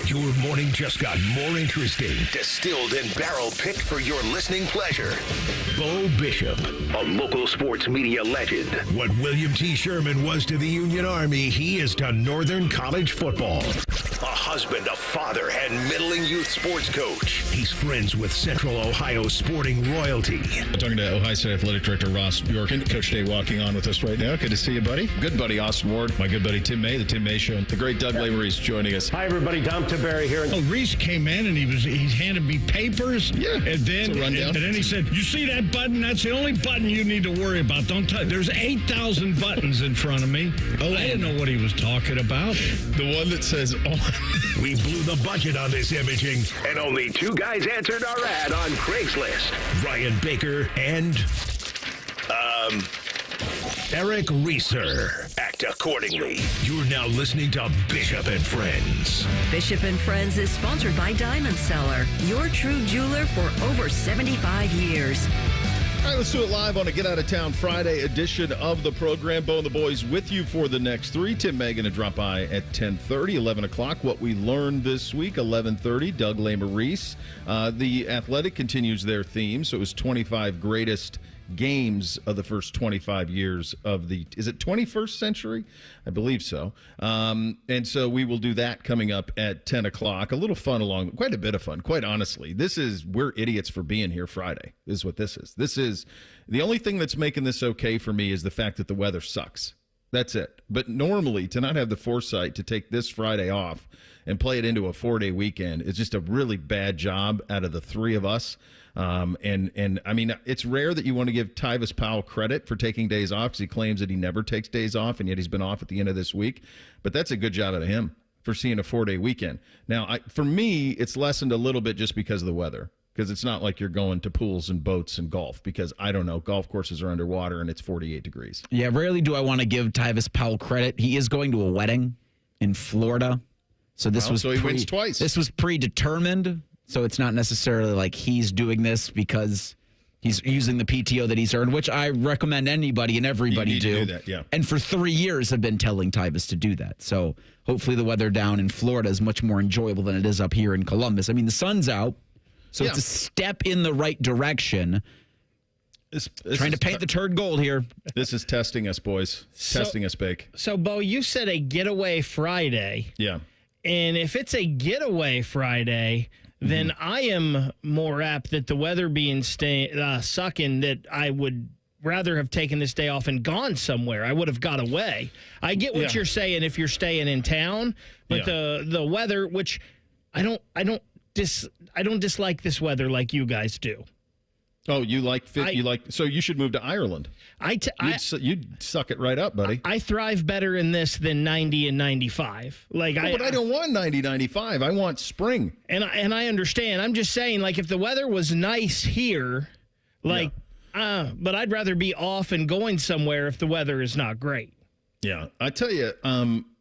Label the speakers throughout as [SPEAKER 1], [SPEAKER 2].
[SPEAKER 1] Your morning just got more interesting. Distilled and barrel-picked for your listening pleasure. Bo Bishop, a local sports media legend. What William T. Sherman was to the Union Army, he is to Northern College football. A husband, a father, and middling youth sports coach. He's friends with Central Ohio sporting royalty.
[SPEAKER 2] I'm talking to Ohio State Athletic Director Ross Bjorken. Coach Day walking on with us right now. Good to see you, buddy. Good buddy Austin Ward. My good buddy Tim May, the Tim May Show. The great Doug Lesmeries joining us.
[SPEAKER 3] Hi, everybody. Dom Tiberi here.
[SPEAKER 4] Oh, Reese came in and he handed me papers.
[SPEAKER 2] Yeah,
[SPEAKER 4] and then he said, "You see that button? That's the only button you need to worry about. Don't touch. There's 8,000 buttons in front of me." Oh, I didn't know what he was talking about.
[SPEAKER 2] The one that says on.
[SPEAKER 1] We blew the budget on this imaging, and only two guys answered our ad on Craigslist. Ryan Baker and Eric Reeser. Act accordingly. You're now listening to Bishop and Friends.
[SPEAKER 5] Bishop and Friends is sponsored by Diamond Seller, your true jeweler for over 75 years.
[SPEAKER 2] All right, let's do it live on a Get Out of Town Friday edition of the program. Bo and the boys with you for the next three. Tim May going to drop by at 10:30, 11 o'clock. What we learned this week, 11:30. Doug Lesmeries. The Athletic continues their theme, so it was 25 greatest games of the first 25 years of the, is it 21st century? I believe so. And so we will do that coming up at 10 o'clock. A little fun along, quite a bit of fun, quite honestly. We're idiots for being here Friday. This is what this is. This is, the only thing that's making this okay for me is the fact that the weather sucks. That's it. But normally, to not have the foresight to take this Friday off and play it into a 4-day weekend is just a really bad job out of the three of us. And I mean, it's rare that you want to give Tyvis Powell credit for taking days off because he claims that he never takes days off, and yet he's been off at the end of this week. But that's a good job out of him for seeing a 4-day weekend. Now, for me, it's lessened a little bit just because of the weather. Because it's not like you're going to pools and boats and golf, because I don't know, golf courses are underwater and it's 48 degrees.
[SPEAKER 6] Yeah, rarely do I want to give Tyvis Powell credit. He is going to a wedding in Florida. So he
[SPEAKER 2] wins twice.
[SPEAKER 6] This was predetermined. So it's not necessarily like he's doing this because he's using the PTO that he's earned, which I recommend anybody and everybody
[SPEAKER 2] do that, yeah.
[SPEAKER 6] And for 3 years I've been telling Tyvis to do that. So hopefully the weather down in Florida is much more enjoyable than it is up here in Columbus. I mean, the sun's out. So It's a step in the right direction.
[SPEAKER 2] This
[SPEAKER 6] Trying to paint the turd gold here.
[SPEAKER 2] This is testing us, boys. Testing us, Bake.
[SPEAKER 7] So, Bo, you said a getaway Friday.
[SPEAKER 2] Yeah.
[SPEAKER 7] And if it's a getaway Friday, then I am more apt that the weather being sucking, that I would rather have taken this day off and gone somewhere. I would have got away. I get what you're saying if you're staying in town, but the weather, which I don't dislike this weather like you guys do.
[SPEAKER 2] Oh, so you should move to Ireland. You'd suck it right up, buddy.
[SPEAKER 7] I thrive better in this than 90 and 95. But
[SPEAKER 2] I don't want 90, 95. I want spring.
[SPEAKER 7] And I understand. I'm just saying, like, if the weather was nice here, but I'd rather be off and going somewhere if the weather is not great. Yeah,
[SPEAKER 2] I tell you,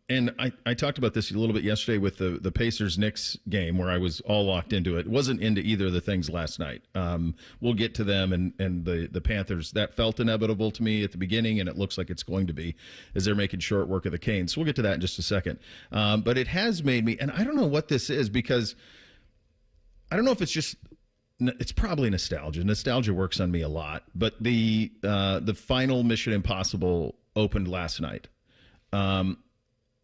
[SPEAKER 2] and I talked about this a little bit yesterday with the Pacers-Knicks game where I was all locked into it. Wasn't into either of the things last night. We'll get to them and the Panthers. That felt inevitable to me at the beginning, and it looks like it's going to be as they're making short work of the Canes. So we'll get to that in just a second. But it has made me, and I don't know what this is, because I don't know if it's probably nostalgia. Nostalgia works on me a lot. But the final Mission Impossible opened last night.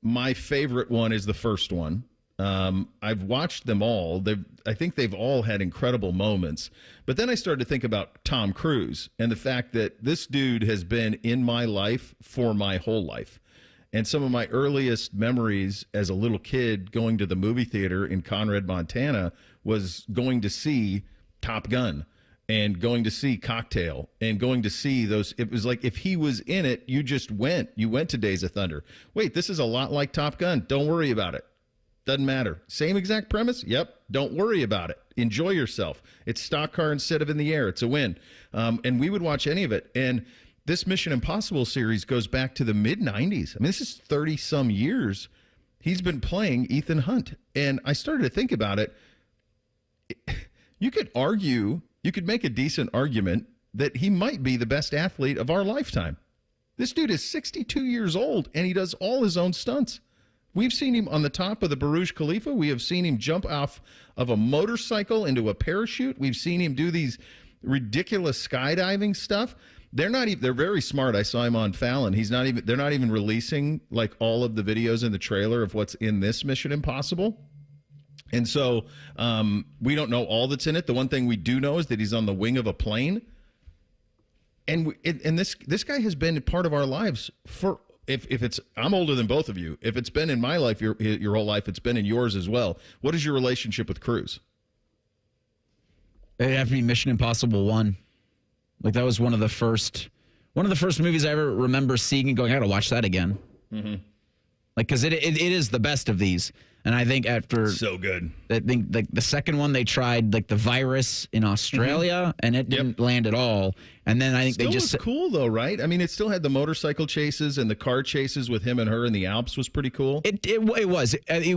[SPEAKER 2] My favorite one is the first one. I've watched them all. I think they've all had incredible moments. But then I started to think about Tom Cruise and the fact that this dude has been in my life for my whole life. And some of my earliest memories as a little kid going to the movie theater in Conrad, Montana, was going to see Top Gun and going to see Cocktail and going to see those. It was like if he was in it, you just went. You went to Days of Thunder. Wait, this is a lot like Top Gun. Don't worry about it. Doesn't matter. Same exact premise? Yep. Don't worry about it. Enjoy yourself. It's stock car instead of in the air. It's a win. And we would watch any of it. And this Mission Impossible series goes back to the mid-'90s. I mean, this is 30-some years he's been playing Ethan Hunt. And I started to think about it. You could make a decent argument that he might be the best athlete of our lifetime. This dude is 62 years old, and he does all his own stunts. We've seen him on the top of the Burj Khalifa. We have seen him jump off of a motorcycle into a parachute. We've seen him do these ridiculous skydiving stuff. They're very smart. I saw him on Fallon. They're not even releasing like all of the videos in the trailer of what's in this Mission Impossible. And so we don't know all that's in it. The one thing we do know is that he's on the wing of a plane. And this guy has been part of our lives for, if it's, I'm older than both of you. If it's been in my life, your whole life, it's been in yours as well. What is your relationship with Cruise?
[SPEAKER 6] It'd have to be Mission Impossible 1. Like, that was one of the first movies I ever remember seeing and going, I got to watch that again. Mm-hmm. Like, because it is the best of these. And I think after
[SPEAKER 2] so good.
[SPEAKER 6] I think like the second one they tried like the virus in Australia and it didn't land at all. And then I think
[SPEAKER 2] still was cool though, right? I mean, it still had the motorcycle chases and the car chases with him and her in the Alps was pretty cool.
[SPEAKER 6] It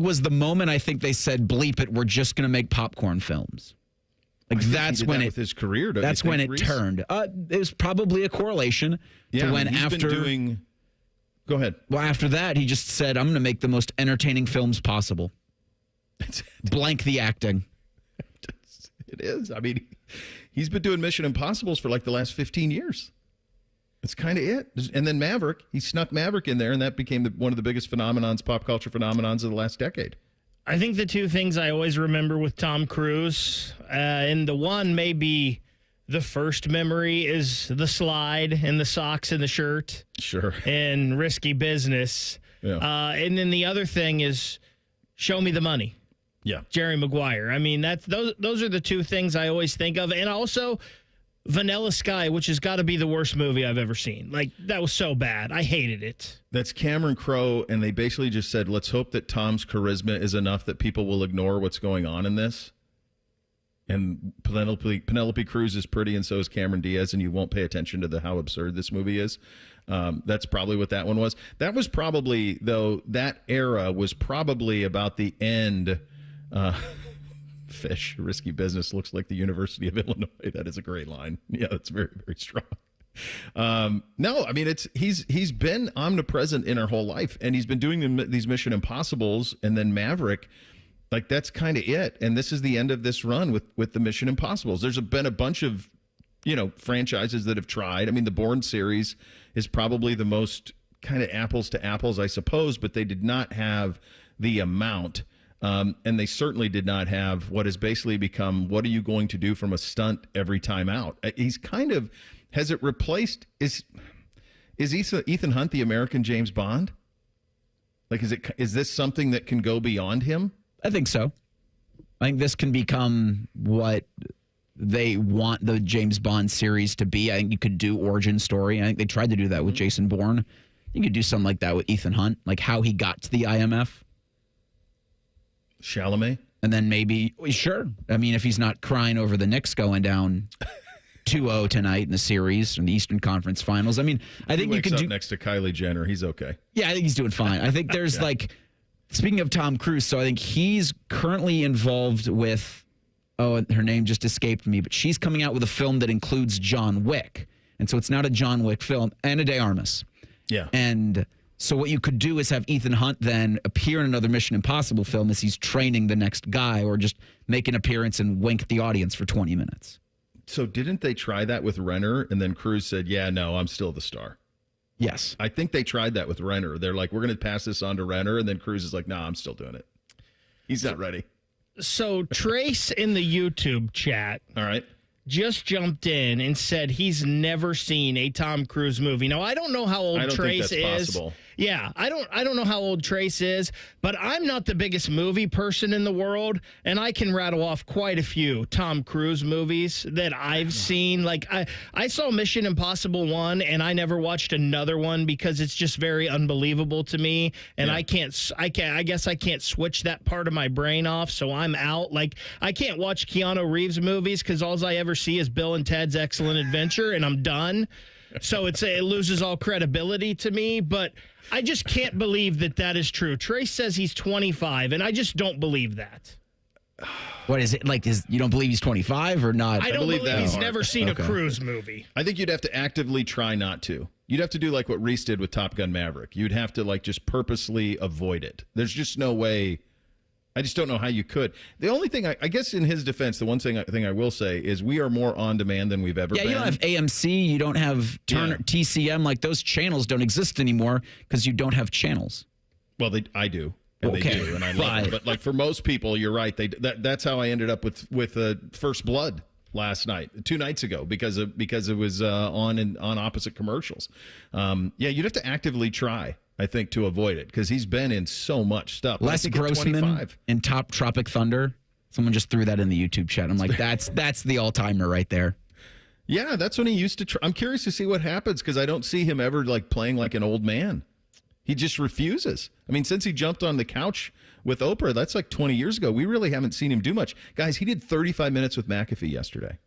[SPEAKER 6] was the moment I think they said, bleep it, we're just going to make popcorn films. Like that's when
[SPEAKER 2] with his career.
[SPEAKER 6] That's when it turned. It was probably a correlation to when after
[SPEAKER 2] doing. Go ahead.
[SPEAKER 6] Well, after that, he just said, I'm going to make the most entertaining films possible. Blank the acting.
[SPEAKER 2] It is. I mean, he's been doing Mission Impossibles for like the last 15 years. That's kind of it. And then Maverick, he snuck Maverick in there, and that became one of the biggest pop culture phenomenons of the last decade.
[SPEAKER 7] I think the two things I always remember with Tom Cruise, and the one maybe the first memory is the slide and the socks and the shirt.
[SPEAKER 2] Sure.
[SPEAKER 7] And Risky Business. Yeah. And then the other thing is Show Me the Money.
[SPEAKER 2] Yeah.
[SPEAKER 7] Jerry Maguire. I mean, those are the two things I always think of. And also Vanilla Sky, which has got to be the worst movie I've ever seen. Like, that was so bad. I hated it.
[SPEAKER 2] That's Cameron Crowe, and they basically just said, let's hope that Tom's charisma is enough that people will ignore what's going on in this. And Penelope Cruz is pretty, and so is Cameron Diaz, and you won't pay attention to how absurd this movie is. That's probably what that one was. That was probably, though, that era was probably about the end. Fish, Risky Business looks like the University of Illinois. That is a great line. Yeah, that's very, very strong. No, I mean, he's been omnipresent in our whole life, and he's been doing these Mission Impossibles, and then Maverick. Like, that's kind of it. And this is the end of this run with the Mission Impossibles. There's been a bunch of, franchises that have tried. I mean, the Bourne series is probably the most kind of apples to apples, I suppose, but they did not have the amount. And they certainly did not have what has basically become, what are you going to do from a stunt every time out? He's kind of, has it replaced, is Ethan Hunt the American James Bond? Like, is this something that can go beyond him?
[SPEAKER 6] I think so. I think this can become what they want the James Bond series to be. I think you could do origin story. I think they tried to do that with Jason Bourne. You could do something like that with Ethan Hunt, like how he got to the IMF.
[SPEAKER 2] Chalamet?
[SPEAKER 6] And then maybe, sure. I mean, if he's not crying over the Knicks going down 2-0 tonight in the series in the Eastern Conference Finals. I mean, I think you could do
[SPEAKER 2] next to Kylie Jenner. He's okay.
[SPEAKER 6] Yeah, I think he's doing fine. I think there's speaking of Tom Cruise, so I think he's currently involved with, her name just escaped me, but she's coming out with a film that includes John Wick. And so it's not a John Wick film, Ana de Armas.
[SPEAKER 2] Yeah.
[SPEAKER 6] And so what you could do is have Ethan Hunt then appear in another Mission Impossible film as he's training the next guy, or just make an appearance and wink at the audience for 20 minutes.
[SPEAKER 2] So didn't they try that with Renner? And then Cruise said, yeah, no, I'm still the star.
[SPEAKER 6] Yes.
[SPEAKER 2] I think they tried that with Renner. They're like, we're going to pass this on to Renner. And then Cruise is like, no, I'm still doing it. He's not ready.
[SPEAKER 7] So Trace in the YouTube chat.
[SPEAKER 2] All right.
[SPEAKER 7] Just jumped in and said he's never seen a Tom Cruise movie. Now, I don't know how old Trace is.
[SPEAKER 2] Possible.
[SPEAKER 7] Yeah, I don't know how old Trace is, but I'm not the biggest movie person in the world, and I can rattle off quite a few Tom Cruise movies that I've seen. Like I saw Mission Impossible 1, and I never watched another one because it's just very unbelievable to me, and yeah. I guess I can't switch that part of my brain off, so I'm out. Like, I can't watch Keanu Reeves movies because all I ever see is Bill and Ted's Excellent Adventure, and I'm done. So it loses all credibility to me, but I just can't believe that is true. Trace says he's 25, and I just don't believe that.
[SPEAKER 6] What is it like? You don't believe he's 25 or not?
[SPEAKER 7] I don't believe he's
[SPEAKER 2] hard.
[SPEAKER 7] never seen a Cruise movie.
[SPEAKER 2] I think you'd have to actively try not to. You'd have to do like what Reese did with Top Gun Maverick. You'd have to like just purposely avoid it. There's just no way. I just don't know how you could. The only thing, I guess in his defense, the one thing I will say is we are more on demand than we've ever been.
[SPEAKER 6] Yeah, you don't have AMC, you don't have Turner, TCM. Like those channels don't exist anymore because you don't have channels.
[SPEAKER 2] Well, I do. And
[SPEAKER 6] okay.
[SPEAKER 2] They do, and I love it. But like for most people, you're right. That's how I ended up with First Blood last night, 2 nights ago, because it was on opposite commercials. Yeah, you'd have to actively try, I think, to avoid it because he's been in so much stuff.
[SPEAKER 6] Les Grossman in Top Tropic Thunder. Someone just threw that in the YouTube chat. I'm like, that's the all-timer right there.
[SPEAKER 2] Yeah, that's when he used to. I'm curious to see what happens because I don't see him ever like playing like an old man. He just refuses. I mean, since he jumped on the couch with Oprah, that's like 20 years ago. We really haven't seen him do much. Guys, he did 35 minutes with McAfee yesterday.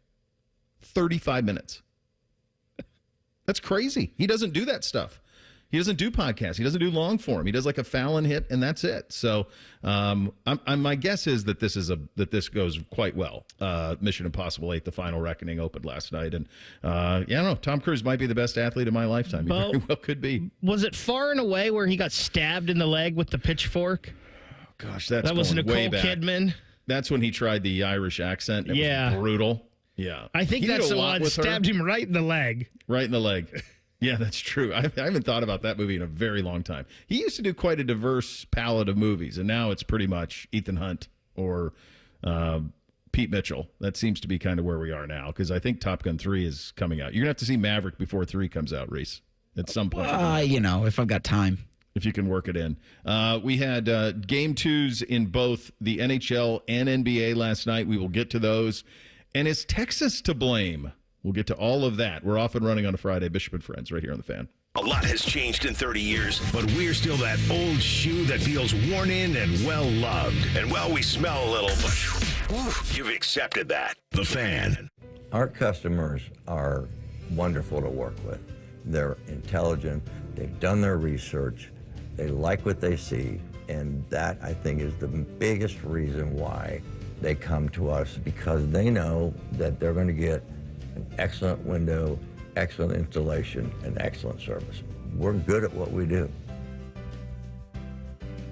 [SPEAKER 2] 35 minutes. That's crazy. He doesn't do that stuff. He doesn't do podcasts. He doesn't do long form. He does like a Fallon hit, and that's it. So, my guess is that this goes quite well. Mission Impossible 8: The Final Reckoning opened last night, and I don't know. Tom Cruise might be the best athlete of my lifetime. He very well could be.
[SPEAKER 7] Was it Far and Away where he got stabbed in the leg with the pitchfork?
[SPEAKER 2] Oh, gosh, that
[SPEAKER 7] was Nicole Kidman.
[SPEAKER 2] That's when he tried the Irish accent. It was brutal. Yeah,
[SPEAKER 7] I think that's the one that stabbed him right in the leg.
[SPEAKER 2] Right in the leg. Yeah, that's true. I haven't thought about that movie in a very long time. He used to do quite a diverse palette of movies, and now it's pretty much Ethan Hunt or Pete Mitchell. That seems to be kind of where we are now, because I think Top Gun 3 is coming out. You're going to have to see Maverick before 3 comes out, Reese, at some point.
[SPEAKER 6] If I've got time.
[SPEAKER 2] If you can work it in. We had Game 2s in both the NHL and NBA last night. We will get to those. And is Texas to blame? We'll get to all of that. We're off and running on a Friday. Bishop and Friends right here on The Fan.
[SPEAKER 1] A lot has changed in 30 years, but we're still that old shoe that feels worn in and well-loved. And well, we smell a little, but you've accepted that. The Fan.
[SPEAKER 3] Our customers are wonderful to work with. They're intelligent. They've done their research. They like what they see. And that, I think, is the biggest reason why they come to us, because they know that they're going to get an excellent window, excellent installation, and excellent service. We're good at what we do.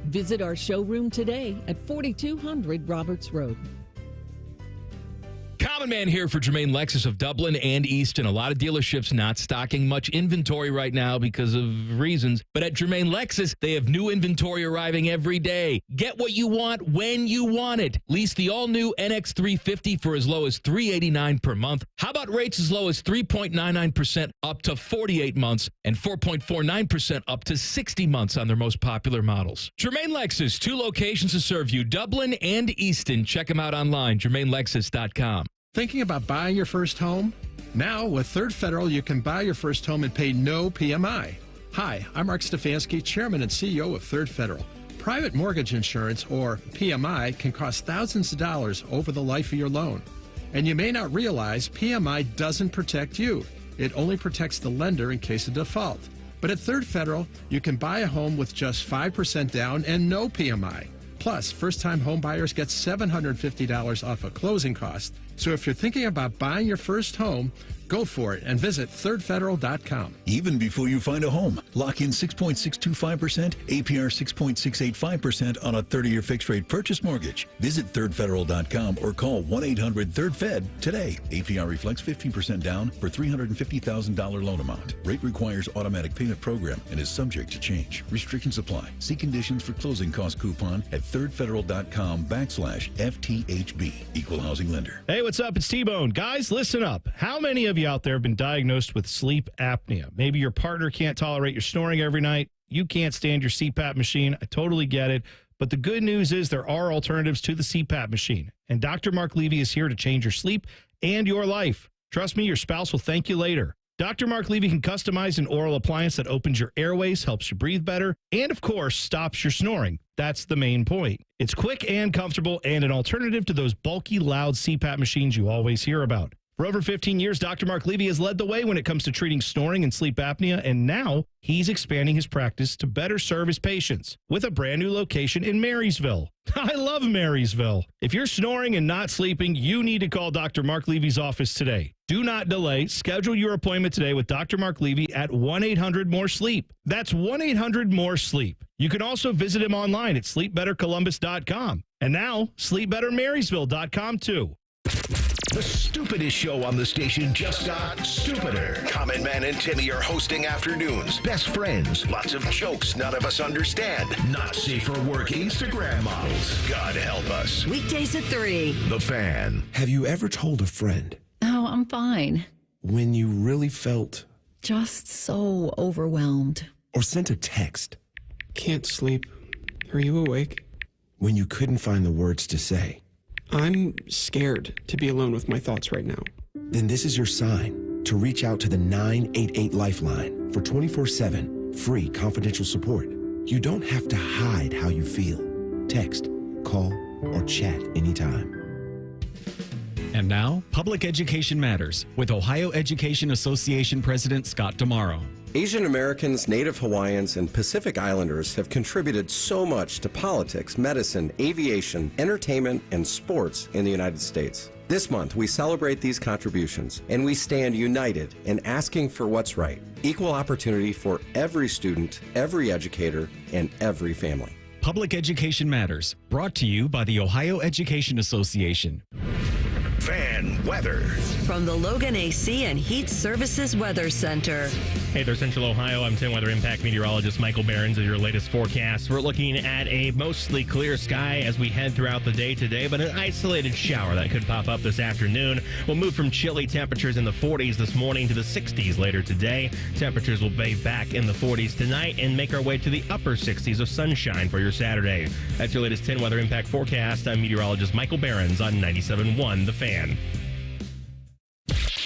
[SPEAKER 8] Visit our showroom today at 4200 Roberts Road.
[SPEAKER 9] Common Man here for Jermaine Lexus of Dublin and Easton. A lot of dealerships not stocking much inventory right now because of reasons. But at Jermaine Lexus, they have new inventory arriving every day. Get what you want when you want it. Lease the all-new NX350 for as low as $389 per month. How about rates as low as 3.99% up to 48 months and 4.49% up to 60 months on their most popular models. Jermaine Lexus, 2 locations to serve you, Dublin and Easton. Check them out online, jermainelexus.com.
[SPEAKER 10] Thinking about buying your first home? Now, with Third Federal, you can buy your first home and pay no PMI. Hi, I'm Mark Stefanski, Chairman and CEO of Third Federal. Private mortgage insurance, or PMI, can cost thousands of dollars over the life of your loan. And you may not realize PMI doesn't protect you. It only protects the lender in case of default. But at Third Federal, you can buy a home with just 5% down and no PMI. Plus, first-time home buyers get $750 off of closing costs. So if you're thinking about buying your first home, go for it and visit thirdfederal.com.
[SPEAKER 11] Even before you find a home, lock in 6.625%, APR 6.685% on a 30-year fixed-rate purchase mortgage. Visit thirdfederal.com or call 1-800-3RD-FED today. APR reflects 15% down for $350,000 loan amount. Rate requires automatic payment program and is subject to change. Restrictions apply. See conditions for closing cost coupon at thirdfederal.com/FTHB. Equal housing lender.
[SPEAKER 12] Hey, what's up? It's T-Bone. Guys, listen up. How many of you out there have been diagnosed with sleep apnea? Maybe your partner can't tolerate your snoring every night. You can't stand your CPAP machine. I totally get it. But the good news is there are alternatives to the CPAP machine. And Dr. Mark Levy is here to change your sleep and your life. Trust me, your spouse will thank you later. Dr. Mark Levy can customize an oral appliance that opens your airways, helps you breathe better, and, of course, stops your snoring. That's the main point. It's quick and comfortable and an alternative to those bulky, loud CPAP machines you always hear about. For over 15 years, Dr. Mark Levy has led the way when it comes to treating snoring and sleep apnea, and now he's expanding his practice to better serve his patients with a brand new location in Marysville. I love Marysville. If you're snoring and not sleeping, you need to call Dr. Mark Levy's office today. Do not delay. Schedule your appointment today with Dr. Mark Levy at 1-800-MORE-SLEEP. That's 1-800-MORE-SLEEP. You can also visit him online at sleepbettercolumbus.com. And now, sleepbettermarysville.com too.
[SPEAKER 1] The stupidest show on the station just got stupider. Common Man and Timmy are hosting afternoons. Best friends. Lots of jokes none of us understand. Not safe for work Instagram models. God help us.
[SPEAKER 5] Weekdays at 3.
[SPEAKER 1] The Fan.
[SPEAKER 13] Have you ever told a friend
[SPEAKER 8] Oh, I'm fine.
[SPEAKER 13] when you really felt,
[SPEAKER 8] Just so overwhelmed.
[SPEAKER 13] or sent a text
[SPEAKER 14] Can't sleep. Are you awake?
[SPEAKER 13] when you couldn't find the words to say?
[SPEAKER 14] I'm scared to be alone with my thoughts right now.
[SPEAKER 13] Then this is your sign to reach out to the 988 Lifeline for 24/7 free confidential support. You don't have to hide how you feel. Text, call, or chat anytime.
[SPEAKER 15] And now, Public Education Matters with Ohio Education Association President Scott Damaro.
[SPEAKER 16] Asian Americans, Native Hawaiians, and Pacific Islanders have contributed so much to politics, medicine, aviation, entertainment, and sports in the United States. This month, we celebrate these contributions, and we stand united in asking for what's right. Equal opportunity for every student, every educator, and every family.
[SPEAKER 15] Public Education Matters, brought to you by the Ohio Education Association.
[SPEAKER 1] Fan weather.
[SPEAKER 5] From the Logan AC and Heat Services Weather Center.
[SPEAKER 17] Hey there, Central Ohio. I'm 10 Weather Impact meteorologist Michael Behrens of your latest forecast. We're looking at a mostly clear sky as we head throughout the day today, but an isolated shower that could pop up this afternoon. We'll move from chilly temperatures in the 40s this morning to the 60s later today. Temperatures will be back in the 40s tonight and make our way to the upper 60s of sunshine for your Saturday. That's your latest 10 Weather Impact forecast. I'm meteorologist Michael Behrens on 97.1 The Fan.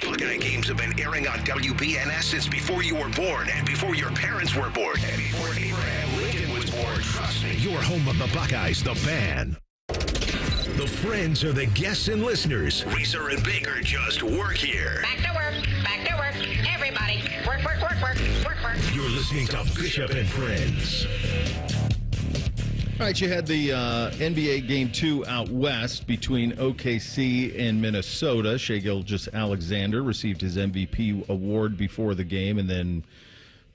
[SPEAKER 1] Buckeye games have been airing on WBNS since before you were born and before your parents were born and before Abraham Lincoln was born. Trust me, your home of the Buckeyes, The Fan. The friends are the guests and listeners. Reeser and Baker just work here.
[SPEAKER 18] Back to work. Back to work. Everybody, work, work, work, work, work, work.
[SPEAKER 1] You're listening to Bishop and Friends.
[SPEAKER 2] All right, you had the NBA Game 2 out west between OKC and Minnesota. Shai Gilgeous-Alexander received his MVP award before the game and then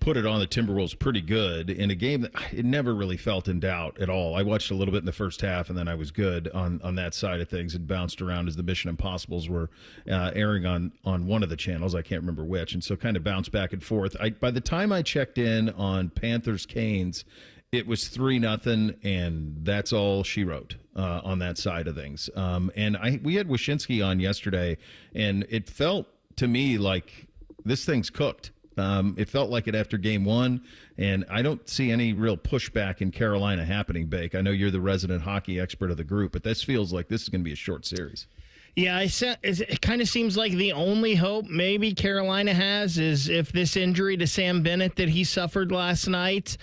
[SPEAKER 2] put it on the Timberwolves pretty good in a game that it never really felt in doubt at all. I watched a little bit in the first half, and then I was good on that side of things. It bounced around as the Mission Impossibles were airing on one of the channels. I can't remember which, and so kind of bounced back and forth. By the time I checked in on Panthers-Canes, it was 3-0, and that's all she wrote on that side of things. And we had Wyshynski on yesterday, and it felt to me like this thing's cooked. It felt like it after game one, and I don't see any real pushback in Carolina happening, Bake. I know you're the resident hockey expert of the group, but this feels like this is going to be a short series.
[SPEAKER 7] Yeah, it kind of seems like the only hope maybe Carolina has is if this injury to Sam Bennett that he suffered last night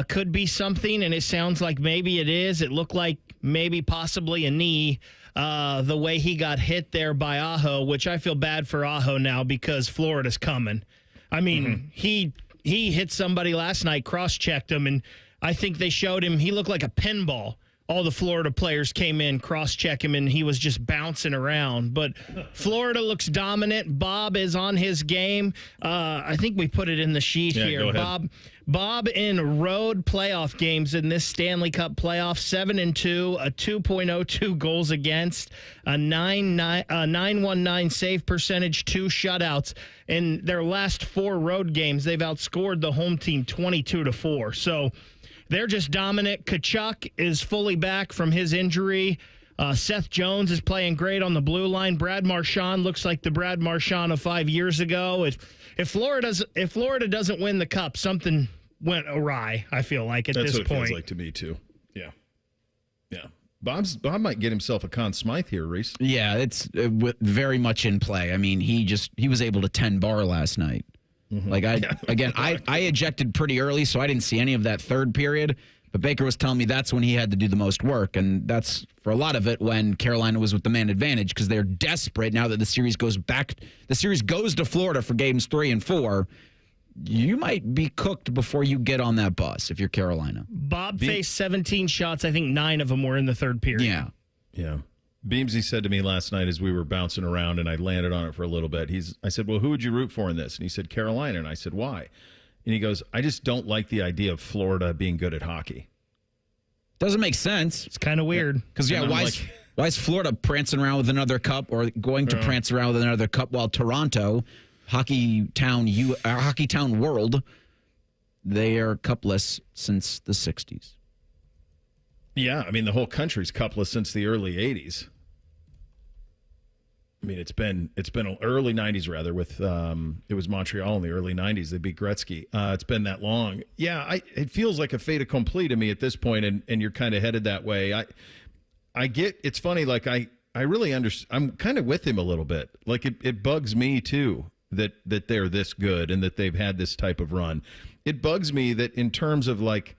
[SPEAKER 7] could be something, and it sounds like maybe it is. It looked like maybe possibly a knee, the way he got hit there by Aho, which I feel bad for Aho now because Florida's coming. I mean, he hit somebody last night, cross-checked him, and I think they showed him he looked like a pinball. All the Florida players came in, cross-check him, and he was just bouncing around. But Florida looks dominant. Bob is on his game. I think we put it in the sheet here.
[SPEAKER 2] Go ahead.
[SPEAKER 7] Bob in road playoff games in this Stanley Cup playoff, 7-2, a 2.02 goals against, a 919 save percentage, 2 shutouts. In their last 4 road games, they've outscored the home team 22-4. So they're just dominant. Kachuk is fully back from his injury. Seth Jones is playing great on the blue line. Brad Marchand looks like the Brad Marchand of 5 years ago. If Florida doesn't win the cup, something went awry, I feel like, at this point.
[SPEAKER 2] That's what it feels like to me, too. Yeah. Bob might get himself a Conn Smythe here, Reese.
[SPEAKER 6] Yeah, it's very much in play. I mean, he was able to 10-bar last night. Mm-hmm. Like I ejected pretty early, so I didn't see any of that third period. But Baker was telling me that's when he had to do the most work, and that's for a lot of it when Carolina was with the man advantage because they're desperate now that the series goes back. The series goes to Florida for games 3 and 4. You might be cooked before you get on that bus if you're Carolina.
[SPEAKER 7] Bob faced 17 shots. I think 9 of them were in the third period.
[SPEAKER 2] Yeah. Beamsy said to me last night as we were bouncing around and I landed on it for a little bit. I said, well, who would you root for in this? And he said, Carolina. And I said, why? And he goes, I just don't like the idea of Florida being good at hockey.
[SPEAKER 6] Doesn't make sense.
[SPEAKER 7] It's kind of weird.
[SPEAKER 6] Because, why is Florida prancing around with another cup or going to prance around with another cup while Toronto, hockey town world, they are cupless since the 60s.
[SPEAKER 2] Yeah, I mean, the whole country's cupless since the early 80s. I mean, it's been early 90s, rather, with it was Montreal in the early 90s. They beat Gretzky. It's been that long. Yeah, it feels like a fait accompli to me at this point, and you're kind of headed that way. I get, it's funny, like, I really understand. I'm kind of with him a little bit. Like, it bugs me, too, that they're this good and that they've had this type of run. It bugs me that in terms of, like,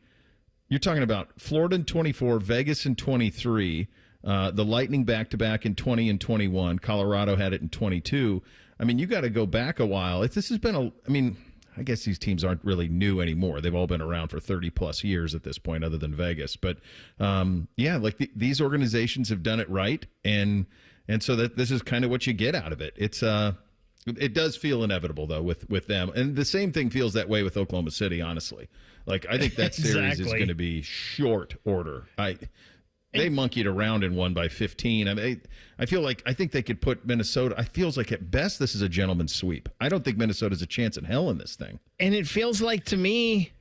[SPEAKER 2] you're talking about Florida in 24, Vegas in 23, the Lightning back-to-back in 20 and 21. Colorado had it in 22. I mean, you got to go back a while. If this has been I guess these teams aren't really new anymore. They've all been around for 30-plus years at this point, other than Vegas. But, these organizations have done it right, and so that this is kind of what you get out of it. It does feel inevitable, though, with them. And the same thing feels that way with Oklahoma City, honestly. Like, I think that series is going to be short order. They monkeyed around and won by 15. I mean, I think they could put Minnesota. It feels like at best this is a gentleman's sweep. I don't think Minnesota's a chance in hell in this thing.
[SPEAKER 7] And it feels like to me,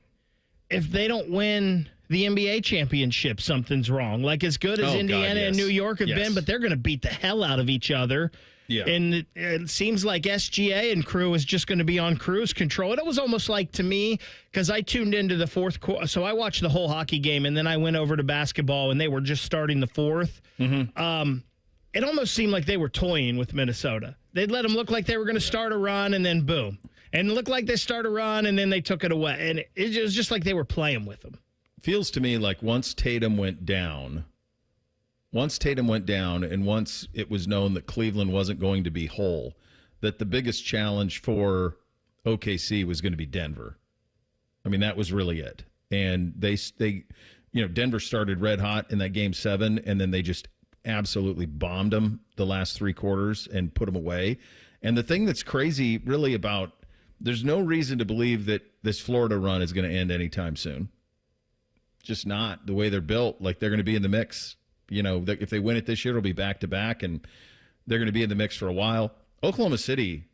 [SPEAKER 7] if they don't win the NBA championship, something's wrong. Like, as good as Indiana and New York have been, but they're going to beat the hell out of each other.
[SPEAKER 2] Yeah.
[SPEAKER 7] And it seems like SGA and crew is just going to be on cruise control. And it was almost like, to me, because I tuned into the fourth quarter, so I watched the whole hockey game, and then I went over to basketball, and they were just starting the fourth.
[SPEAKER 2] Mm-hmm.
[SPEAKER 7] It almost seemed like they were toying with Minnesota. They'd let them look like they were going to start a run, and then boom. And it looked like they start a run, and then they took it away. And it was just like they were playing with them.
[SPEAKER 2] Feels to me like once Tatum went down, and once it was known that Cleveland wasn't going to be whole, that the biggest challenge for OKC was going to be Denver. I mean, that was really it. And they Denver started red hot in that game 7, and then they just absolutely bombed them the last 3 quarters and put them away. And the thing that's crazy really about, there's no reason to believe that this Florida run is going to end anytime soon. Just not the way they're built. Like, they're going to be in the mix. If they win it this year, it'll be back-to-back, and they're going to be in the mix for a while. Oklahoma City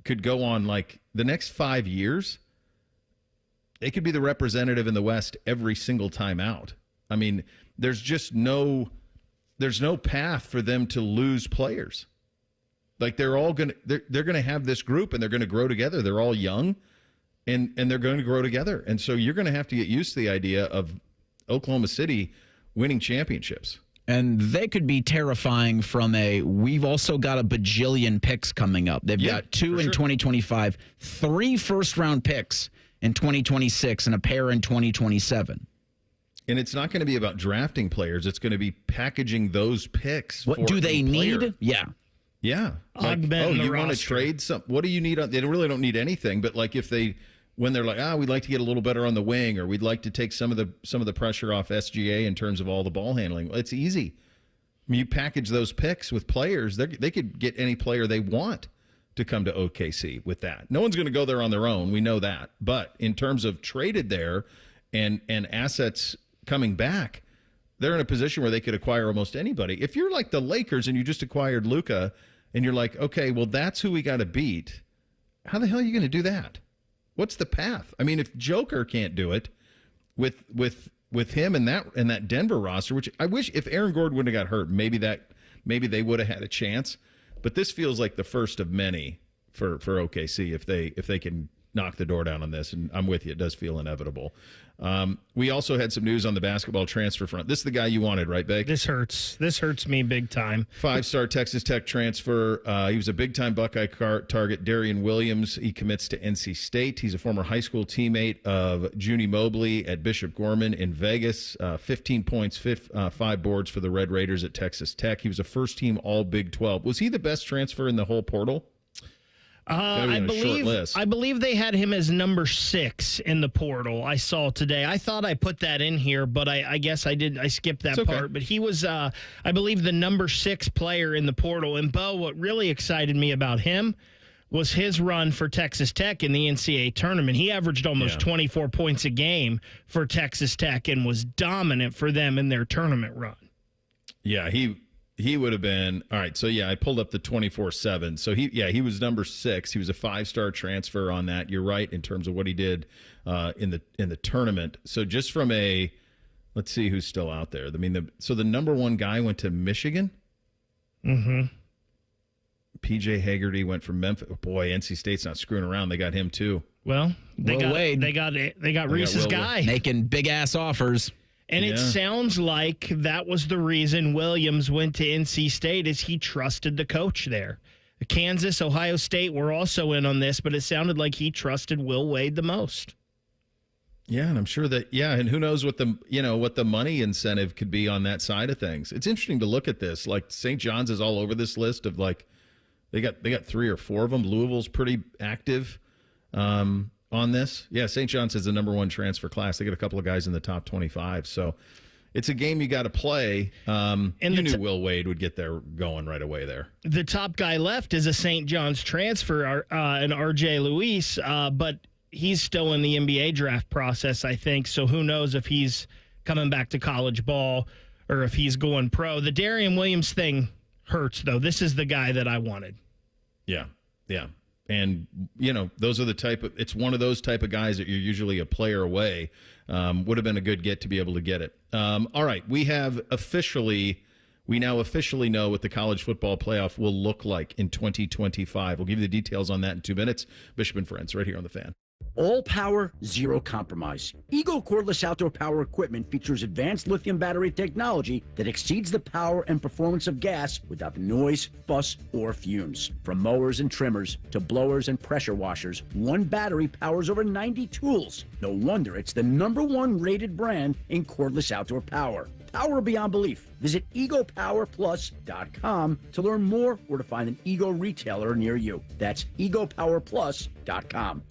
[SPEAKER 2] could go on, like, the next 5 years. They could be the representative in the West every single time out. I mean, there's just no path for them to lose players. Like, they're going to have this group, and they're going to grow together. They're all young, and they're going to grow together. And so you're going to have to get used to the idea of Oklahoma City winning championships.
[SPEAKER 6] And they could be terrifying we've also got a bajillion picks coming up. They've got 2 in 2025, 3 first-round picks in 2026, and a pair in 2027.
[SPEAKER 2] And it's not going to be about drafting players. It's going to be packaging those picks.
[SPEAKER 6] What do they need? Yeah.
[SPEAKER 2] Yeah. Like, you want to trade some? What do you need? They really don't need anything. But like when they're like, we'd like to get a little better on the wing, or we'd like to take some of the pressure off SGA in terms of all the ball handling. It's easy. I mean, you package those picks with players, they could get any player they want to come to OKC with that. No one's going to go there on their own. We know that. But in terms of traded there and assets coming back, they're in a position where they could acquire almost anybody. If you're like the Lakers and you just acquired Luka and you're like, okay, well, that's who we got to beat, how the hell are you going to do that? What's the path? I mean, if Joker can't do it with him and that Denver roster, which I wish, if Aaron Gordon wouldn't have got hurt, maybe they would have had a chance. But this feels like the first of many for OKC if they can knock the door down on this, and I'm with you. It does feel inevitable. We also had some news on the basketball transfer front. This is the guy you wanted, right, Beg?
[SPEAKER 7] This hurts. This hurts me big time.
[SPEAKER 2] 5-star Texas Tech transfer. He was a big-time Buckeye target. Darian Williams, he commits to NC State. He's a former high school teammate of Junie Mobley at Bishop Gorman in Vegas. 15 points, 5 boards for the Red Raiders at Texas Tech. He was a first-team All-Big 12. Was he the best transfer in the whole portal?
[SPEAKER 7] I believe they had him as number 6 in the portal. I saw today. I thought I put that in here, but I guess I did. I skipped that part. But he was, I believe, the number 6 player in the portal. And Bo, what really excited me about him was his run for Texas Tech in the NCAA tournament. He averaged almost 24 points a game for Texas Tech and was dominant for them in their tournament run.
[SPEAKER 2] Yeah, he would have been all right. So I pulled up the 24/7. So he was number 6. He was a 5-star transfer on that. You're right in terms of what he did in the tournament. So just from let's see who's still out there. I mean, the number 1 guy went to Michigan.
[SPEAKER 7] Mm-hmm.
[SPEAKER 2] PJ Haggerty went from Memphis. Oh, boy, NC State's not screwing around. They got him too.
[SPEAKER 7] Well, they got Reese's guy
[SPEAKER 6] making big ass offers.
[SPEAKER 7] And it sounds like that was the reason Williams went to NC State, is he trusted the coach there. Kansas, Ohio State were also in on this, but it sounded like he trusted Will Wade the most.
[SPEAKER 2] Yeah, and I'm sure that and who knows what the money incentive could be on that side of things. It's interesting to look at this. Like St. John's is all over this list of they got 3 or 4 of them. Louisville's pretty active. On this. Yeah, St. John's is the number 1 transfer class. They got a couple of guys in the top 25. So it's a game you got to play. And you knew Will Wade would get there going right away there.
[SPEAKER 7] The top guy left is a St. John's transfer, an R.J. Luis, but he's still in the NBA draft process, I think. So who knows if he's coming back to college ball or if he's going pro. The Darian Williams thing hurts, though. This is the guy that I wanted.
[SPEAKER 2] Yeah. And, those are it's one of those type of guys that you're usually a player away. Would have been a good get to be able to get it. All right. We now officially know what the college football playoff will look like in 2025. We'll give you the details on that in 2 minutes. Bishop and Friends right here on The Fan.
[SPEAKER 19] All power, zero compromise. Eagle cordless outdoor power equipment features advanced lithium battery technology that exceeds the power and performance of gas without the noise, fuss, or fumes. From mowers and trimmers to blowers and pressure washers, one battery powers over 90 tools. No wonder it's the #1 rated brand in cordless outdoor power. Power beyond belief. Visit egopowerplus.com to learn more or to find an Ego retailer near you. That's egopowerplus.com.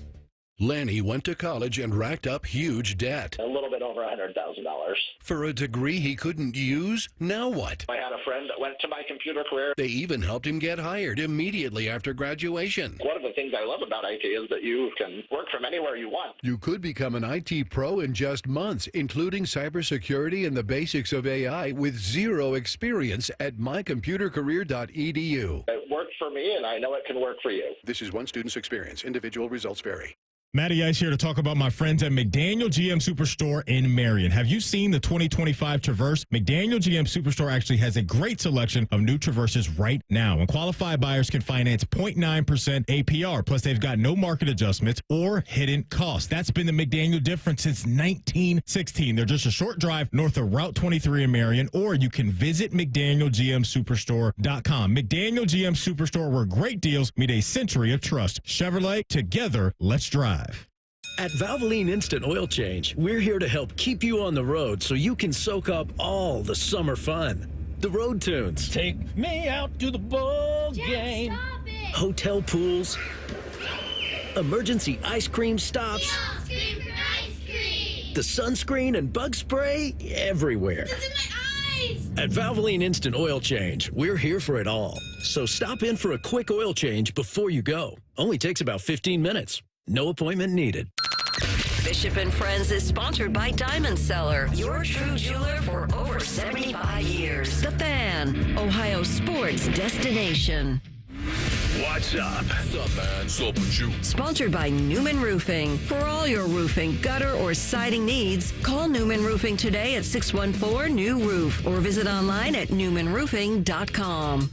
[SPEAKER 20] Lanny went to college and racked up huge debt.
[SPEAKER 21] A little bit over $100,000.
[SPEAKER 20] For a degree he couldn't use? Now what?
[SPEAKER 21] I had a friend that went to my computer career.
[SPEAKER 20] They even helped him get hired immediately after graduation.
[SPEAKER 21] One of the things I love about IT is that you can work from anywhere you want.
[SPEAKER 20] You could become an IT pro in just months, including cybersecurity and the basics of AI with zero experience at mycomputercareer.edu.
[SPEAKER 21] It worked for me, and I know it can work for you.
[SPEAKER 20] This is one student's experience. Individual results vary.
[SPEAKER 22] Matty Ice here to talk about my friends at McDaniel GM Superstore in Marion. Have you seen the 2025 Traverse? McDaniel GM Superstore actually has a great selection of new Traverses right now, and qualified buyers can finance 0.9% APR. Plus, they've got no market adjustments or hidden costs. That's been the McDaniel difference since 1916. They're just a short drive north of Route 23 in Marion, or you can visit McDanielGMSuperstore.com. McDaniel GM Superstore, where great deals meet a century of trust. Chevrolet, together, let's drive.
[SPEAKER 23] At Valvoline Instant Oil Change, we're here to help keep you on the road so you can soak up all the summer fun. The road tunes.
[SPEAKER 4] Take me out to the ball game.
[SPEAKER 23] Hotel pools. Emergency ice cream stops. The sunscreen and bug spray everywhere.
[SPEAKER 18] It's in my eyes.
[SPEAKER 23] At Valvoline Instant Oil Change, we're here for it all. So stop in for a quick oil change before you go. Only takes about 15 minutes. No appointment needed.
[SPEAKER 5] Bishop and Friends is sponsored by Diamond Seller, your true jeweler for over 75 years. The Fan, Ohio sports destination.
[SPEAKER 1] What's up?
[SPEAKER 20] What's up, man? What's up with you?
[SPEAKER 5] Sponsored by Newman Roofing. For all your roofing, gutter, or siding needs, call Newman Roofing today at 614-NEW-ROOF or visit online at newmanroofing.com.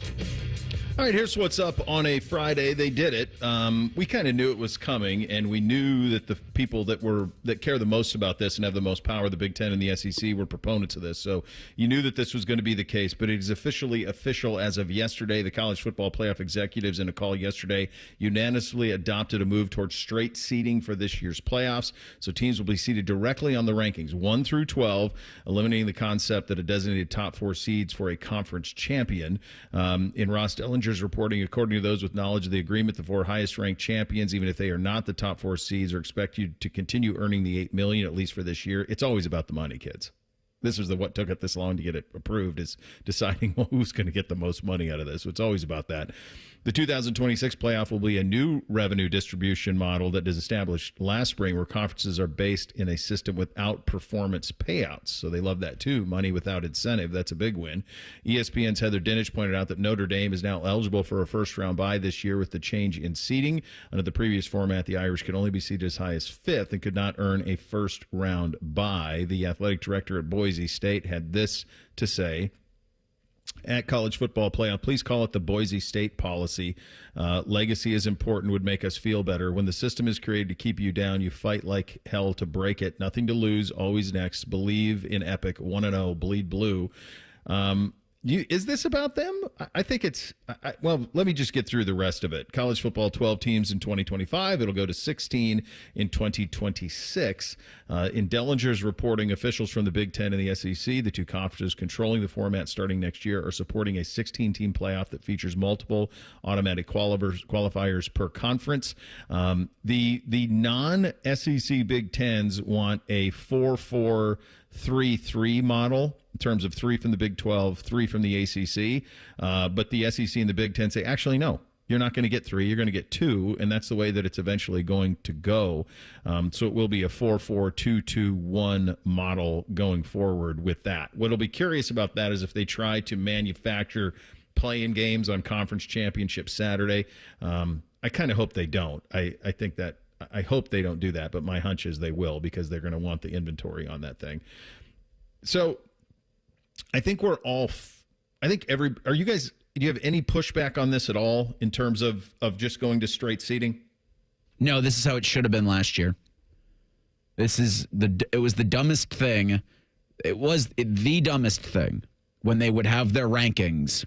[SPEAKER 2] All right, here's what's up on a Friday. They did it. We kind of knew it was coming, and we knew that the people that care the most about this and have the most power, the Big Ten and the SEC, were proponents of this. So you knew that this was going to be the case, but it is officially official as of yesterday. The College Football Playoff executives, in a call yesterday, unanimously adopted a move towards straight seeding for this year's playoffs. So teams will be seated directly on the rankings, 1 through 12, eliminating the concept that a designated top 4 seeds for a conference champion. In Ross Dellinger's reporting, according to those with knowledge of the agreement, the 4 highest-ranked champions, even if they are not the top 4 seeds, are expected to continue earning the $8 million, at least for this year. It's always about the money, kids. This was what took it this long to get it approved, is deciding who's going to get the most money out of this. So it's always about that. The 2026 playoff will be a new revenue distribution model that is established last spring, where conferences are based in a system without performance payouts. So they love that too. Money without incentive. That's a big win. ESPN's Heather Dinich pointed out that Notre Dame is now eligible for a first-round bye this year with the change in seeding. Under the previous format, the Irish could only be seeded as high as 5th and could not earn a first-round bye. The athletic director at Boise State had this to say at College Football Playoff: please call it the Boise State policy. Legacy is important, would make us feel better. When the system is created to keep you down, you fight like hell to break it. Nothing to lose, always next. Believe in epic, 1-0, bleed blue. Is this about them? I think it's well, let me just get through the rest of it. College football, 12 teams in 2025. It'll go to 16 in 2026. In Dellinger's reporting, officials from the Big Ten and the SEC, the two conferences controlling the format starting next year, are supporting a 16-team playoff that features multiple automatic qualifiers per conference. The non-SEC Big Tens want a 4-4-3-3 model, in terms of 3 from the Big 12, 3 from the ACC. But the SEC and the Big Ten say, actually, no, you're not going to get 3. You're going to get 2, and that's the way that it's eventually going to go. So it will be a 4-4-2-2-1 model going forward with that. What'll be curious about that is if they try to manufacture play-in games on Conference Championship Saturday. I kind of hope they don't. I hope they don't do that, but my hunch is they will, because they're going to want the inventory on that thing. So I think are you guys, do you have any pushback on this at all in terms of just going to straight seeding?
[SPEAKER 6] No, this is how it should have been last year. It was the dumbest thing. It was the dumbest thing when they would have their rankings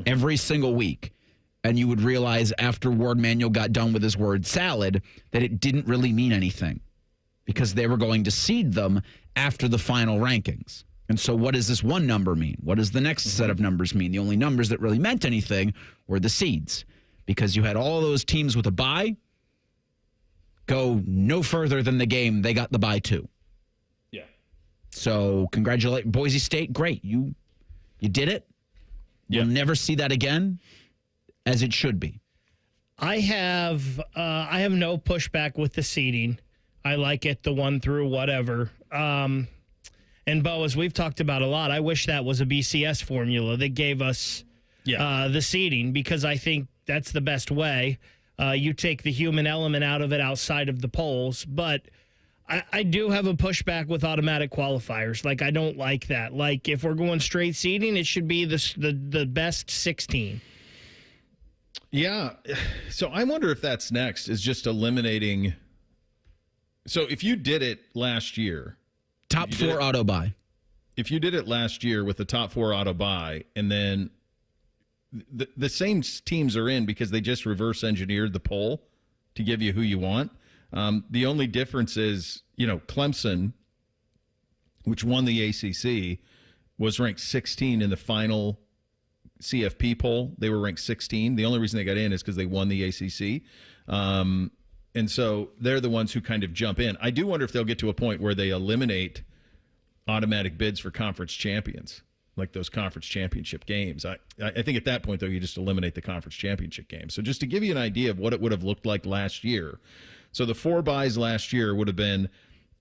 [SPEAKER 6] every single week. And you would realize after Ward Manuel got done with his word salad that it didn't really mean anything, because they were going to seed them after the final rankings. And so what does this one number mean? What does the next set of numbers mean? The only numbers that really meant anything were the seeds, because you had all those teams with a bye go no further than the game they got the bye to.
[SPEAKER 2] Yeah.
[SPEAKER 6] So congratulate Boise State. Great. You did it. You'll never see that again, as it should be.
[SPEAKER 7] I have no pushback with the seeding. I like it, the 1 through whatever. And, Bo, as we've talked about a lot, I wish that was a BCS formula that gave us the seeding, because I think that's the best way. You take the human element out of it outside of the polls. But I do have a pushback with automatic qualifiers. Like, I don't like that. Like, if we're going straight seeding, it should be the best 16.
[SPEAKER 2] Yeah. So I wonder if that's next, is just eliminating. So if you did it last year,
[SPEAKER 6] top 4 auto buy.
[SPEAKER 2] If you did it last year with the top 4 auto buy, and then the same teams are in because they just reverse engineered the poll to give you who you want. The only difference is, Clemson, which won the ACC, was ranked 16 in the final CFP poll. They were ranked 16. The only reason they got in is because they won the ACC. And so they're the ones who kind of jump in. I do wonder if they'll get to a point where they eliminate automatic bids for conference champions, like those conference championship games. I think at that point, though, you just eliminate the conference championship game. So just to give you an idea of what it would have looked like last year. So the 4 buys last year would have been,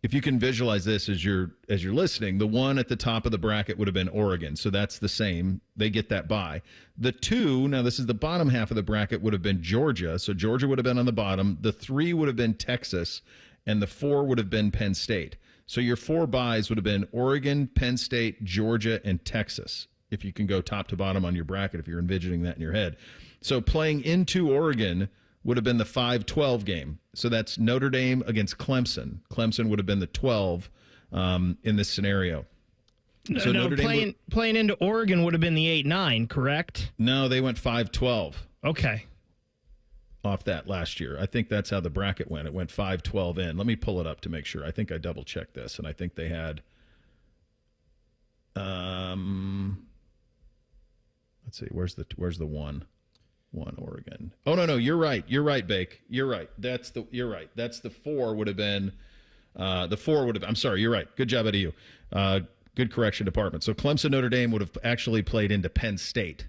[SPEAKER 2] if you can visualize this as you're listening, the 1 at the top of the bracket would have been Oregon. So that's the same. They get that bye. The 2, now this is the bottom half of the bracket, would have been Georgia. So Georgia would have been on the bottom. The 3 would have been Texas, and the 4 would have been Penn State. So your 4 buys would have been Oregon, Penn State, Georgia, and Texas. if you can go top to bottom on your bracket, if you're envisioning that in your head. So playing into Oregon would have been the 5-12 game. So that's Notre Dame against Clemson. Clemson would have been the 12 in this scenario. So
[SPEAKER 7] Notre Dame playing into Oregon would have been the 8-9, correct?
[SPEAKER 2] No, they went 5-12.
[SPEAKER 7] Okay.
[SPEAKER 2] Off that last year. I think that's how the bracket went. It went 5-12 in. Let me pull it up to make sure. I think I double-checked this, and I think they had let's see, where's the one Oregon. Oh no, you're right, Bake. You're right. You're right. That's the 4 would have been I'm sorry, you're right. Good job out of you. Good correction department. So Clemson Notre Dame would have actually played into Penn State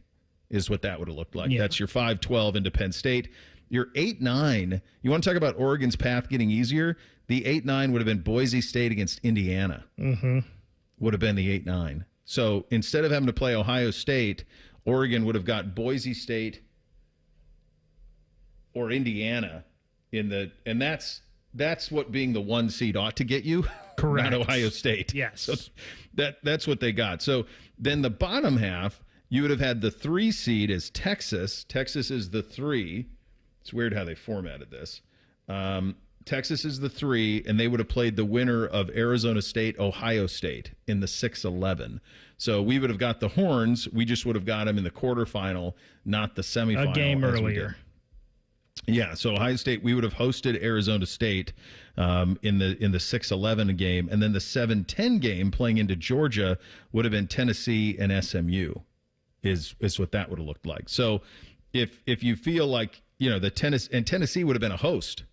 [SPEAKER 2] is what that would have looked like. Yeah. That's your 5-12 into Penn State. Your 8-9, you want to talk about Oregon's path getting easier? The 8-9 would have been Boise State against Indiana.
[SPEAKER 7] Mm-hmm.
[SPEAKER 2] Would have been the 8-9. So instead of having to play Ohio State, Oregon would have got Boise State or Indiana and that's what being the 1 seed ought to get you.
[SPEAKER 7] Correct.
[SPEAKER 2] Not Ohio State.
[SPEAKER 7] Yes.
[SPEAKER 2] So that's what they got. So then the bottom half, you would have had the 3 seed as Texas. Texas is the 3. It's weird how they formatted this. Texas is the 3, and they would have played the winner of Arizona State, Ohio State in the 6-11. So we would have got the Horns. We just would have got them in the quarterfinal, not the semifinal.
[SPEAKER 7] A game earlier.
[SPEAKER 2] Yeah, so Ohio State, we would have hosted Arizona State in the 6-11 game, and then the 7-10 game playing into Georgia would have been Tennessee and SMU. Is what that would have looked like. So if you feel like, the Tennessee would have been a host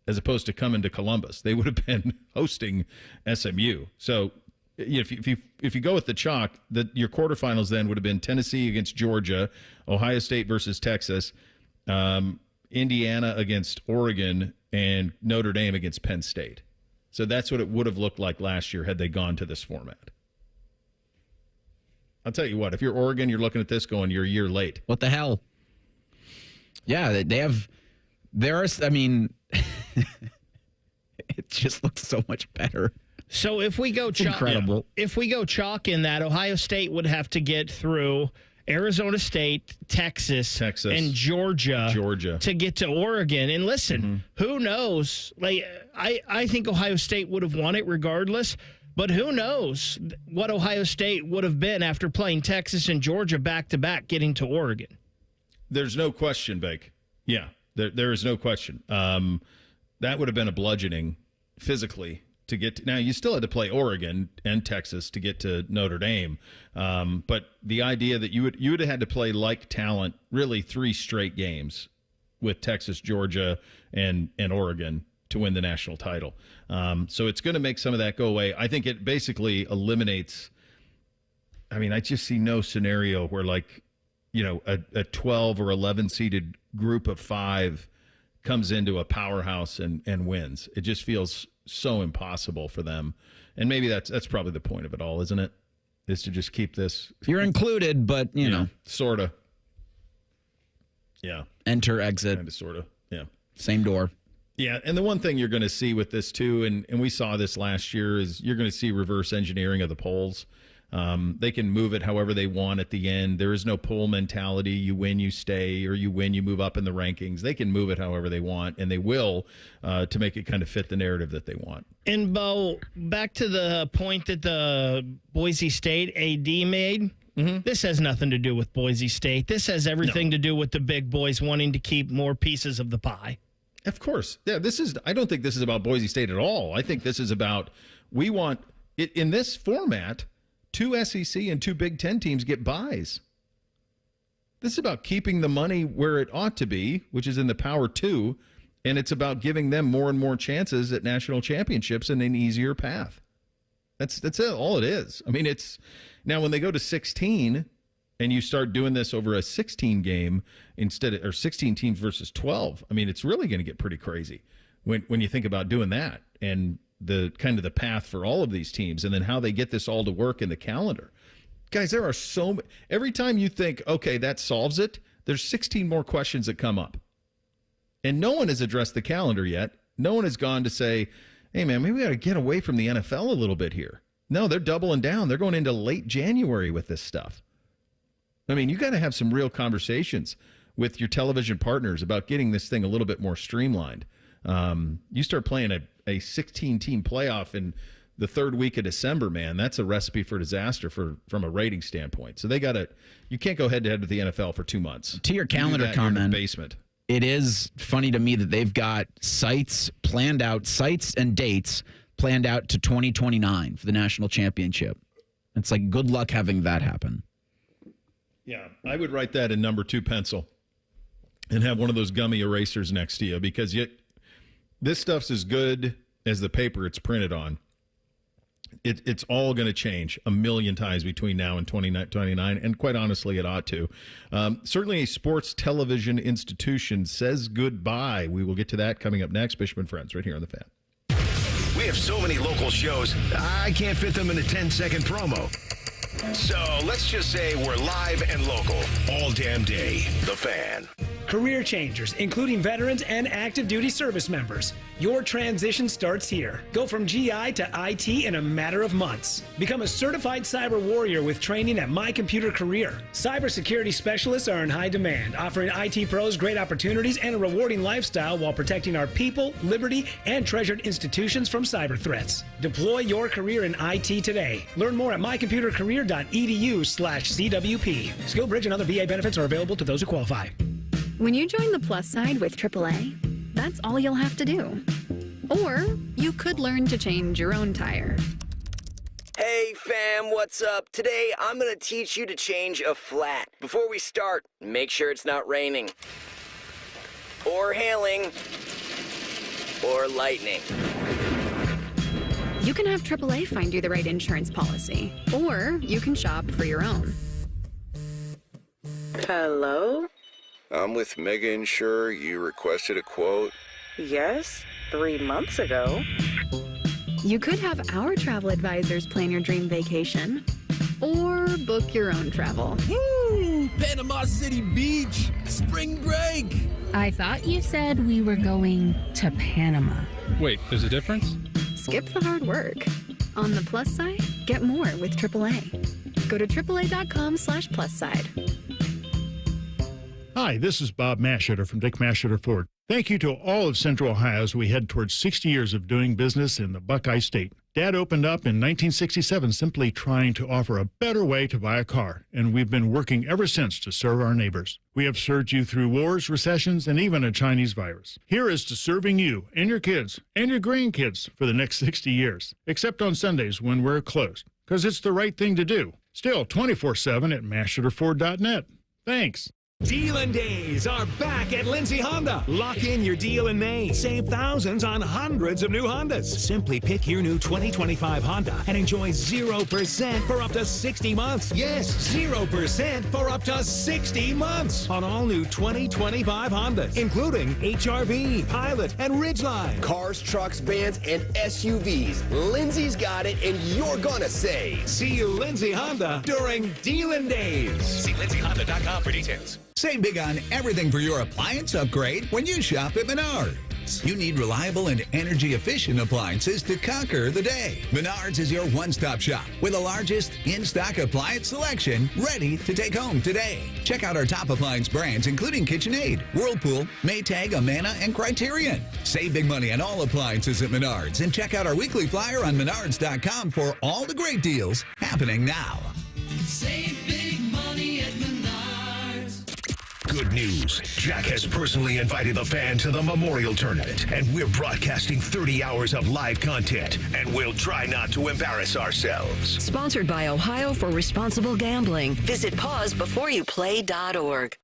[SPEAKER 2] as opposed to coming to Columbus. They would have been hosting SMU. So if you go with the chalk, your quarterfinals then would have been Tennessee against Georgia, Ohio State versus Texas, Indiana against Oregon, and Notre Dame against Penn State. So that's what it would have looked like last year had they gone to this format. I'll tell you what, if you're Oregon, you're looking at this going, you're a year late.
[SPEAKER 6] What the hell? Yeah, it just looks so much better.
[SPEAKER 7] So if we go
[SPEAKER 6] incredible.
[SPEAKER 7] If we go chalk in that, Ohio State would have to get through Arizona State, Texas, and Georgia to get to Oregon. And listen, who knows? Like I think Ohio State would have won it regardless. But who knows what Ohio State would have been after playing Texas and Georgia back-to-back getting to Oregon.
[SPEAKER 2] There's no question, Bake. Yeah, there is no question. That would have been a bludgeoning physically to get to. Now, you still had to play Oregon and Texas to get to Notre Dame. But the idea that you would have had to play like talent really 3 straight games with Texas, Georgia, and Oregon to win the national title. So it's going to make some of that go away. I think it basically eliminates. I just see no scenario where a 12 or 11 seeded group of 5 comes into a powerhouse and wins. It just feels so impossible for them. And maybe that's probably the point of it all, isn't it? Is to just keep this.
[SPEAKER 6] You're included, but you know.
[SPEAKER 2] Sort of. Yeah.
[SPEAKER 6] Enter, exit.
[SPEAKER 2] Kind of, sort of. Yeah.
[SPEAKER 6] Same door.
[SPEAKER 2] Yeah, and the one thing you're going to see with this too, and we saw this last year, is you're going to see reverse engineering of the polls. They can move it however they want at the end. There is no poll mentality. You win, you stay, or you win, you move up in the rankings. They can move it however they want, and they will to make it kind of fit the narrative that they want.
[SPEAKER 7] And, Bo, back to the point that the Boise State AD made, this has nothing to do with Boise State. This has everything to do with the big boys wanting to keep more pieces of the pie.
[SPEAKER 2] Of course. Yeah, I don't think this is about Boise State at all. I think this is about, we want, in this format, 2 SEC and 2 Big Ten teams get buys. This is about keeping the money where it ought to be, which is in the Power 2, and it's about giving them more and more chances at national championships and an easier path. That's all it is. It's now when they go to 16 and you start doing this over a 16 game or 16 teams versus 12, it's really going to get pretty crazy when you think about doing that and the kind of the path for all of these teams and then how they get this all to work in the calendar. Guys, there are every time you think, okay, that solves it, there's 16 more questions that come up. And no one has addressed the calendar yet. No one has gone to say, hey man, maybe we got to get away from the NFL a little bit here. No, they're doubling down. They're going into late January with this stuff. I mean, you got to have some real conversations with your television partners about getting this thing a little bit more streamlined. You start playing a 16-team playoff in the third week of December, man, that's a recipe for disaster from a rating standpoint. So you can't go head-to-head with the NFL for 2 months.
[SPEAKER 6] To your calendar comment,
[SPEAKER 2] basement.
[SPEAKER 6] It is funny to me that they've got sites and dates planned out to 2029 for the national championship. It's like, good luck having that happen.
[SPEAKER 2] Yeah, I would write that in number 2 pencil and have one of those gummy erasers next to you, because this stuff's as good as the paper it's printed on. It's all going to change a million times between now and 2029, and quite honestly, it ought to. Certainly a sports television institution says goodbye. We will get to that coming up next. Bishop and Friends right here on The Fan.
[SPEAKER 1] We have so many local shows, I can't fit them in a 10-second promo. So let's just say we're live and local all damn day. The Fan.
[SPEAKER 3] Career changers, including veterans and active duty service members. Your transition starts here. Go from GI to IT in a matter of months. Become a certified cyber warrior with training at My Computer Career. Cybersecurity specialists are in high demand, offering IT pros great opportunities and a rewarding lifestyle while protecting our people, liberty, and treasured institutions from cyber threats. Deploy your career in IT today. Learn more at mycomputercareer.edu/CWP. SkillBridge and other VA benefits are available to those who qualify.
[SPEAKER 9] When you join the Plus side with AAA, that's all you'll have to do. Or you could learn to change your own tire.
[SPEAKER 10] Hey fam, what's up? Today I'm gonna teach you to change a flat. Before we start, make sure it's not raining, or hailing, or lightning.
[SPEAKER 9] You can have AAA find you the right insurance policy, or you can shop for your own.
[SPEAKER 24] Hello?
[SPEAKER 25] I'm with Mega Insure. You requested a quote?
[SPEAKER 24] Yes, 3 months ago.
[SPEAKER 9] You could have our travel advisors plan your dream vacation, or book your own travel.
[SPEAKER 26] Woo! Panama City Beach, spring break.
[SPEAKER 27] I thought you said we were going to Panama.
[SPEAKER 28] Wait, there's a difference?
[SPEAKER 9] Skip the hard work. On the plus side, get more with AAA. Go to AAA.com/plus side.
[SPEAKER 29] Hi, this is Bob Masheter from Dick Masheter Ford. Thank you to all of Central Ohio as we head towards 60 years of doing business in the Buckeye State. Dad opened up in 1967 simply trying to offer a better way to buy a car, and we've been working ever since to serve our neighbors. We have served you through wars, recessions, and even a Chinese virus. Here is to serving you and your kids and your grandkids for the next 60 years, except on Sundays when we're closed, because it's the right thing to do. Still 24/7 at masheterford.net. Thanks.
[SPEAKER 30] Deal-in days are back at Lindsay Honda. Lock in your deal in May. Save thousands on hundreds of new Hondas. Simply pick your new 2025 Honda and enjoy 0% for up to 60 months. Yes, 0% for up to 60 months on all new 2025 Hondas, including HRV, Pilot, and Ridgeline.
[SPEAKER 31] Cars, trucks, vans, and SUVs. Lindsay's got it, and you're gonna save.
[SPEAKER 30] See you, Lindsay Honda, during Deal-in days.
[SPEAKER 31] See lindsayhonda.com for details.
[SPEAKER 32] Save big on everything for your appliance upgrade when you shop at Menards. You need reliable and energy-efficient appliances to conquer the day. Menards is your one-stop shop with the largest in-stock appliance selection ready to take home today. Check out our top appliance brands, including KitchenAid, Whirlpool, Maytag, Amana, and Criterion. Save big money on all appliances at Menards, and check out our weekly flyer on menards.com for all the great deals happening now.
[SPEAKER 33] Save big money at Menards.
[SPEAKER 1] Good news. Jack has personally invited the Fan to the Memorial Tournament, and we're broadcasting 30 hours of live content, and we'll try not to embarrass ourselves.
[SPEAKER 5] Sponsored by Ohio for Responsible Gambling. Visit pausebeforeyouplay.org.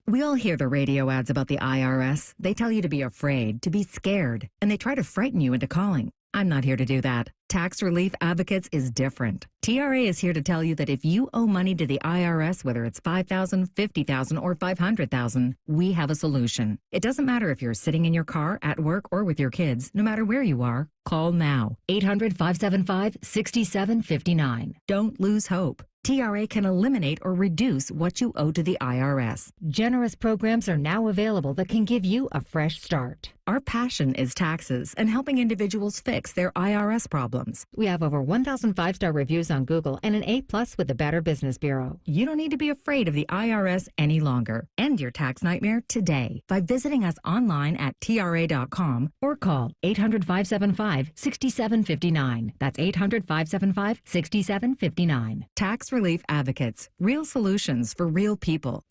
[SPEAKER 34] We all hear the radio ads about the IRS. They tell you to be afraid, to be scared, and they try to frighten you into calling. I'm not here to do that. Tax Relief Advocates is different. TRA is here to tell you that if you owe money to the IRS, whether it's $5,000, $50,000, or $500,000, we have a solution. It doesn't matter if you're sitting in your car, at work, or with your kids. No matter where you are, call now. 800-575-6759. Don't lose hope. TRA can eliminate or reduce what you owe to the IRS. Generous programs are now available that can give you a fresh start. Our passion is taxes and helping individuals fix their IRS problems. We have over 1,000 5-star reviews on Google and an A+ with the Better Business Bureau. You don't need to be afraid of the IRS any longer. End your tax nightmare today by visiting us online at TRA.com or call 800-575-6759. That's 800-575-6759. Tax Relief Advocates. Real solutions for real people.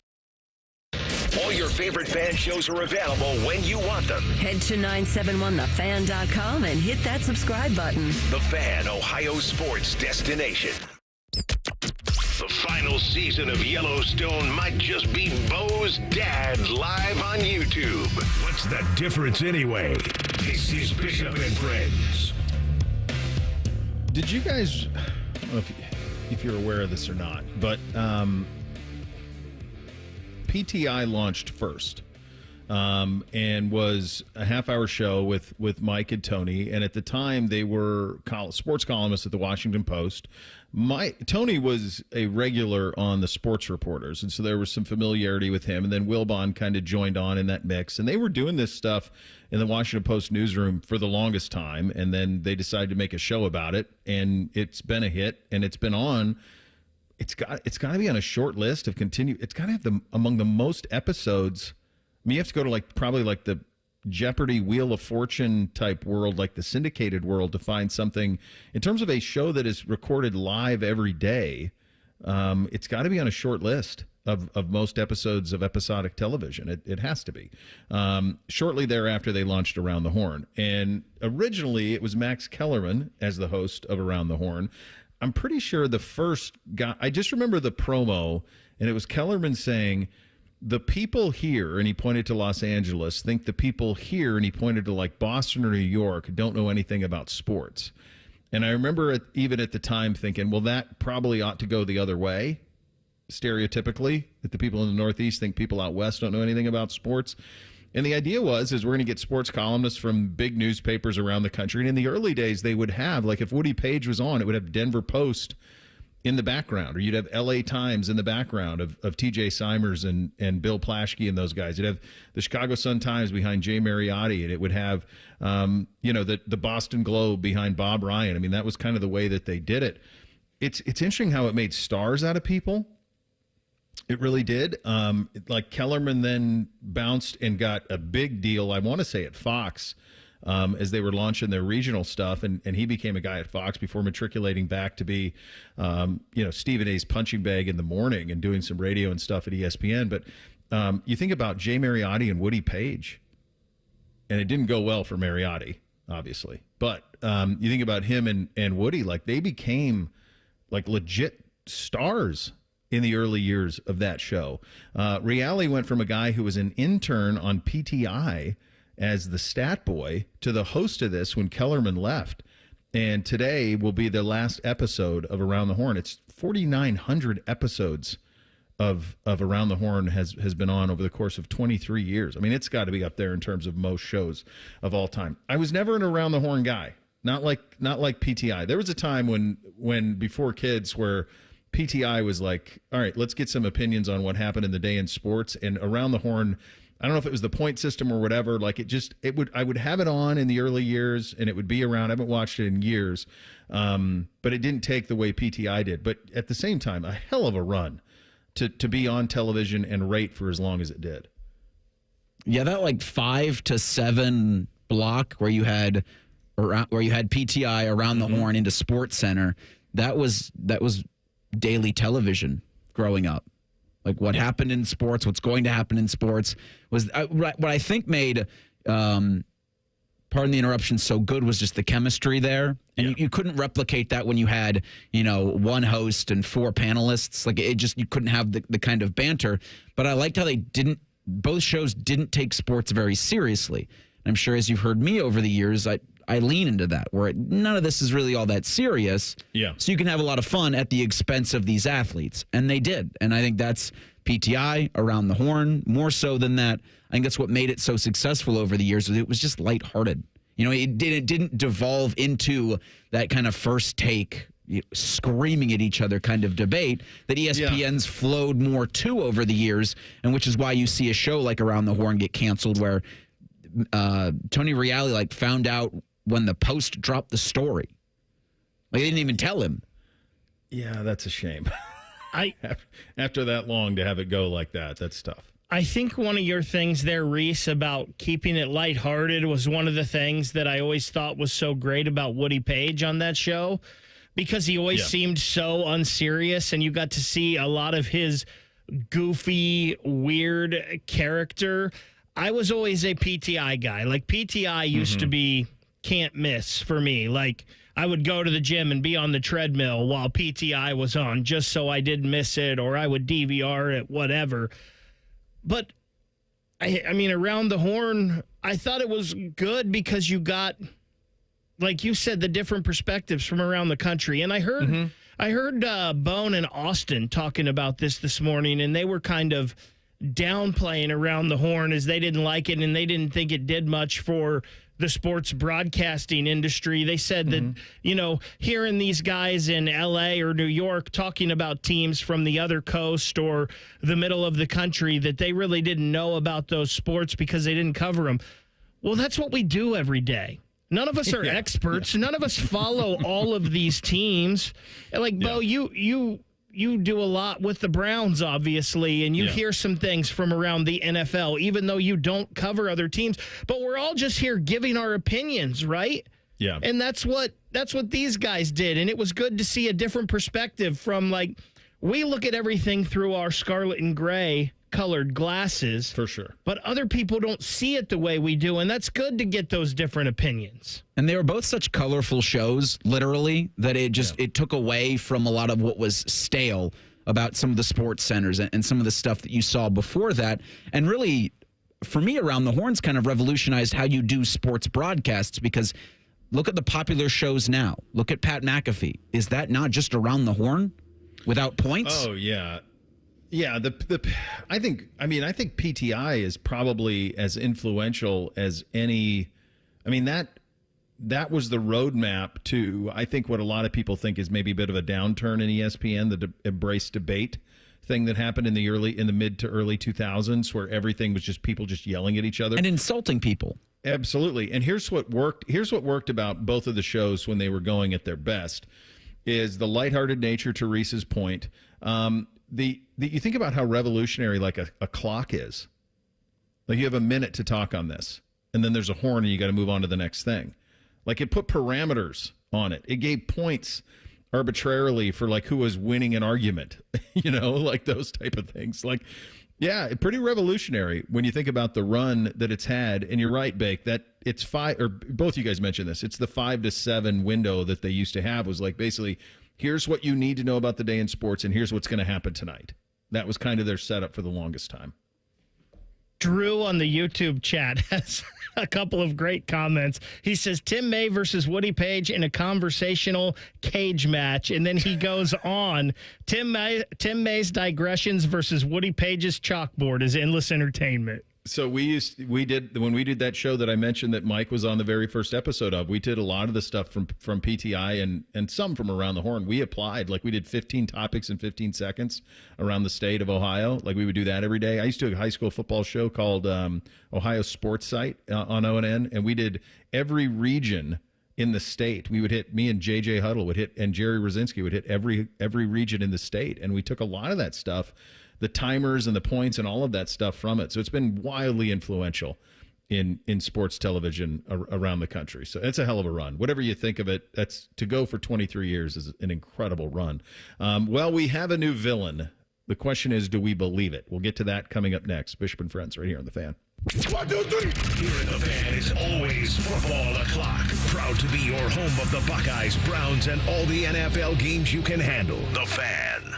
[SPEAKER 1] All your favorite fan shows are available when you want them.
[SPEAKER 5] Head to 971thefan.com and hit that subscribe button.
[SPEAKER 1] The Fan, Ohio sports destination. The final season of Yellowstone might just be Bo's dad live on YouTube. What's the difference anyway? This is Bishop and Friends.
[SPEAKER 2] Did you guys, I don't know if you're aware of this or not, but PTI launched first and was a half-hour show with Mike and Tony, and at the time they were sports columnists at the Washington Post. Tony was a regular on the Sports Reporters, and so there was some familiarity with him, and then Wilbon kind of joined on in that mix, and they were doing this stuff in the Washington Post newsroom for the longest time, and then they decided to make a show about it, and it's been a hit, and it's been on. It's got to be on a short list of continue. It's got to have among the most episodes. I mean, you have to go to probably the Jeopardy, Wheel of Fortune type world, like the syndicated world, to find something in terms of a show that is recorded live every day. It's got to be on a short list of most episodes of episodic television. It has to be. Shortly thereafter, they launched Around the Horn, and originally it was Max Kellerman as the host of Around the Horn. I'm pretty sure the first guy, I just remember the promo, and it was Kellerman saying, the people here, and he pointed to Los Angeles, think the people here, and he pointed to Boston or New York, don't know anything about sports. And I remember even at the time thinking, well, that probably ought to go the other way, stereotypically, that the people in the Northeast think people out West don't know anything about sports. And the idea is we're going to get sports columnists from big newspapers around the country. And in the early days, they would have, if Woody Page was on, it would have Denver Post in the background, or you'd have LA Times in the background of TJ Simers and Bill Plaschke and those guys. You'd have the Chicago Sun-Times behind Jay Mariotti, and it would have, the Boston Globe behind Bob Ryan. I mean, that was kind of the way that they did it. It's interesting how it made stars out of people. It really did. Kellerman then bounced and got a big deal, I want to say at Fox, as they were launching their regional stuff. And he became a guy at Fox before matriculating back to be, Stephen A's punching bag in the morning and doing some radio and stuff at ESPN. But you think about Jay Mariotti and Woody Page, and it didn't go well for Mariotti, obviously. But you think about him and Woody, they became legit stars in the early years of that show. Reale went from a guy who was an intern on PTI as the stat boy to the host of this when Kellerman left. And today will be the last episode of Around the Horn. It's 4,900 episodes of Around the Horn has been on over the course of 23 years. I mean, it's got to be up there in terms of most shows of all time. I was never an Around the Horn guy, not like PTI. There was a time when before kids where PTI was all right, let's get some opinions on what happened in the day in sports, and Around the Horn, I don't know if it was the point system or whatever, I would have it on in the early years, and it would be around. I haven't watched it in years, but it didn't take the way PTI did. But at the same time, a hell of a run to be on television and rate for as long as it did.
[SPEAKER 6] Yeah, that 5 to 7 block where you had PTI Around the Horn into Sports Center, that was daily television growing up. What happened in sports, what's going to happen in sports was what I think made, pardon the interruption, so good was just the chemistry there. And you couldn't replicate that when you had, one host and 4 panelists. You couldn't have the kind of banter. But I liked how both shows didn't take sports very seriously. And I'm sure as you've heard me over the years, I lean into that, where none of this is really all that serious.
[SPEAKER 2] Yeah.
[SPEAKER 6] So you can have a lot of fun at the expense of these athletes. And they did. And I think that's PTI, Around the Horn, more so than that. I think that's what made it so successful over the years. It was just lighthearted. It didn't devolve into that kind of first take screaming at each other kind of debate that ESPN's flowed more to over the years, and which is why you see a show like Around the Horn get canceled, where Tony Reali found out when the Post dropped the story. They didn't even tell him.
[SPEAKER 2] Yeah, that's a shame. After that long to have it go like that, that's tough.
[SPEAKER 7] I think one of your things there, Reese, about keeping it lighthearted was one of the things that I always thought was so great about Woody Page on that show, because he always seemed so unserious, and you got to see a lot of his goofy, weird character. I was always a PTI guy. PTI used to be can't miss for me. I would go to the gym and be on the treadmill while PTI was on just so I didn't miss it, or I would DVR it, whatever. But, I mean, Around the Horn, I thought it was good because you got, like you said, the different perspectives from around the country. And I heard Bone and Austin talking about this morning, and they were kind of downplaying Around the Horn as they didn't like it and they didn't think it did much for the sports broadcasting industry. They said that, hearing these guys in LA or New York talking about teams from the other coast or the middle of the country, that they really didn't know about those sports because they didn't cover them. Well, that's what we do every day. None of us are experts. None of us follow all of these teams. Bo, you do a lot with the Browns, obviously, and you hear some things from around the NFL, even though you don't cover other teams. But we're all just here giving our opinions, right?
[SPEAKER 2] Yeah.
[SPEAKER 7] And that's what these guys did. And it was good to see a different perspective from, we look at everything through our scarlet and gray colored glasses.
[SPEAKER 2] For sure.
[SPEAKER 7] But other people don't see it the way we do, and that's good to get those different opinions.
[SPEAKER 6] And they were both such colorful shows, literally, that it took away from a lot of what was stale about some of the sports centers and some of the stuff that you saw before that. And really, for me, Around the Horns kind of revolutionized how you do sports broadcasts, because look at the popular shows now. Look at Pat McAfee. Is that not just Around the Horn without points?
[SPEAKER 2] Oh, yeah. Yeah, I think PTI is probably as influential as any. I mean, that was the roadmap to, I think, what a lot of people think is maybe a bit of a downturn in ESPN, the embrace debate thing that happened in the mid to early 2000s, where everything was just people just yelling at each other
[SPEAKER 6] and insulting people.
[SPEAKER 2] Absolutely. And here's what worked about both of the shows when they were going at their best is the lighthearted nature, to Reese's point. You think about how revolutionary a clock is. You have a minute to talk on this, and then there's a horn and you got to move on to the next thing. It put parameters on it. It gave points arbitrarily for who was winning an argument, those type of things. Pretty revolutionary when you think about the run that it's had. And you're right, Bake, that it's both you guys mentioned this. It's the 5 to 7 window that they used to have was basically, here's what you need to know about the day in sports, and here's what's going to happen tonight. That was kind of their setup for the longest time.
[SPEAKER 7] Drew on the YouTube chat has a couple of great comments. He says, Tim May versus Woody Page in a conversational cage match. And then he goes on, Tim May's digressions versus Woody Page's chalkboard is endless entertainment.
[SPEAKER 2] So when we did that show that I mentioned that Mike was on the very first episode of, we did a lot of the stuff from PTI and some from Around the Horn. We applied, we did 15 topics in 15 seconds around the state of Ohio. We would do that every day. I used to do a high school football show called Ohio Sports Site on ONN, and we did every region in the state. We would hit, me and JJ Huddle would hit, and Jerry Rosinski would hit every region in the state. And we took a lot of that stuff, the timers and the points and all of that stuff from it. So it's been wildly influential in sports television around the country. So it's a hell of a run. Whatever you think of it, that's to go for 23 years is an incredible run. Well, we have a new villain. The question is, do we believe it? We'll get to that coming up next. Bishop and Friends right here on The Fan.
[SPEAKER 1] 1, 2, 3. Here in The Fan is always football o'clock. Proud to be your home of the Buckeyes, Browns, and all the NFL games you can handle. The Fan.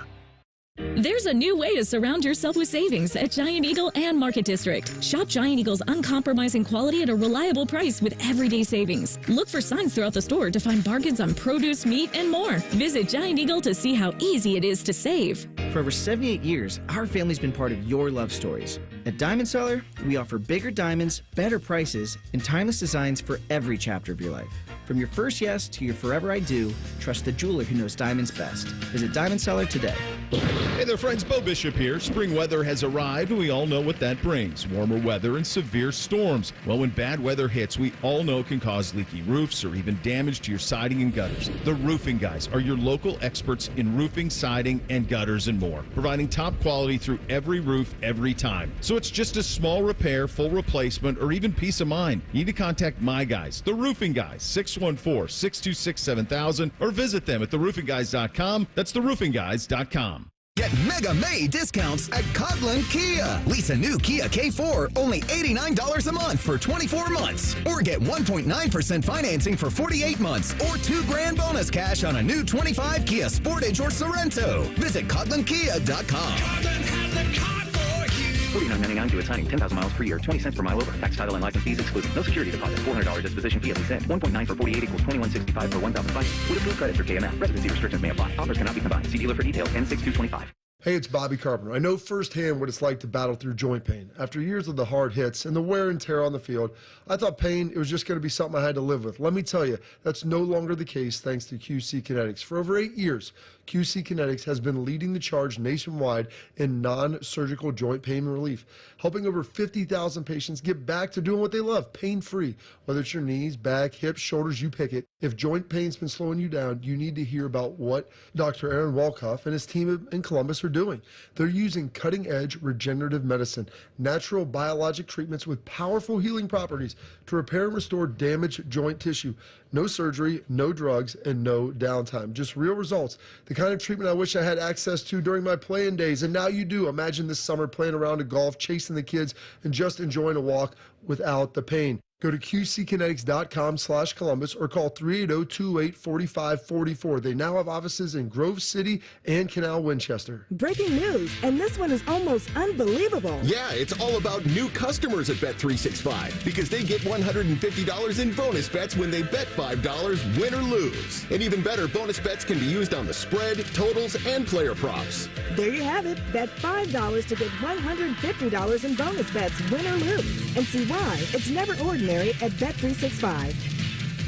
[SPEAKER 4] There's a new way to surround yourself with savings at Giant Eagle and Market District. Shop Giant Eagle's uncompromising quality at a reliable price with everyday savings. Look for signs throughout the store to find bargains on produce, meat, and more. Visit Giant Eagle to see how easy it is to save.
[SPEAKER 8] For over 78 years, our family's been part of your love stories. At Diamond Seller, we offer bigger diamonds, better prices, and timeless designs for every chapter of your life. From your first yes to your forever I do, trust the jeweler who knows diamonds best. Visit Diamond Seller today.
[SPEAKER 2] Hey there, friends. Bo Bishop here. Spring weather has arrived, and we all know what that brings. Warmer weather and severe storms. Well, when bad weather hits, we all know it can cause leaky roofs or even damage to your siding and gutters. The Roofing Guys are your local experts in roofing, siding, and gutters and more, providing top quality through every roof, every time. So it's just a small repair, full replacement, or even peace of mind. You need to contact my guys, the Roofing Guys, 614-626-7000, or visit them at theroofingguys.com. That's theroofingguys.com.
[SPEAKER 11] Get Mega May discounts at Coghlan Kia. Lease a new Kia K4, only $89 a month for 24 months. Or get 1.9% financing for 48 months. Or $2,000 bonus cash on a new 25 Kia Sportage or Sorrento. Visit CoglanKia.com.
[SPEAKER 33] Coghlan has the car for you.
[SPEAKER 12] $49.99 to assigning 10,000 miles per year, 20 cents per mile over. Tax, title, and license fees excluded. No security deposit. $400 disposition fee at lease end. 1.9 for 48 equals $21.65 per 1,000 finance. With approved credit for KMF. Residency restrictions may apply. Offers cannot be combined. See dealer for details. N6225.
[SPEAKER 13] Hey, it's Bobby Carpenter. I know firsthand what it's like to battle through joint pain. After years of the hard hits and the wear and tear on the field, I thought pain, it was just going to be something I had to live with. Let me tell you, that's no longer the case thanks to QC Kinetics. For over 8 years, QC Kinetics has been leading the charge nationwide in non-surgical joint pain relief, helping over 50,000 patients get back to doing what they love, pain-free. Whether it's your knees, back, hips, shoulders, you pick it. If joint pain's been slowing you down, you need to hear about what Dr. Aaron Walkoff and his team in Columbus are doing. They're using cutting-edge regenerative medicine, natural biologic treatments with powerful healing properties to repair and restore damaged joint tissue. No surgery, no drugs, and no downtime. Just real results. The kind of treatment I wish I had access to during my playing days, and now you do. Imagine this summer playing around at golf, chasing the kids, and just enjoying a walk without the pain. Go to qckinetics.com/Columbus or call 380-228-4544. They now have offices in Grove City and Canal Winchester.
[SPEAKER 14] Breaking news, and this one is almost unbelievable.
[SPEAKER 31] Yeah, it's all about new customers at Bet365 because they get $150 in bonus bets when they bet $5, win or lose. And even better, bonus bets can be used on the spread, totals, and player props.
[SPEAKER 14] There you have it. Bet $5 to get $150 in bonus bets, win or lose. And see why it's never ordinary at Bet365.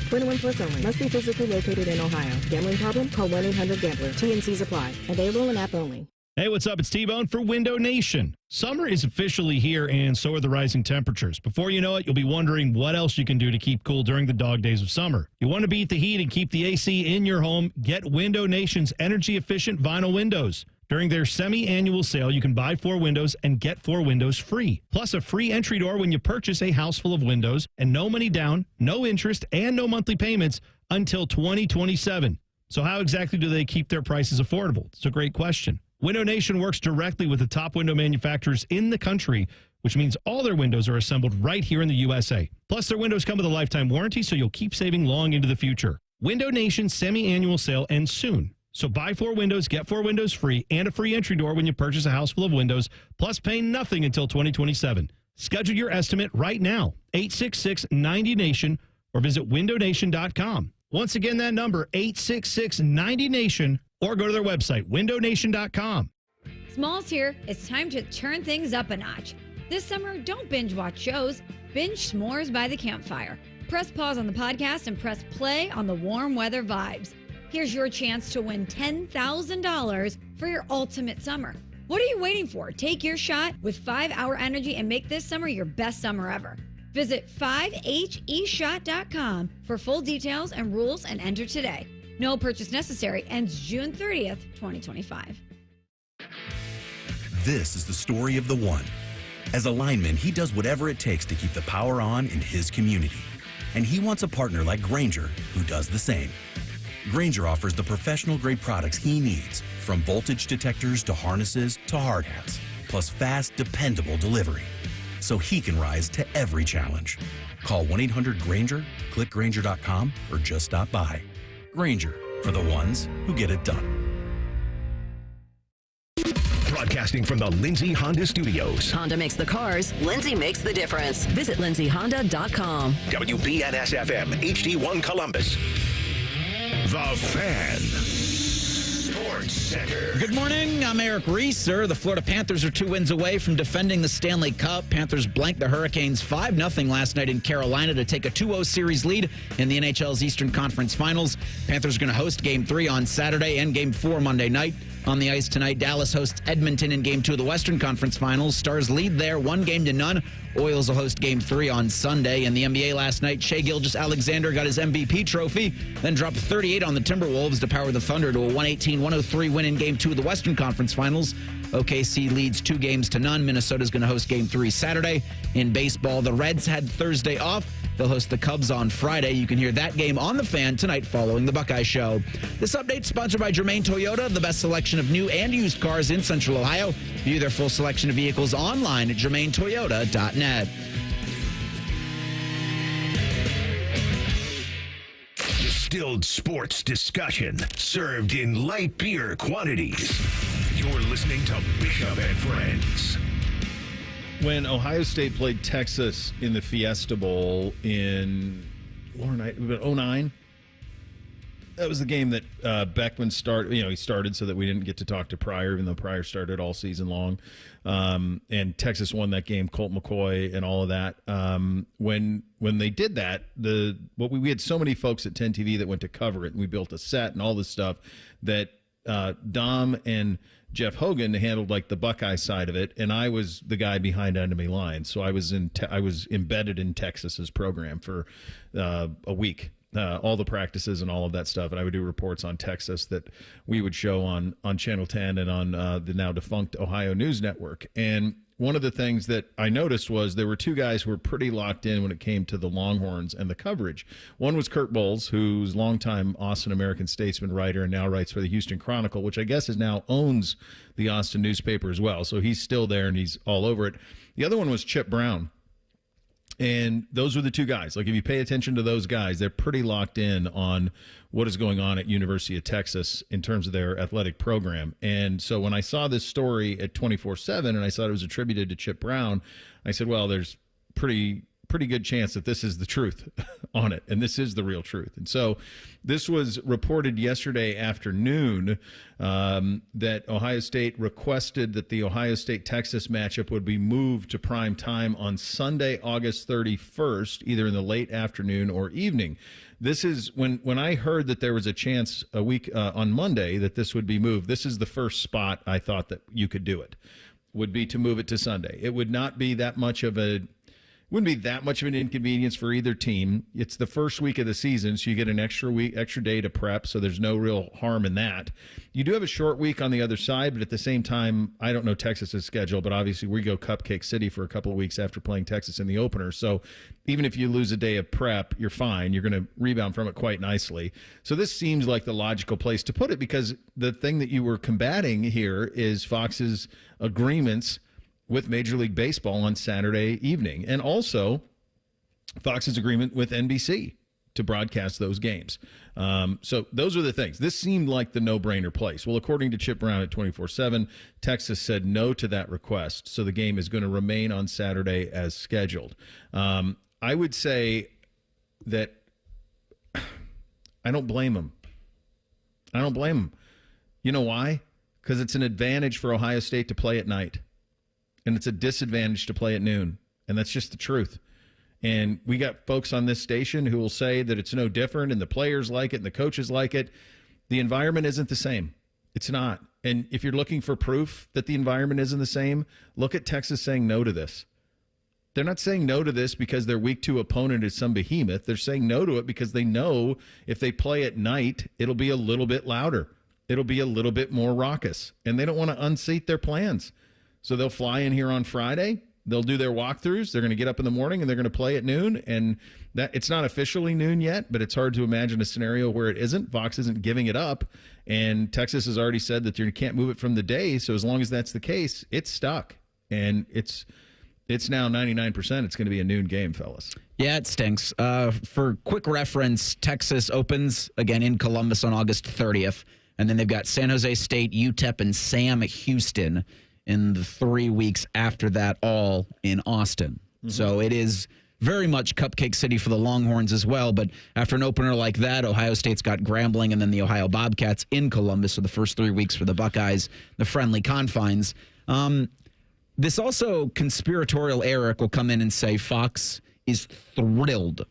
[SPEAKER 14] 21 plus only. Must be physically located in Ohio. Gambling problem? Call 1-800-GAMBLER. T&Cs apply. Available in app only.
[SPEAKER 15] Hey, what's up? It's T-Bone for Window Nation. Summer is officially here, and so are the rising temperatures. Before you know it, you'll be wondering what else you can do to keep cool during the dog days of summer. You want to beat the heat and keep the AC in your home? Get Window Nation's energy-efficient vinyl windows. During their semi-annual sale, you can buy 4 windows and get 4 windows free. Plus a free entry door when you purchase a house full of windows, and no money down, no interest, and no monthly payments until 2027. So how exactly do they keep their prices affordable? It's a great question. Window Nation works directly with the top window manufacturers in the country, which means all their windows are assembled right here in the USA. Plus, their windows come with a lifetime warranty, so you'll keep saving long into the future. Window Nation's semi-annual sale ends soon. So buy 4 windows, get 4 windows free, and a free entry door when you purchase a house full of windows, plus pay nothing until 2027. Schedule your estimate right now, 866-90-NATION, or visit windownation.com. Once again, that number, 866-90-NATION, or go to their website, windownation.com.
[SPEAKER 16] Smalls here. It's time to turn things up a notch. This summer, don't binge watch shows. Binge s'mores by the campfire. Press pause on the podcast and press play on the warm weather vibes. Here's your chance to win $10,000 for your ultimate summer. What are you waiting for? Take your shot with 5-Hour Energy and make this summer your best summer ever. Visit 5heshot.com for full details and rules and enter today. No purchase necessary. Ends June 30th, 2025.
[SPEAKER 17] This is the story of the one. As a lineman, he does whatever it takes to keep the power on in his community. And he wants a partner like Grainger who does the same. Grainger offers the professional-grade products he needs, from voltage detectors to harnesses to hard hats, plus fast, dependable delivery, so he can rise to every challenge. Call 1-800-GRAINGER, click Grainger.com, or just stop by. Grainger, for the ones who get it done.
[SPEAKER 1] Broadcasting from the Lindsay Honda Studios.
[SPEAKER 5] Honda makes the cars. Lindsay makes the difference. Visit lindsayhonda.com.
[SPEAKER 1] WBNS-FM, HD1 Columbus. The Fan. Sports. Sports Center.
[SPEAKER 6] Good morning. I'm Eric Reeser. The Florida Panthers are 2 wins away from defending the Stanley Cup. Panthers blanked the Hurricanes 5-0 last night in Carolina to take a 2-0 series lead in the NHL's Eastern Conference Finals. Panthers are going to host Game 3 on Saturday and Game 4 Monday night. On the ice tonight, Dallas hosts Edmonton in Game 2 of the Western Conference Finals. Stars lead there 1-0. Oilers will host Game 3 on Sunday. In the NBA last night, Shai Gilgeous-Alexander got his MVP trophy, then dropped 38 on the Timberwolves to power the Thunder to a 118-103 win in Game 2 of the Western Conference Finals. OKC leads 2-0. Minnesota's going to host Game 3 Saturday. In baseball, the Reds had Thursday off. They'll host the Cubs on Friday. You can hear that game on The Fan tonight following the Buckeye Show. This update sponsored by Germain Toyota, the best selection of new and used cars in Central Ohio. View their full selection of vehicles online at germaintoyota.net.
[SPEAKER 1] Distilled sports discussion served in light beer quantities. You're listening to Bishop and Friends.
[SPEAKER 2] When Ohio State played Texas in the Fiesta Bowl in 2009, that was the game that Beckman started. He started so that we didn't get to talk to Pryor, even though Pryor started all season long. And Texas won that game, Colt McCoy and all of that. When they did that, we had so many folks at 10 TV that went to cover it, and we built a set and all this stuff that Dom and Jeff Hogan handled like the Buckeye side of it, and I was the guy behind enemy lines. So I was embedded in Texas's program for a week, all the practices and all of that stuff, and I would do reports on Texas that we would show on Channel 10 and on the now defunct Ohio News Network. And one of the things that I noticed was there were two guys who were pretty locked in when it came to the Longhorns and the coverage. One was Kurt Bowles, who's longtime Austin American Statesman writer and now writes for the Houston Chronicle, which I guess now owns the Austin newspaper as well. So he's still there and he's all over it. The other one was Chip Brown. And those were the two guys. Like, if you pay attention to those guys, they're pretty locked in on what is going on at University of Texas in terms of their athletic program. And so when I saw this story at 24/7 and I saw it was attributed to Chip Brown, I said, well, there's pretty good chance that this is the truth on it, and this is the real truth. And so this was reported yesterday afternoon that Ohio State requested that the Ohio State-Texas matchup would be moved to prime time on Sunday, August 31st, either in the late afternoon or evening. This is when I heard that there was a chance a week on Monday that this would be moved. This is the first spot I thought that you could do it, would be to move it to Sunday. It would not be that much of wouldn't be that much of an inconvenience for either team. It's the first week of the season, so you get an extra day to prep, so there's no real harm in that. You do have a short week on the other side, but at the same time, I don't know Texas's schedule, but obviously we go Cupcake City for a couple of weeks after playing Texas in the opener. So even if you lose a day of prep, you're fine. You're going to rebound from it quite nicely. So this seems like the logical place to put it, because the thing that you were combating here is Fox's agreements with Major League Baseball on Saturday evening, and also Fox's agreement with NBC to broadcast those games. So those are the things. This seemed like the no-brainer place. Well, according to Chip Brown at 24/7, Texas said no to that request, so the game is going to remain on Saturday as scheduled. I would say that I don't blame them. I don't blame them. You know why? Because it's an advantage for Ohio State to play at night. And it's a disadvantage to play at noon. And that's just the truth. And we got folks on this station who will say that it's no different and the players like it and the coaches like it. The environment isn't the same. It's not. And if you're looking for proof that the environment isn't the same, look at Texas saying no to this. They're not saying no to this because their week 2 opponent is some behemoth. They're saying no to it because they know if they play at night, it'll be a little bit louder. It'll be a little bit more raucous. And they don't want to unseat their plans. So they'll fly in here on Friday. They'll do their walkthroughs. They're going to get up in the morning and they're going to play at noon. And that it's not officially noon yet, but it's hard to imagine a scenario where it isn't. Fox isn't giving it up. And Texas has already said that you can't move it from the day. So as long as that's the case, it's stuck. And it's now 99%. It's going to be a noon game, fellas.
[SPEAKER 6] Yeah, it stinks. For quick reference, Texas opens again in Columbus on August 30th. And then they've got San Jose State, UTEP, and Sam Houston in the 3 weeks after that, all in Austin. Mm-hmm. So it is very much Cupcake City for the Longhorns as well. But after an opener like that, Ohio State's got Grambling and then the Ohio Bobcats in Columbus for the first 3 weeks for the Buckeyes, the friendly confines. This also, conspiratorial Eric will come in and say Fox is thrilled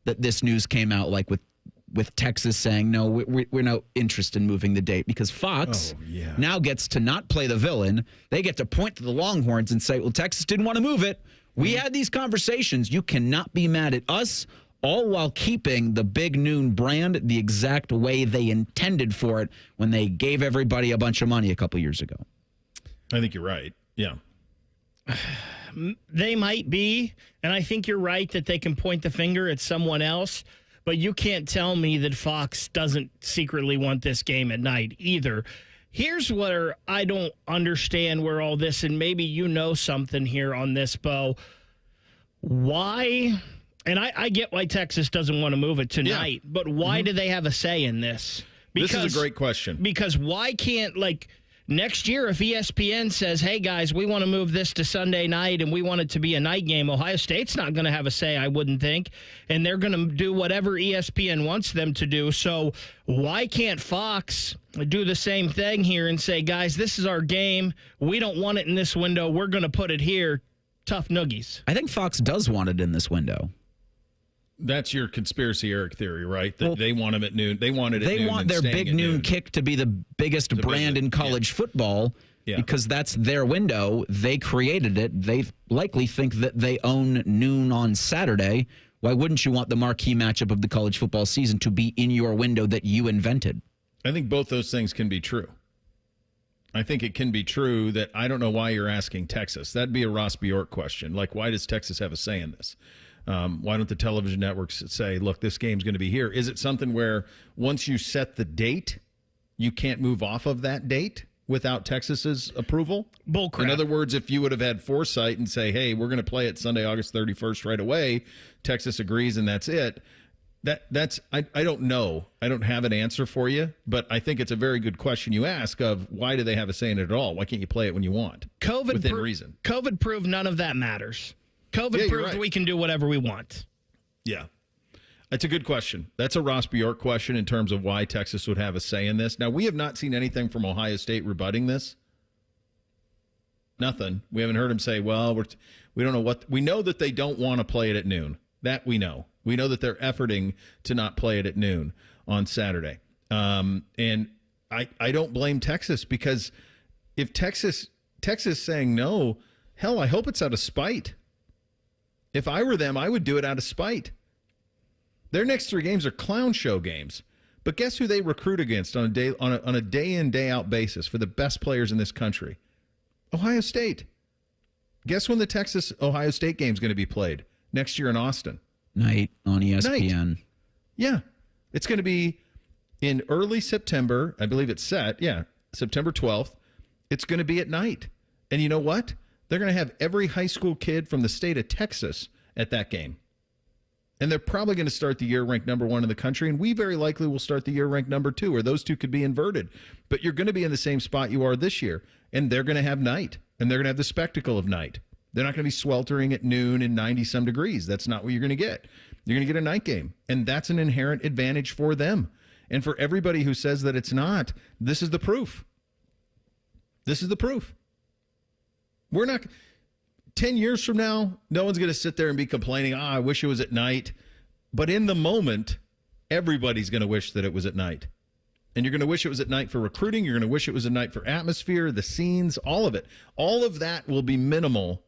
[SPEAKER 6] that this news came out, like with Texas saying, no, we're not interested in moving the date, because Fox now gets to not play the villain. They get to point to the Longhorns and say, well, Texas didn't want to move it. We had these conversations. You cannot be mad at us, all while keeping the Big Noon brand the exact way they intended for it when they gave everybody a bunch of money a couple years ago.
[SPEAKER 2] I think you're right. Yeah.
[SPEAKER 7] They might be, and I think you're right that they can point the finger at someone else, but you can't tell me that Fox doesn't secretly want this game at night either. Here's where I don't understand where all this, and maybe you know something here on this, Bo. Why, and I get why Texas doesn't want to move it tonight, but why do they have a say in this?
[SPEAKER 2] This is a great question.
[SPEAKER 7] Because why can't, next year, if ESPN says, hey, guys, we want to move this to Sunday night and we want it to be a night game, Ohio State's not going to have a say, I wouldn't think. And they're going to do whatever ESPN wants them to do. So why can't Fox do the same thing here and say, guys, this is our game. We don't want it in this window. We're going to put it here. Tough noogies.
[SPEAKER 6] I think Fox does want it in this window.
[SPEAKER 2] That's your conspiracy Eric theory, right? That they want them at noon. They want it at noon.
[SPEAKER 6] They want their Big Noon kick to be the biggest brand in college football because that's their window. They created it. They likely think that they own noon on Saturday. Why wouldn't you want the marquee matchup of the college football season to be in your window that you invented?
[SPEAKER 2] I think both those things can be true. I think it can be true that I don't know why you're asking Texas. That'd be a Ross Bjork question. Why does Texas have a say in this? Why don't the television networks say, look, this game's going to be here? Is it something where once you set the date, you can't move off of that date without Texas's approval?
[SPEAKER 7] Bullcrap.
[SPEAKER 2] In other words, if you would have had foresight and say, hey, we're going to play it Sunday, August 31st right away, Texas agrees and that's it. I don't know. I don't have an answer for you, but I think it's a very good question you ask of why do they have a say in it at all? Why can't you play it when you want? Within reason.
[SPEAKER 7] COVID proved none of that matters. COVID proved we can do whatever we want.
[SPEAKER 2] Yeah. That's a good question. That's a Ross Bjork question in terms of why Texas would have a say in this. Now, we have not seen anything from Ohio State rebutting this. Nothing. We haven't heard him say, well, we don't know what. We know that they don't want to play it at noon. That we know. We know that they're efforting to not play it at noon on Saturday. And I don't blame Texas, because if Texas saying no, hell, I hope it's out of spite. If I were them, I would do it out of spite. Their next 3 games are clown show games. But guess who they recruit against on a day in, day out basis for the best players in this country? Ohio State. Guess when the Texas-Ohio State game is going to be played? Next year in Austin.
[SPEAKER 6] Night on ESPN.
[SPEAKER 2] Night. Yeah. It's going to be in early September. I believe it's set. Yeah. September 12th. It's going to be at night. And you know what? They're going to have every high school kid from the state of Texas at that game. And they're probably going to start the year ranked number 1 in the country, and we very likely will start the year ranked number 2, or those two could be inverted. But you're going to be in the same spot you are this year, and they're going to have night, and they're going to have the spectacle of night. They're not going to be sweltering at noon and 90-some degrees. That's not what you're going to get. You're going to get a night game, and that's an inherent advantage for them. And for everybody who says that it's not, this is the proof. This is the proof. We're not 10 years from now, no one's going to sit there and be complaining, I wish it was at night. But in the moment, everybody's going to wish that it was at night. And you're going to wish it was at night for recruiting. You're going to wish it was at night for atmosphere, the scenes, all of it. All of that will be minimal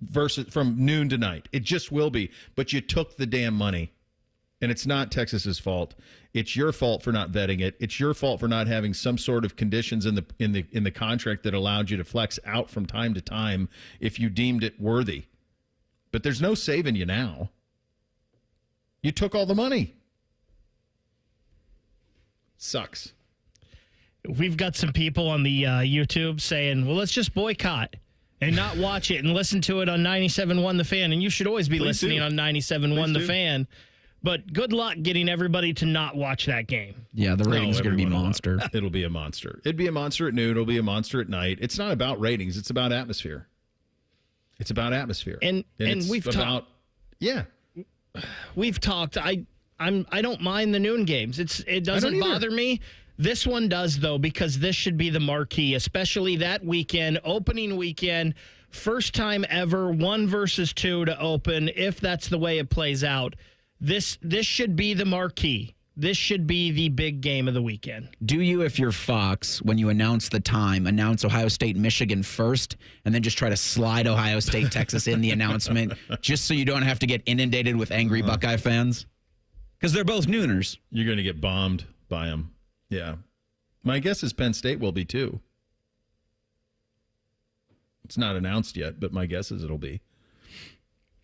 [SPEAKER 2] versus from noon to night. It just will be. But you took the damn money. And it's not Texas's fault. It's your fault for not vetting it. It's your fault for not having some sort of conditions in the contract that allowed you to flex out from time to time if you deemed it worthy. But there's no saving you now. You took all the money. Sucks.
[SPEAKER 7] We've got some people on the YouTube saying, well, let's just boycott and not watch it and listen to it on 97.1 The Fan. And you should always be listening on 97.1 The Fan. But good luck getting everybody to not watch that game.
[SPEAKER 6] Yeah, the ratings are going to be monster.
[SPEAKER 2] It'll be a monster. It'd be a monster at noon. It'll be a monster at night. It's not about ratings. It's about atmosphere. It's about atmosphere.
[SPEAKER 7] And
[SPEAKER 2] it's
[SPEAKER 7] we've
[SPEAKER 2] about Yeah.
[SPEAKER 7] We've talked. I don't mind the noon games. It doesn't bother me. This one does, though, because this should be the marquee, especially that weekend, opening weekend, first time ever, 1 versus 2 to open, if that's the way it plays out. This should be the marquee. This should be the big game of the weekend.
[SPEAKER 6] Do you, if you're Fox, when you announce the time, announce Ohio State, Michigan first, and then just try to slide Ohio State, Texas in the announcement, just so you don't have to get inundated with angry Buckeye fans? Because they're both nooners.
[SPEAKER 2] You're going to get bombed by them. Yeah. My guess is Penn State will be, too. It's not announced yet, but my guess is it'll be.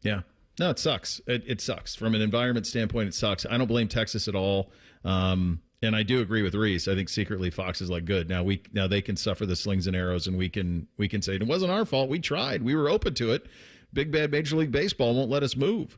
[SPEAKER 2] Yeah. No, it sucks. It sucks. From an environment standpoint, it sucks. I don't blame Texas at all. And I do agree with Reese. I think secretly Fox is like, good. Now they can suffer the slings and arrows, and we can say it wasn't our fault. We tried. We were open to it. Big bad Major League Baseball won't let us move.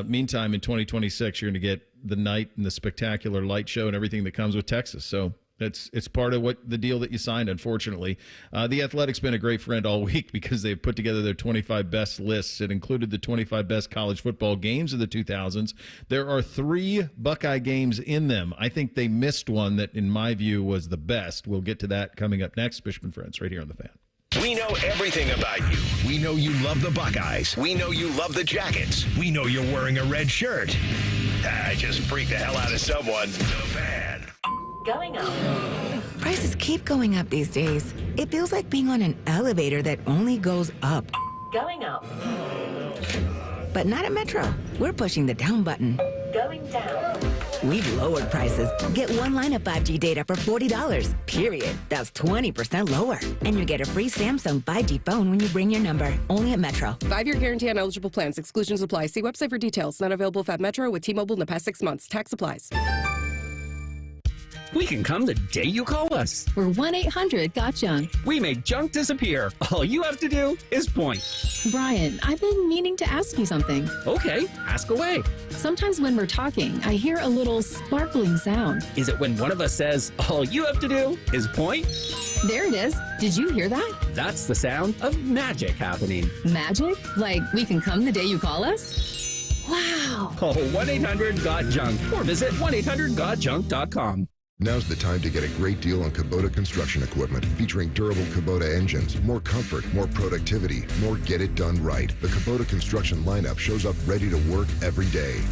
[SPEAKER 2] Meantime, in 2026, you're going to get the night and the spectacular light show and everything that comes with Texas. So it's part of what the deal that you signed, unfortunately. The Athletic's been a great friend all week because they've put together their 25 best lists. It included the 25 best college football games of the 2000s. There are 3 Buckeye games in them. I think they missed one that, in my view, was the best. We'll get to that coming up next. Bishop and Friends, right here on The Fan.
[SPEAKER 1] We know everything about you. We know you love the Buckeyes. We know you love the Jackets. We know you're wearing a red shirt. I just freaked the hell out of someone. The Fan.
[SPEAKER 3] Going up. Prices keep going up these days. It feels like being on an elevator that only goes up.
[SPEAKER 9] Going up.
[SPEAKER 3] But not at Metro. We're pushing the down button.
[SPEAKER 9] Going down.
[SPEAKER 3] We've lowered prices. Get one line of 5G data for $40. Period. That's 20% lower. And you get a free Samsung 5G phone when you bring your number. Only at Metro.
[SPEAKER 10] 5-year guarantee on eligible plans. Exclusions apply. See website for details. Not available at Metro with T-Mobile in the past 6 months. Tax applies.
[SPEAKER 18] We can come the day you call us.
[SPEAKER 19] We're 1-800-GOT-JUNK.
[SPEAKER 18] We make junk disappear. All you have to do is point.
[SPEAKER 19] Brian, I've been meaning to ask you something.
[SPEAKER 18] Okay, ask away.
[SPEAKER 19] Sometimes when we're talking, I hear a little sparkling sound.
[SPEAKER 18] Is it when one of us says, all you have to do is point?
[SPEAKER 19] There it is. Did you hear that?
[SPEAKER 18] That's the sound of magic happening.
[SPEAKER 19] Magic? Like we can come the day you call us? Wow.
[SPEAKER 18] Call 1-800-GOT-JUNK or visit 1-800-GOT-JUNK.com.
[SPEAKER 20] Now's the time to get a great deal on Kubota construction equipment, featuring durable Kubota engines, more comfort, more productivity, more get it done right. The Kubota construction lineup shows up ready to work every day.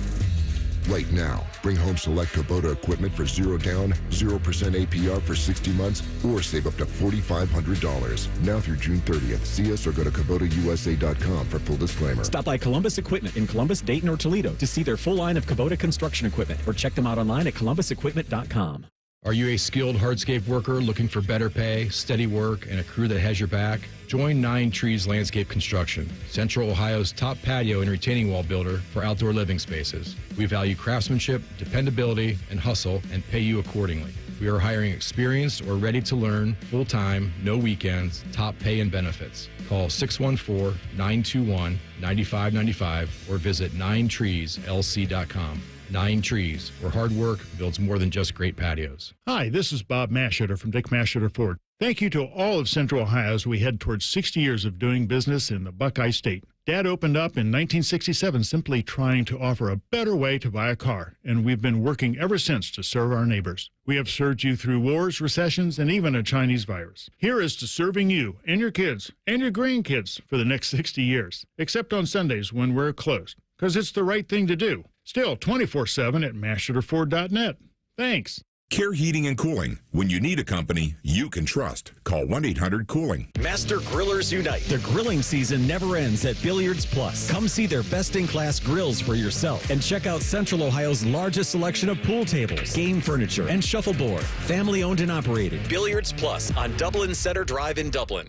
[SPEAKER 20] Right now, bring home select Kubota equipment for 0 down, 0% APR for 60 months, or save up to $4,500. Now through June 30th. See us or go to KubotaUSA.com for full disclaimer.
[SPEAKER 21] Stop by Columbus Equipment in Columbus, Dayton, or Toledo to see their full line of Kubota construction equipment, or check them out online at columbusequipment.com.
[SPEAKER 22] Are you a skilled hardscape worker looking for better pay, steady work, and a crew that has your back? Join 9 Trees Landscape Construction, Central Ohio's top patio and retaining wall builder for outdoor living spaces. We value craftsmanship, dependability, and hustle, and pay you accordingly. We are hiring experienced or ready to learn, full-time, no weekends, top pay and benefits. Call 614-921-9595 or visit 9treeslc.com. 9 Trees, where hard work builds more than just great patios.
[SPEAKER 29] Hi, this is Bob Masheter from Dick Masheter Ford. Thank you to all of Central Ohio as we head towards 60 years of doing business in the Buckeye State. Dad opened up in 1967 simply trying to offer a better way to buy a car, and we've been working ever since to serve our neighbors. We have served you through wars, recessions, and even a Chinese virus. Here is to serving you and your kids and your grandkids for the next 60 years, except on Sundays when we're closed, because it's the right thing to do. Still 24/7 at MasheterFord.net. Thanks.
[SPEAKER 23] Care Heating and Cooling. When you need a company you can trust, call 1-800-COOLING.
[SPEAKER 1] Master Grillers Unite.
[SPEAKER 24] The grilling season never ends at Billiards Plus. Come see their best-in-class grills for yourself and check out Central Ohio's largest selection of pool tables, game furniture, and shuffleboard. Family-owned and operated.
[SPEAKER 1] Billiards Plus on Dublin Center Drive in Dublin.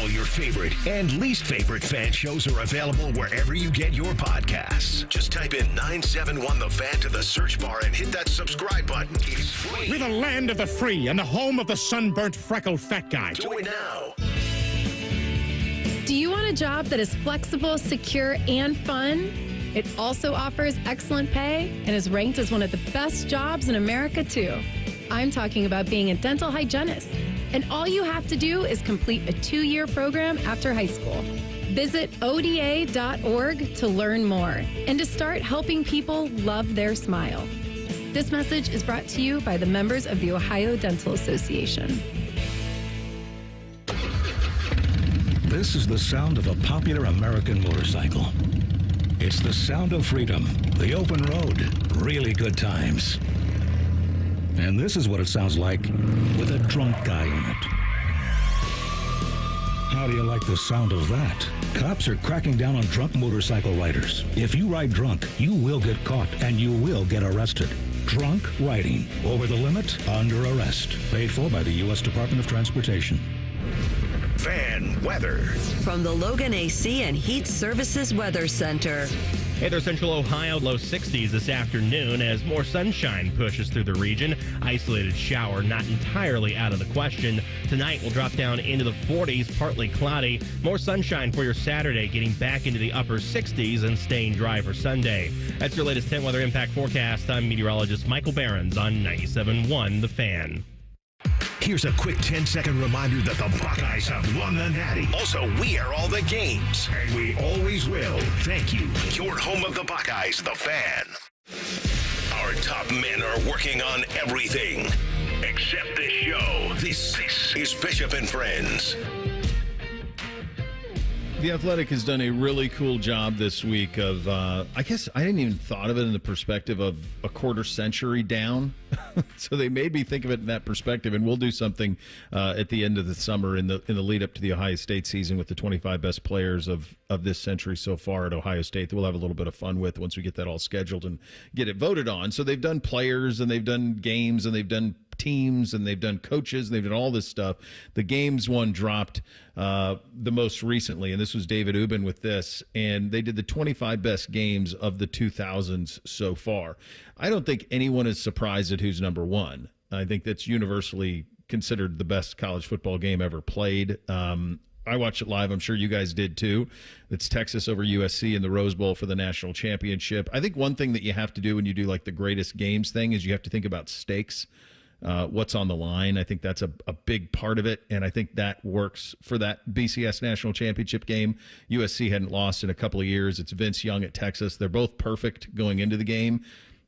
[SPEAKER 1] All your favorite and least favorite fan shows are available wherever you get your podcasts. Just type in 971 The Fan to the search bar and hit that subscribe button. It's free.
[SPEAKER 29] We're the land of the free and the home of the sunburnt, freckled fat guy.
[SPEAKER 1] Do it now.
[SPEAKER 30] Do you want a job that is flexible, secure, and fun? It also offers excellent pay and is ranked as one of the best jobs in America, too. I'm talking about being a dental hygienist. And all you have to do is complete a 2-year program after high school.
[SPEAKER 4] Visit ODA.org to learn more and to start helping people love their smile. This message is brought to you by the members of the Ohio Dental Association.
[SPEAKER 8] This is the sound of a popular American motorcycle. It's the sound of freedom, the open road, really good times. And this is what it sounds like with a drunk guy in it. How do you like the sound of that? Cops are cracking down on drunk motorcycle riders. If you ride drunk, you will get caught and you will get arrested. Drunk riding, over the limit, under arrest. Paid for by the U.S. Department of Transportation.
[SPEAKER 1] Fan weather.
[SPEAKER 5] From the Logan AC and Heat Services Weather Center.
[SPEAKER 11] Hey there, Central Ohio, low 60s this afternoon as more sunshine pushes through the region. Isolated shower, not entirely out of the question. Tonight will drop down into the 40s, partly cloudy. More sunshine for your Saturday, getting back into the upper 60s and staying dry for Sunday. That's your latest 10 weather impact forecast. I'm meteorologist Michael Behrens on 97.1 The Fan.
[SPEAKER 1] Here's a quick 10-second reminder that the Buckeyes have won the Natty. Also, we are all the games, and we always will. Thank you. Your home of the Buckeyes, The Fan. Our top men are working on everything except this show. This is Bishop and Friends.
[SPEAKER 2] The Athletic has done a really cool job this week of, I guess I didn't even thought of it in the perspective of a quarter century down. So they made me think of it in that perspective, and we'll do something at the end of the summer in the lead up to the Ohio State season with the 25 best players of this century so far at Ohio State that we'll have a little bit of fun with once we get that all scheduled and get it voted on. So they've done players, and they've done games, and they've done teams, and they've done coaches, and they've done all this stuff. The games one dropped the most recently, and this was David Ubben with this, and they did the 25 best games of the 2000s so far. I don't think anyone is surprised at who's number one. I think that's universally considered the best college football game ever played. I watched it live. I'm sure you guys did too. It's Texas over USC in the Rose Bowl for the national championship. I think one thing that you have to do when you do like the greatest games thing is you have to think about stakes. What's on the line. I think that's a big part of it, and I think that works for that BCS national championship game. USC hadn't lost in a couple of years. It's Vince Young at Texas. They're both perfect going into the game,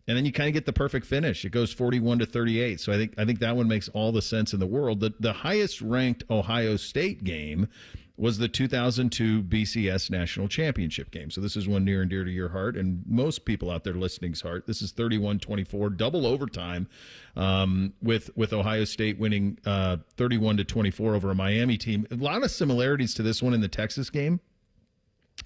[SPEAKER 2] and then you kind of get the perfect finish. It goes 41-38. So I think that one makes all the sense in the world. The highest ranked Ohio State game was the 2002 BCS National Championship game. So this is one near and dear to your heart and most people out there listening's heart. This is 31-24, double overtime, with Ohio State winning 31-24 over a Miami team. A lot of similarities to this one in the Texas game.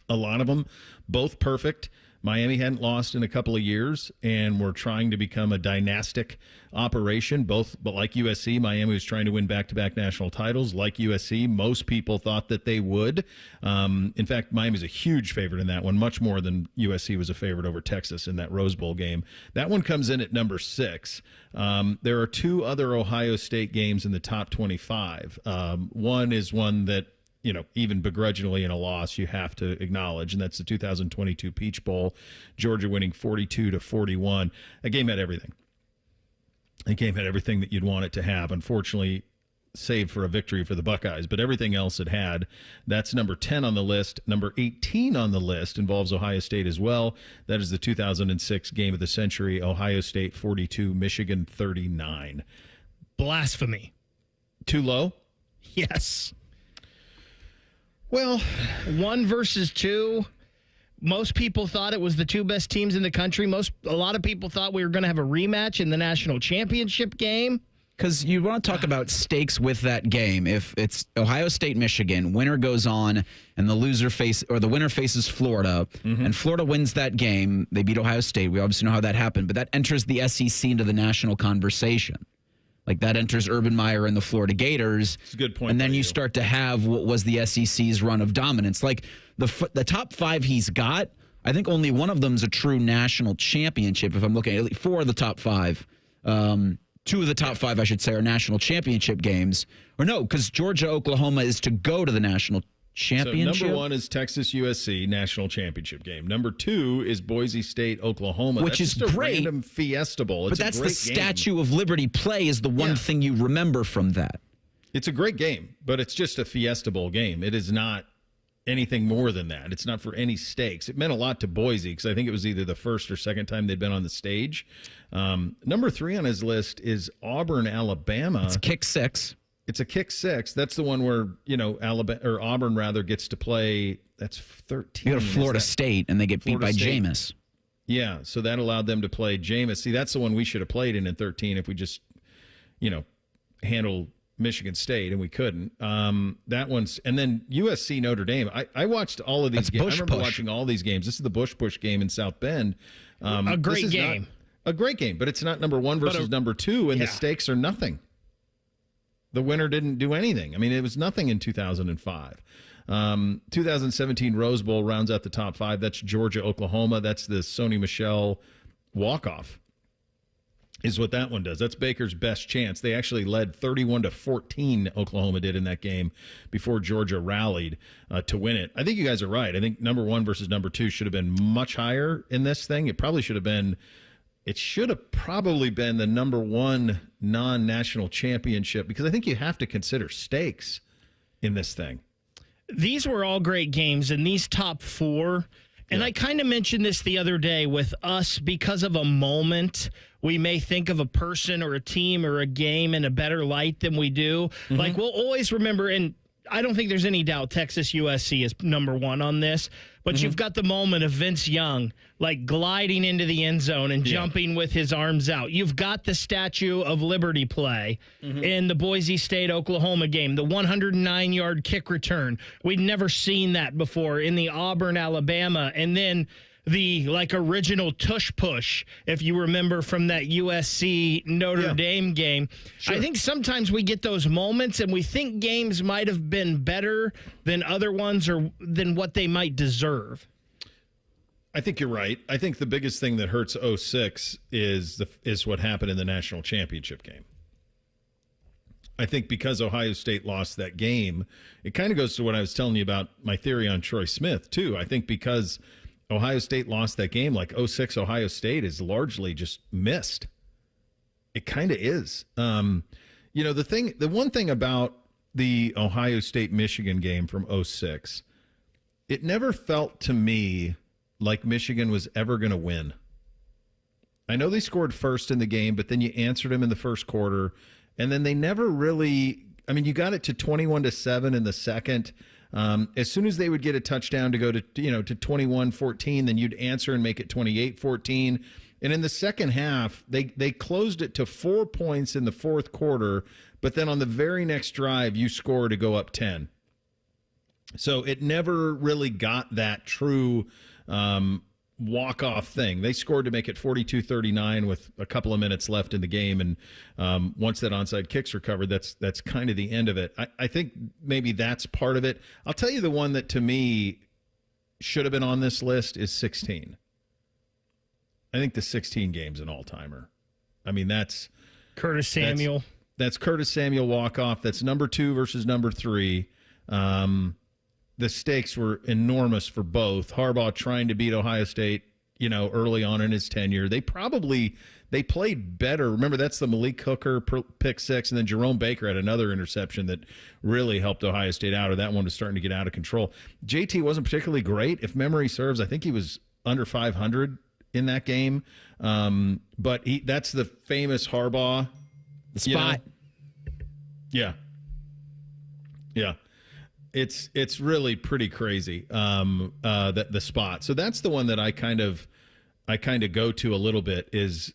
[SPEAKER 2] A lot of them, both perfect. Miami hadn't lost in a couple of years, and we're trying to become a dynastic operation. But like USC, Miami was trying to win back-to-back national titles. Like USC, most people thought that they would. In fact, Miami's a huge favorite in that one, much more than USC was a favorite over Texas in that Rose Bowl game. That one comes in at number 6. There are two other Ohio State games in the top 25. One is one that, even begrudgingly in a loss, you have to acknowledge, and that's the 2022 Peach Bowl, Georgia winning 42-41. That game had everything. The game had everything that you'd want it to have. Unfortunately, save for a victory for the Buckeyes, but everything else it had. That's number 10 on the list. Number 18 on the list involves Ohio State as well. That is the 2006 game of the century, Ohio State 42, Michigan 39.
[SPEAKER 7] Blasphemy.
[SPEAKER 2] Too low?
[SPEAKER 7] Yes. Well, 1 versus 2. Most people thought it was the two best teams in the country. A lot of people thought we were going to have a rematch in the national championship game.
[SPEAKER 6] Because you want to talk about stakes with that game. If it's Ohio State, Michigan, winner goes on, and the winner faces Florida, and Florida wins that game, they beat Ohio State. We obviously know how that happened, but that enters the SEC into the national conversation. Like that enters Urban Meyer and the Florida Gators.
[SPEAKER 2] It's a good point.
[SPEAKER 6] And then you start to have what was the SEC's run of dominance. Like the top 5 he's got, I think only one of them is a true national championship. If I'm looking at 4 of the top 5, 2 of the top 5, I should say, are national championship games. Or no, because Georgia, Oklahoma is to go to the national championship.
[SPEAKER 2] So number 1 is Texas USC national championship game. Number 2 is Boise State Oklahoma,
[SPEAKER 6] which is
[SPEAKER 2] just
[SPEAKER 6] great.
[SPEAKER 2] A random Fiesta Bowl.
[SPEAKER 6] But that's the Statue of Liberty play is the one thing you remember from that.
[SPEAKER 2] It's a great game, but it's just a Fiesta Bowl game. It is not anything more than that. It's not for any stakes. It meant a lot to Boise because I think it was either the first or second time they'd been on the stage. Number 3 on his list is Auburn, Alabama.
[SPEAKER 6] It's kick 6.
[SPEAKER 2] It's a kick 6. That's the one where, Alabama or Auburn rather gets to play. That's 13.
[SPEAKER 6] You go to Florida State and they get beat by Jameis.
[SPEAKER 2] Yeah, so that allowed them to play Jameis. See, that's the one we should have played in 13 if we just, handled Michigan State, and we couldn't. That one's, and then USC Notre Dame. I watched all of these games. I remember watching all these games. This is the Bush game in South Bend.
[SPEAKER 7] A great game.
[SPEAKER 2] A great game, but it's not number 1 versus number 2, and the stakes are nothing. The winner didn't do anything. I mean, it was nothing in 2005. 2017 Rose Bowl rounds out the top 5. That's Georgia, Oklahoma. That's the Sony Michel walk-off is what that one does. That's Baker's best chance. They actually led 31-14, Oklahoma did in that game before Georgia rallied to win it. I think you guys are right. I think number 1 versus number 2 should have been much higher in this thing. It should have probably been the number 1 non-national championship because I think you have to consider stakes in this thing.
[SPEAKER 7] These were all great games, and these top 4, and I kind of mentioned this the other day with us, because of a moment, we may think of a person or a team or a game in a better light than we do. Mm-hmm. Like, we'll always remember, and I don't think there's any doubt Texas USC is number 1 on this, but you've got the moment of Vince Young, like gliding into the end zone and jumping with his arms out. You've got the Statue of Liberty play in the Boise State-Oklahoma game, the 109-yard kick return. We'd never seen that before in the Auburn-Alabama, and then the original tush push, if you remember from that USC Notre Dame game. Sure. I think sometimes we get those moments and we think games might have been better than other ones or than what they might deserve.
[SPEAKER 2] I think you're right. I think the biggest thing that hurts 06 is what happened in the national championship game. I think because Ohio State lost that game, it kind of goes to what I was telling you about my theory on Troy Smith, too. I think because Ohio State lost that game, 06 Ohio State is largely just missed. It kind of is. The one thing about the Ohio State-Michigan game from 06, it never felt to me like Michigan was ever going to win. I know they scored first in the game, but then you answered them in the first quarter, and then they never really, you got it to 21-7 in the second. As soon as they would get a touchdown to go to 21-14, then you'd answer and make it 28-14. And in the second half, they closed it to 4 points in the fourth quarter, but then on the very next drive, you score to go up 10. So it never really got that true walk-off thing. They scored to make it 42-39 with a couple of minutes left in the game, and once that onside kick's recovered, that's kind of the end of it. I think maybe that's part of it. I'll tell you the one that to me should have been on this list is 16. I think the 16 game's an all-timer. That's
[SPEAKER 7] Curtis Samuel.
[SPEAKER 2] That's Curtis Samuel walk-off. That's number 2 versus number 3. The stakes were enormous for both. Harbaugh trying to beat Ohio State, early on in his tenure. They played better. Remember, that's the Malik Hooker pick 6, and then Jerome Baker had another interception that really helped Ohio State out, or that one was starting to get out of control. JT wasn't particularly great. If memory serves, I think he was under 500 in that game. But that's the famous Harbaugh.
[SPEAKER 6] The spot.
[SPEAKER 2] Yeah. It's really pretty crazy, that the spot. So that's the one that I kind of go to a little bit is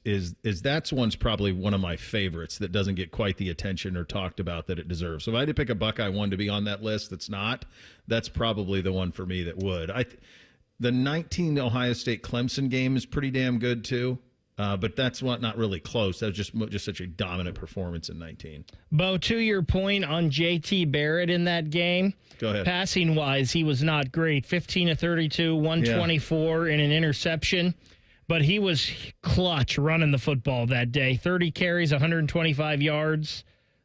[SPEAKER 2] that's one's probably one of my favorites that doesn't get quite the attention or talked about that it deserves. So if I had to pick a Buckeye one to be on that list that's probably the one for me that would. The 19 Ohio State Clemson game is pretty damn good too. But that's not really close. That was just such a dominant performance in 19.
[SPEAKER 7] Bo, to your point on J.T. Barrett in that game,
[SPEAKER 2] go ahead.
[SPEAKER 7] Passing-wise, he was not great. 15-32, 124 and an interception. But he was clutch running the football that day. 30 carries, 125 yards,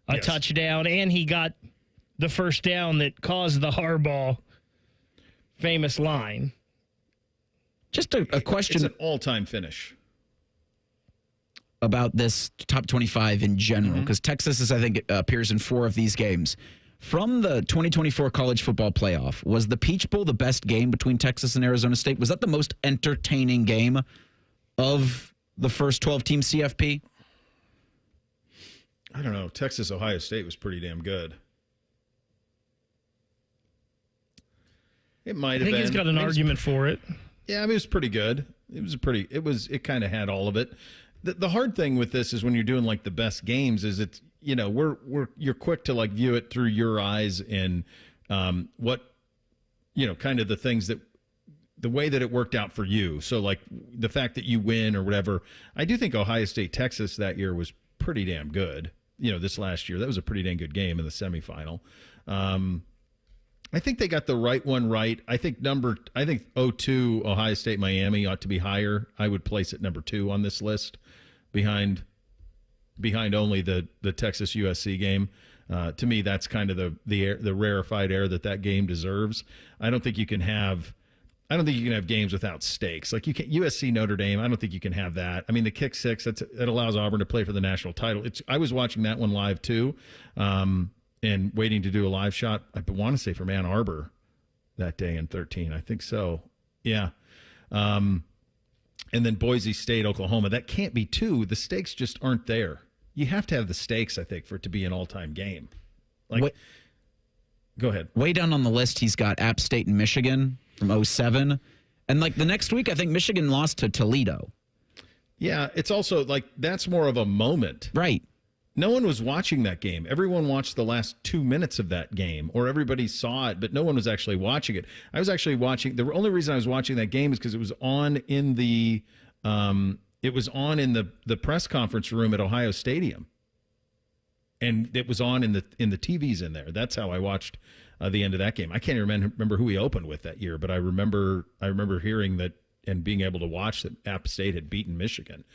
[SPEAKER 7] a touchdown, and he got the first down that caused the Harbaugh famous line.
[SPEAKER 6] Just a question.
[SPEAKER 2] It's an all-time finish.
[SPEAKER 6] About this top 25 in general, because Texas I think appears in 4 of these games. From the 2024 college football playoff, was the Peach Bowl the best game between Texas and Arizona State? Was that the most entertaining game of the first 12-team CFP?
[SPEAKER 2] I don't know. Texas-Ohio State was pretty damn good. It might have been.
[SPEAKER 7] I think he's got an argument for it.
[SPEAKER 2] Yeah, I mean, it was pretty good. It kind of had all of it. The hard thing with this is when you're doing like the best games is it's, you're quick to like view it through your eyes and what, kind of the things that the way that it worked out for you. So like the fact that you win or whatever. I do think Ohio State, Texas that year was pretty damn good. This last year, that was a pretty dang good game in the semifinal. I think they got the right one right. I think 02 Ohio State Miami ought to be higher. I would place it number 2 on this list, behind only the Texas USC game. To me, that's kind of the rarefied air that game deserves. I don't think you can have games without stakes. Like USC Notre Dame, I don't think you can have that. I mean, the kick six, it allows Auburn to play for the national title. I was watching that one live too. And waiting to do a live shot, I want to say from Ann Arbor that day in 13. I think so. Yeah. And then Boise State, Oklahoma. That can't be 2. The stakes just aren't there. You have to have the stakes, I think, for it to be an all-time game. Go ahead.
[SPEAKER 6] Way down on the list, he's got App State and Michigan from 07. And like the next week, I think Michigan lost to Toledo.
[SPEAKER 2] Yeah, it's also like that's more of a moment.
[SPEAKER 6] Right.
[SPEAKER 2] No one was watching that game. Everyone watched the last 2 minutes of that game, or everybody saw it, but no one was actually watching it. I was actually watching. The only reason I was watching that game is because it was on in the press conference room at Ohio Stadium, and it was on in the TVs in there. That's how I watched the end of that game. I can't remember who he opened with that year, but I remember hearing that and being able to watch that App State had beaten Michigan.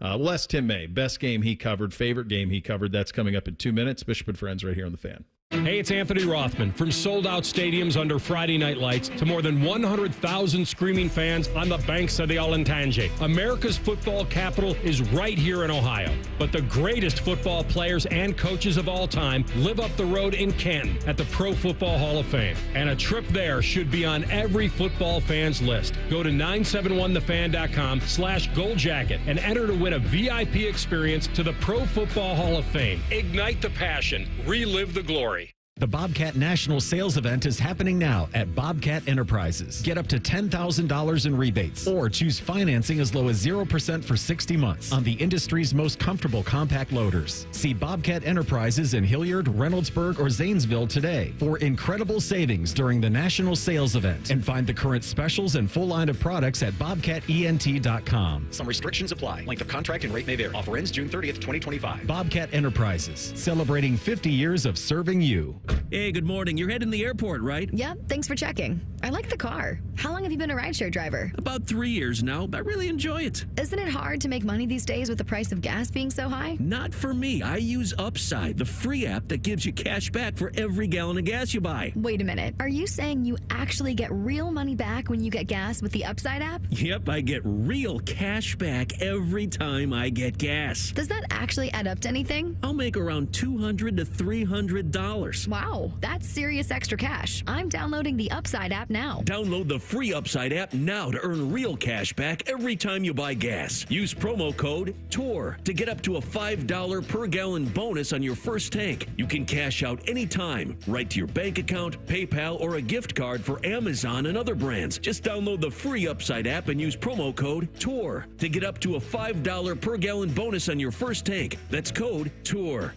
[SPEAKER 2] Les Tim May, best game he covered, favorite game he covered. That's coming up in 2 minutes. Bishop and Friends right here on The Fan.
[SPEAKER 12] Hey, it's Anthony Rothman. From sold-out stadiums under Friday night lights to more than 100,000 screaming fans on the banks of the Olentangy, America's football capital is right here in Ohio. But the greatest football players and coaches of all time live up the road in Canton at the Pro Football Hall of Fame. And a trip there should be on every football fan's list. Go to 971thefan.com/goldjacket and enter to win a VIP experience to the Pro Football Hall of Fame. Ignite the passion. Relive the glory.
[SPEAKER 24] The Bobcat National Sales Event is happening now at Bobcat Enterprises. Get up to $10,000 in rebates or choose financing as low as 0% for 60 months on the industry's most comfortable compact loaders. See Bobcat Enterprises in Hilliard, Reynoldsburg, or Zanesville today for incredible savings during the National Sales Event, and find the current specials and full line of products at bobcatent.com. Some restrictions apply. Length of contract and rate may vary. Offer ends June 30th, 2025. Bobcat Enterprises, celebrating 50 years of serving you.
[SPEAKER 13] Hey, good morning. You're heading to the airport, right?
[SPEAKER 14] Yep, thanks for checking. I like the car. How long have you been a rideshare driver?
[SPEAKER 13] About 3 years now. I really enjoy it.
[SPEAKER 14] Isn't it hard to make money these days with the price of gas being so high?
[SPEAKER 13] Not for me. I use Upside, the free app that gives you cash back for every gallon of gas you buy.
[SPEAKER 14] Wait a minute. Are you saying you actually get real money back when you get gas with the Upside app?
[SPEAKER 13] Yep, I get real cash back every time I get gas.
[SPEAKER 14] Does that actually add up to anything?
[SPEAKER 13] I'll make around $200 to $300.
[SPEAKER 14] Wow, that's serious extra cash. I'm downloading the Upside app now.
[SPEAKER 13] Download the free Upside app now to earn real cash back every time you buy gas. Use promo code TOUR to get up to a $5 per gallon bonus on your first tank. You can cash out anytime, right to your bank account, PayPal, or a gift card for Amazon and other brands. Just download the free Upside app and use promo code TOUR to get up to a $5 per gallon bonus on your first tank. That's code TOUR.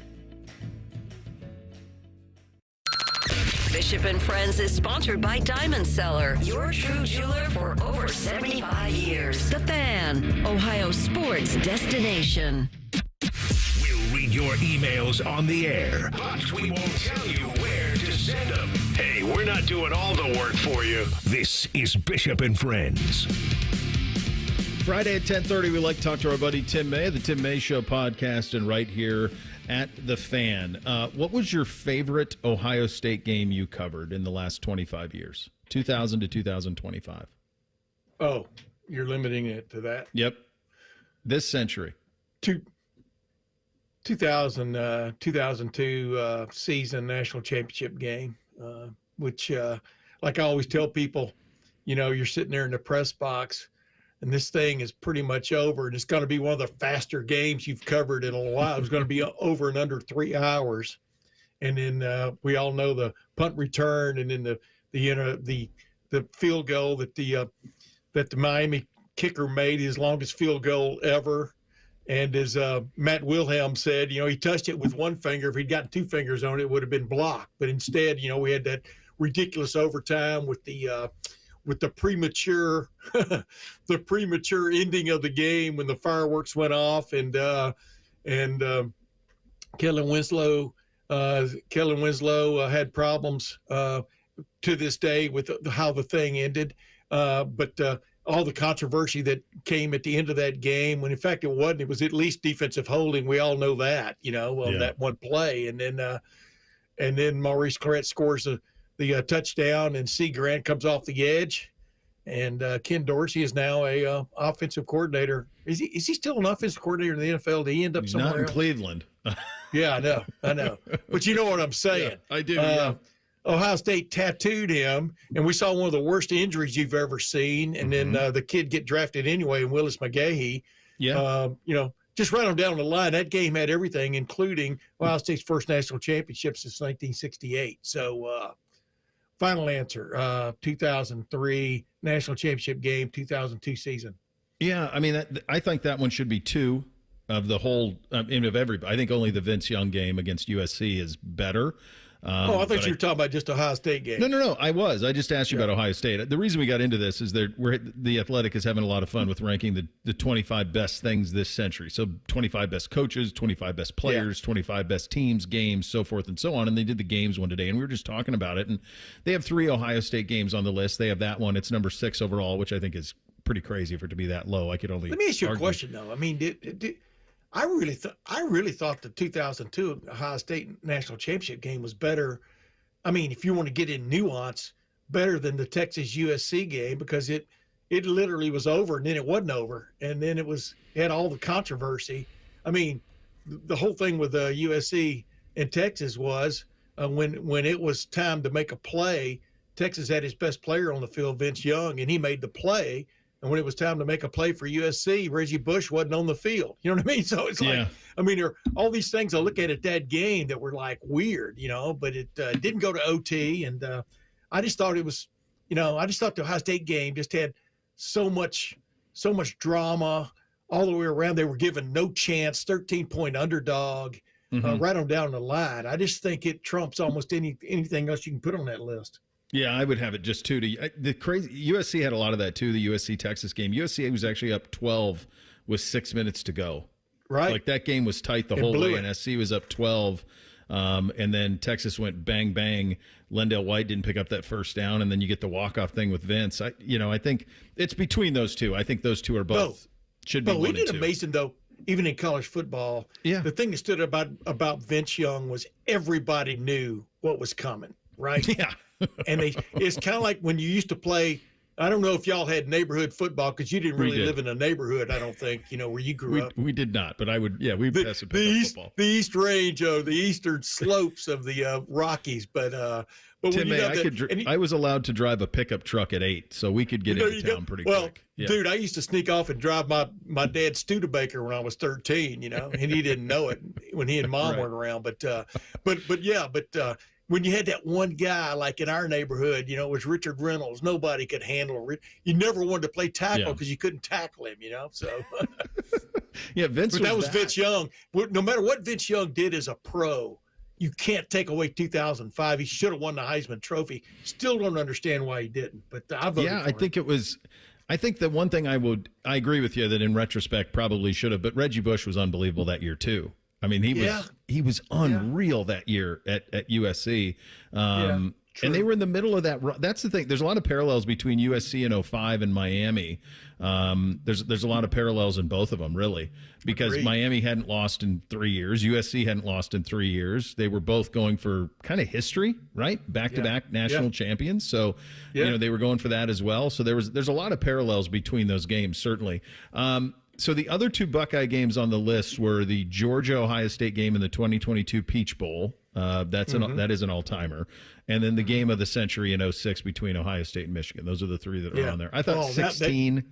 [SPEAKER 5] Bishop and Friends is sponsored by Diamond Seller, your true jeweler for over 75 years. The Fan, Ohio sports destination.
[SPEAKER 1] We'll read your emails on the air, but we won't tell you where to send them. Hey, we're not doing all the work for you. This is Bishop and Friends.
[SPEAKER 2] Friday at 10:30, we like to talk to our buddy Tim May, the Tim May Show podcast, and right here at The Fan. What was your favorite Ohio State game you covered in the last 25 years, 2000 to 2025?
[SPEAKER 15] Oh, you're limiting it to that?
[SPEAKER 2] Yep. This century.
[SPEAKER 3] 2002 season national championship game, which, like I always tell people, you're sitting there in the press box, and this thing is pretty much over, and it's going to be one of the faster games you've covered in a while. It's going to be over in under 3 hours, and then we all know the punt return, and then the field goal that the Miami kicker made, his longest field goal ever. And as Matt Wilhelm said, he touched it with one finger. If he'd gotten two fingers on it, it would have been blocked. But instead, we had that ridiculous overtime with the premature the premature ending of the game when the fireworks went off, and Kellen Winslow had problems to this day with how the thing ended, but all the controversy that came at the end of that game, when in fact it wasn't. It was at least defensive holding. We all know that, on that one play. And then Maurice Clarett scores the touchdown, and C. Grant comes off the edge. And Ken Dorsey is now a offensive coordinator. Is he still an offensive coordinator in the NFL? Did he end up somewhere
[SPEAKER 2] Not in
[SPEAKER 3] else?
[SPEAKER 2] Cleveland.
[SPEAKER 3] Yeah, I know. But you know what I'm saying.
[SPEAKER 2] Yeah, I do, yeah.
[SPEAKER 3] Ohio State tattooed him, and we saw one of the worst injuries you've ever seen. And then the kid get drafted anyway, and Willis McGahee.
[SPEAKER 2] Yeah.
[SPEAKER 3] Just right on down the line. That game had everything, including Ohio State's first national championship since 1968. So, final answer: 2003 national championship game, 2002 season.
[SPEAKER 2] Yeah, I mean, I think that one should be 2 of the whole. Of everybody, I think only the Vince Young game against USC is better.
[SPEAKER 3] I thought you were talking about just Ohio State game.
[SPEAKER 2] No. I just asked you about Ohio State. The reason we got into this is that the Athletic is having a lot of fun with ranking the 25 best things this century. So 25 best coaches, 25 best players, 25 best teams, games, so forth and so on. And they did the games one today, and we were just talking about it. And they have 3 Ohio State games on the list. They have that one. It's number 6 overall, which I think is pretty crazy for it to be that low. I could only.
[SPEAKER 3] Let me ask you
[SPEAKER 2] argue.
[SPEAKER 3] a question, though. I mean, I really thought the 2002 Ohio State national championship game was better. I mean, if you want to get in nuance, better than the Texas USC game, because it literally was over, and then it wasn't over, and then it had all the controversy. I mean, the whole thing with USC and Texas was when it was time to make a play, Texas had his best player on the field, Vince Young, and he made the play. And when it was time to make a play for USC, Reggie Bush wasn't on the field. You know what I mean? So it's like, I mean, there are all these things I look at that game that were like weird, but it didn't go to OT. And I just thought it was, I just thought the Ohio State game just had so much drama all the way around. They were given no chance, 13-point underdog, right on down the line. I just think it trumps almost anything else you can put on that list.
[SPEAKER 2] Yeah, I would have it just 2 to the crazy. USC had a lot of that too. The USC Texas game. USC was actually up 12 with 6 minutes to go.
[SPEAKER 3] Right,
[SPEAKER 2] like that game was tight the whole way, and SC was up 12, and then Texas went bang bang. Lendale White didn't pick up that first down, and then you get the walk-off thing with Vince. I think it's between those two. I think those two are both should be.
[SPEAKER 3] But
[SPEAKER 2] 1 and 2.
[SPEAKER 3] Isn't it amazing though? Even in college football, the thing that stood about Vince Young was everybody knew what was coming. Right?
[SPEAKER 2] Yeah.
[SPEAKER 3] And it's kind of like when you used to play. I don't know if y'all had neighborhood football, because you didn't really live in a neighborhood. I don't think where you grew up.
[SPEAKER 2] We did not, but I would. Yeah, we passed football.
[SPEAKER 3] The East Range of the eastern slopes of the Rockies, but
[SPEAKER 2] Tim,
[SPEAKER 3] when
[SPEAKER 2] I was allowed to drive a pickup truck at 8, so we could get into town pretty quick. Yeah.
[SPEAKER 3] Dude, I used to sneak off and drive my dad's Studebaker when I was 13. And he didn't know it when he and Mom weren't around. But when you had that one guy, like in our neighborhood, it was Richard Reynolds. Nobody could handle it. You never wanted to play tackle because you couldn't tackle him, So,
[SPEAKER 2] yeah, Vince.
[SPEAKER 3] But that was Vince Young. No matter what Vince Young did as a pro, you can't take away 2005. He should have won the Heisman Trophy. Still don't understand why he didn't. But I voted for him.
[SPEAKER 2] I think the one thing I agree with you that in retrospect probably should have. But Reggie Bush was unbelievable that year too. I mean, he was unreal that year at USC. And they were in the middle of that. That's the thing. There's a lot of parallels between USC in 05 and Miami. There's a lot of parallels in both of them, really, because Miami hadn't lost in 3 years. USC hadn't lost in 3 years. They were both going for kind of history, right? Back-to-back national champions. So, they were going for that as well. So there's a lot of parallels between those games, certainly. So the other two Buckeye games on the list were the Georgia-Ohio State game and the 2022 Peach Bowl. That is an all-timer. And then the game of the century in 06 between Ohio State and Michigan. Those are the three that are on there. I thought 16.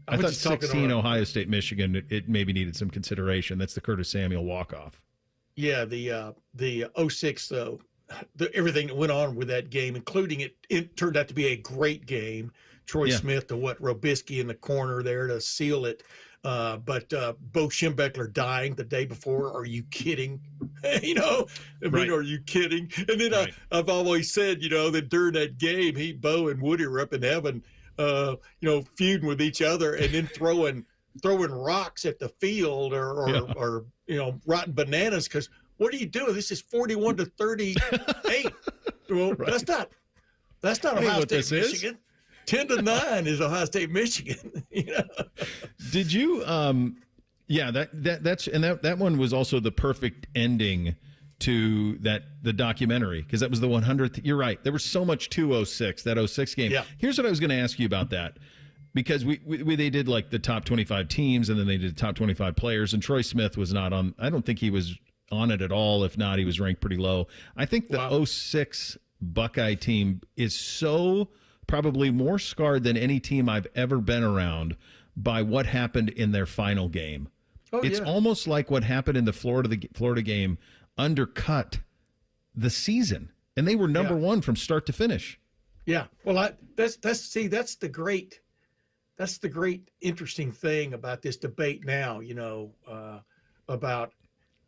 [SPEAKER 2] I thought 16 Ohio State, Michigan, it maybe needed some consideration. That's the Curtis Samuel walk-off.
[SPEAKER 3] Yeah, the 06, though, everything that went on with that game, including it turned out to be a great game. Troy Smith to Robisky in the corner there to seal it. But Bo Schembechler dying the day before. Are you kidding? Are you kidding? And then I've always said, that during that game, Bo and Woody were up in heaven, feuding with each other and then throwing rocks at the field or rotten bananas because what are you doing? This is 41-38. Well, that's not Ohio State, Michigan. 10-9 is Ohio State, Michigan.
[SPEAKER 2] Did you? That one was also the perfect ending to the documentary because that was the 100th. You're right. There was so much to 06, that 06 game.
[SPEAKER 3] Yeah.
[SPEAKER 2] Here's what I was going to ask you about that because they did like the top 25 teams and then they did the top 25 players and Troy Smith was not on. I don't think he was on it at all. If not, he was ranked pretty low. I think the 06 Buckeye team is so probably more scarred than any team I've ever been around by what happened in their final game. It's almost like what happened in the Florida game undercut the season, and they were number one from start to finish.
[SPEAKER 3] Yeah, well, that's the great interesting thing about this debate now. About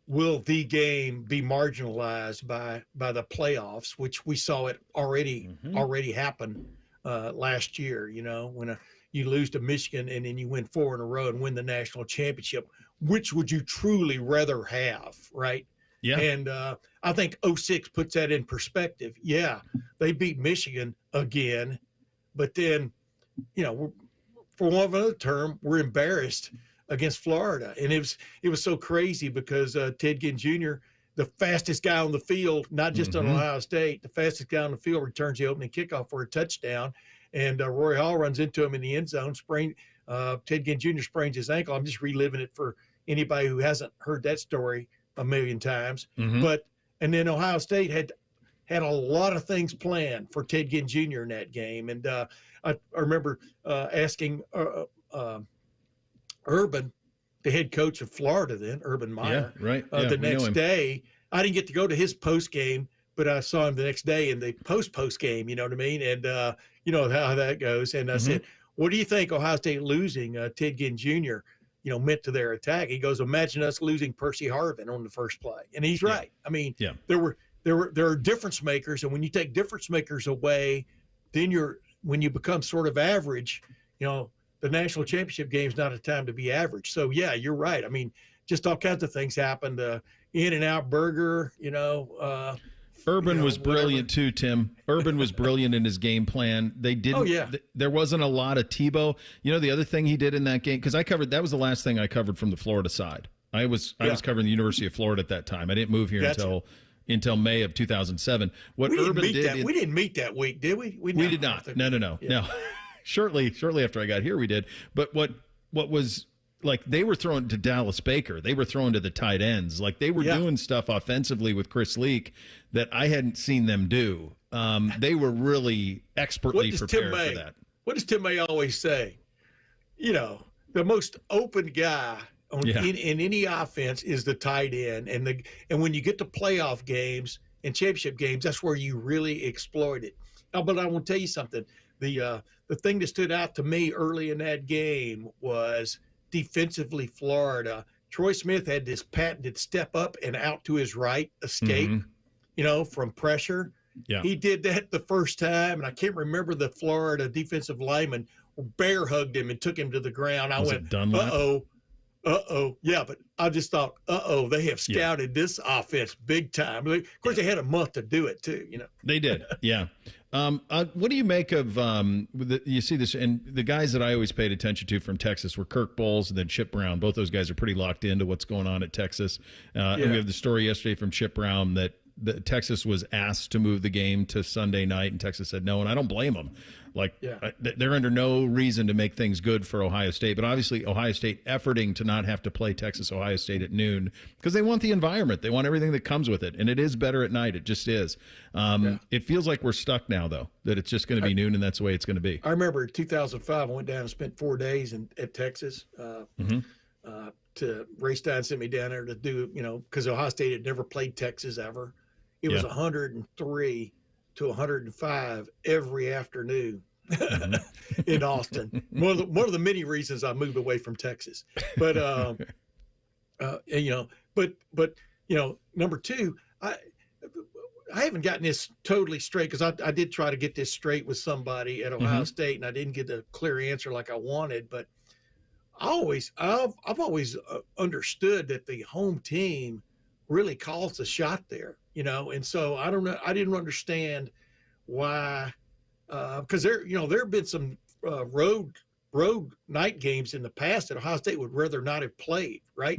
[SPEAKER 3] will the game be marginalized by the playoffs, which we saw it already happen last year. When you lose to Michigan and then you win 4 in a row and win the national championship, which would you truly rather have, right?
[SPEAKER 2] Yeah.
[SPEAKER 3] And I think 06 puts that in perspective. Yeah, they beat Michigan again, but then, for one of another term, we're embarrassed against Florida. And it was so crazy because Ted Ginn Jr., the fastest guy on the field, not just on Ohio State, the fastest guy on the field returns the opening kickoff for a touchdown. And Roy Hall runs into him in the end zone. Ted Ginn Jr. sprains his ankle. I'm just reliving it for anybody who hasn't heard that story a million times. And then Ohio State had a lot of things planned for Ted Ginn Jr. in that game. And I remember asking Urban, the head coach of Florida then, Urban Meyer, the next day. I didn't get to go to his post game, but I saw him the next day in the post game, you know what I mean? And you know how that goes. And I said, what do you think Ohio State losing Ted Ginn Jr., meant to their attack? He goes, imagine us losing Percy Harvin on the first play. And he's right. I mean, there are difference makers. And when you take difference makers away, then when you become sort of average, the national championship game is not a time to be average. So, yeah, you're right. I mean, just all kinds of things happened. In-N-Out Burger,
[SPEAKER 2] Urban was brilliant too, Tim. Urban was brilliant in his game plan. They didn't. There wasn't a lot of Tebow. The other thing he did in that game, because that was the last thing I covered from the Florida side. I was covering the University of Florida at that time. I didn't move here until May of 2007. What Urban did,
[SPEAKER 3] we didn't meet that week, did we?
[SPEAKER 2] We did not. No. Shortly after I got here, we did. But what was like, they were throwing to Dallas Baker. They were throwing to the tight ends. Like, they were doing stuff offensively with Chris Leak that I hadn't seen them do. They were really expertly prepared for that.
[SPEAKER 3] What does Tim May always say? The most open guy in any offense is the tight end. And when you get to playoff games and championship games, that's where you really exploit it. But I want to tell you something. The thing that stood out to me early in that game was defensively Florida. Troy Smith had this patented step up and out to his right escape, from pressure.
[SPEAKER 2] Yeah.
[SPEAKER 3] He did that the first time, and I can't remember the Florida defensive lineman bear hugged him and took him to the ground. I went, uh-oh. Yeah, but I just thought, they have scouted this offense big time. Of course, they had a month to do it, too,
[SPEAKER 2] They did, yeah. What do you make of you see this, and the guys that I always paid attention to from Texas were Kirk Bowles and then Chip Brown. Both those guys are pretty locked into what's going on at Texas. And we have the story yesterday from Chip Brown that Texas was asked to move the game to Sunday night, and Texas said no, and I don't blame them. They're under no reason to make things good for Ohio State, but obviously Ohio State efforting to not have to play Texas-Ohio State at noon because they want the environment. They want everything that comes with it, and it is better at night. It just is. It feels like we're stuck now, though, that it's just going to be noon, and that's the way it's going to be.
[SPEAKER 3] I remember in 2005, I went down and spent 4 days at Texas. Ray-Stein sent me down there to do, because Ohio State had never played Texas ever. It was 103 to 105 every afternoon in Austin. One of the many reasons I moved away from Texas. But number two, I haven't gotten this totally straight because I did try to get this straight with somebody at Ohio State, and I didn't get a clear answer like I wanted. But I've always understood that the home team really calls the shot there, and so I don't know. I didn't understand why, because there have been some road night games in the past that Ohio State would rather not have played, right?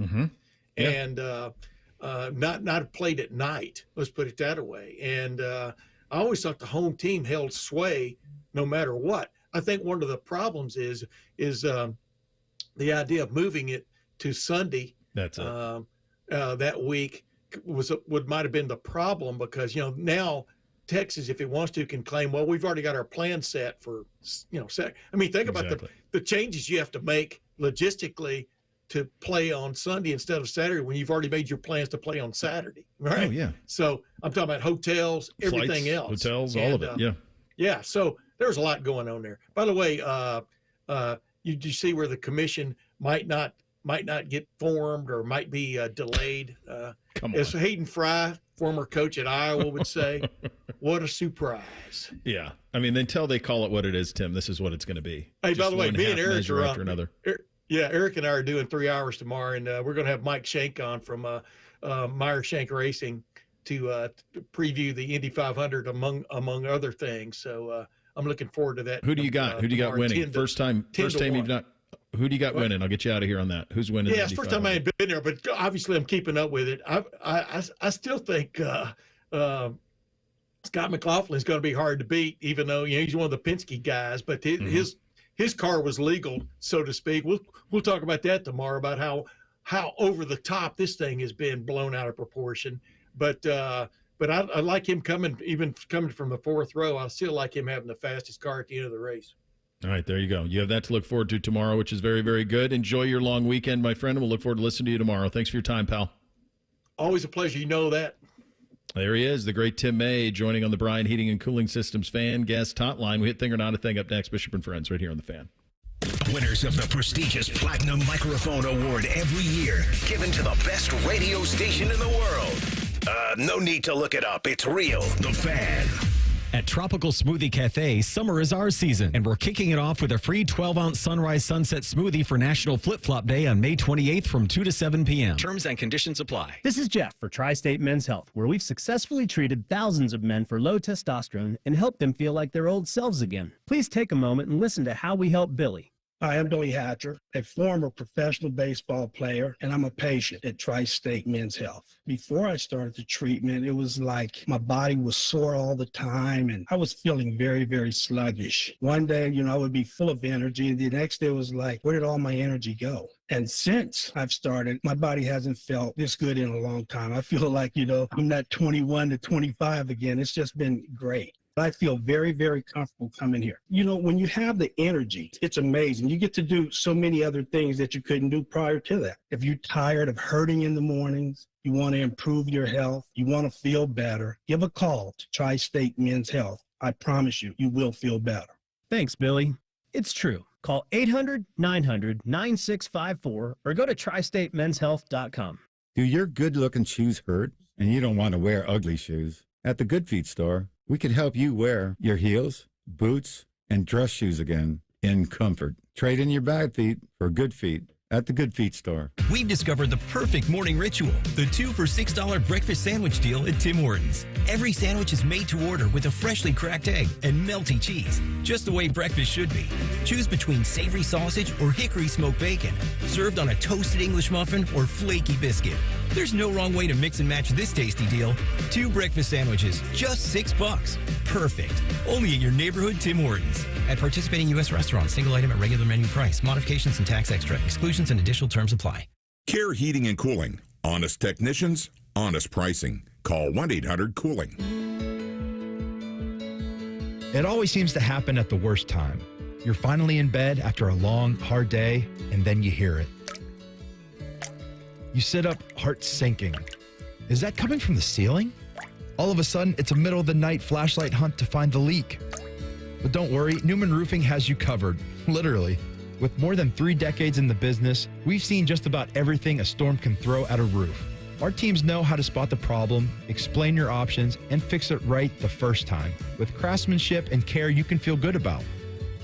[SPEAKER 3] And not have played at night. Let's put it that way. And I always thought the home team held sway no matter what. I think one of the problems is the idea of moving it to Sunday.
[SPEAKER 2] That's it.
[SPEAKER 3] That week might have been the problem because now Texas, if it wants to, can claim, well, we've already got our plan set for set. I mean, think about the changes you have to make logistically to play on Sunday instead of Saturday when you've already made your plans to play on Saturday, right?
[SPEAKER 2] Oh yeah.
[SPEAKER 3] So I'm talking about hotels, everything
[SPEAKER 2] Flights,
[SPEAKER 3] else,
[SPEAKER 2] hotels, all of it. Yeah.
[SPEAKER 3] Yeah. So there's a lot going on there. By the way, you see where the commission might not get formed or might be delayed. As Hayden Fry, former coach at Iowa, would say, what a surprise.
[SPEAKER 2] Yeah. I mean, until they call it what it is, Tim, this is what it's going to be.
[SPEAKER 3] Hey, by the way, me and Eric are
[SPEAKER 2] after another.
[SPEAKER 3] Eric and I are doing 3 hours tomorrow, and we're going to have Mike Shank on from Meyer Shank Racing to preview the Indy 500 among other things. So I'm looking forward to that.
[SPEAKER 2] Who do you got? Who do you got winning? First time you've not. Who do you got winning? I'll get you out of here on that. Who's winning?
[SPEAKER 3] Yeah, it's the first time I ain't been there, but obviously I'm keeping up with it. I still think Scott McLaughlin's going to be hard to beat, even though he's one of the Penske guys. But his car was legal, so to speak. We'll talk about that tomorrow, about how over the top this thing has been blown out of proportion. But I like him coming from the fourth row. I still like him having the fastest car at the end of the race.
[SPEAKER 2] All right, there you go. You have that to look forward to tomorrow, which is very, very good. Enjoy your long weekend, my friend, and we'll look forward to listening to you tomorrow. Thanks for your time, pal.
[SPEAKER 3] Always a pleasure. You know that.
[SPEAKER 2] There he is, the great Tim May, joining on the Bryan Heating and Cooling Systems Fan Guest Hotline. We hit Thing or Not a Thing up next. Bishop and Friends right here on the Fan.
[SPEAKER 1] Winners of the prestigious Platinum Microphone Award every year, given to the best radio station in the world. No need to look it up. It's real. The Fan.
[SPEAKER 24] At Tropical Smoothie Cafe, summer is our season, and we're kicking it off with a free 12-ounce Sunrise Sunset Smoothie for National Flip-Flop Day on May 28th from 2 to 7 p.m. Terms and conditions apply.
[SPEAKER 9] This is Jeff for Tri-State Men's Health, where we've successfully treated thousands of men for low testosterone and helped them feel like their old selves again. Please take a moment and listen to how we help Billy.
[SPEAKER 10] Hi, I'm Billy Hatcher, a former professional baseball player, and I'm a patient at Tri-State Men's Health. Before I started the treatment, it was like my body was sore all the time, and I was feeling very, very sluggish. One day, I would be full of energy, and the next day was like, where did all my energy go? And since I've started, my body hasn't felt this good in a long time. I feel like, I'm not 21 to 25 again. It's just been great. I feel very, very comfortable coming here. When you have the energy, it's amazing. You get to do so many other things that you couldn't do prior to that. If you're tired of hurting in the mornings, you want to improve your health, you want to feel better, give a call to Tri-State Men's Health. I promise you, you will feel better.
[SPEAKER 9] Thanks, Billy. It's true. Call 800-900-9654 or go to tristatemenshealth.com.
[SPEAKER 15] Do your good-looking shoes hurt and you don't want to wear ugly shoes? At the Good Feet store, we can help you wear your heels, boots, and dress shoes again in comfort. Trade in your bad feet for good feet at the Good Feet store.
[SPEAKER 16] We've discovered the perfect morning ritual, the 2 for $6 breakfast sandwich deal at Tim Hortons. Every sandwich is made to order with a freshly cracked egg and melty cheese, just the way breakfast should be. Choose between savory sausage or hickory smoked bacon, served on a toasted English muffin or flaky biscuit. There's no wrong way to mix and match this tasty deal. 2 breakfast sandwiches, just $6. Perfect. Only at your neighborhood Tim Hortons. At participating U.S. restaurants, single item at regular menu price. Modifications and tax extra. Exclusions and additional terms apply.
[SPEAKER 23] Care Heating and Cooling. Honest technicians, honest pricing. Call 1-800-COOLING.
[SPEAKER 17] It always seems to happen at the worst time. You're finally in bed after a long, hard day, and then you hear it. You sit up, heart sinking. Is that coming from the ceiling? All of a sudden, it's a middle of the night flashlight hunt to find the leak. But don't worry, Newman Roofing has you covered, literally. With more than 3 decades in the business, we've seen just about everything a storm can throw at a roof. Our teams know how to spot the problem, explain your options, and fix it right the first time, with craftsmanship and care you can feel good about.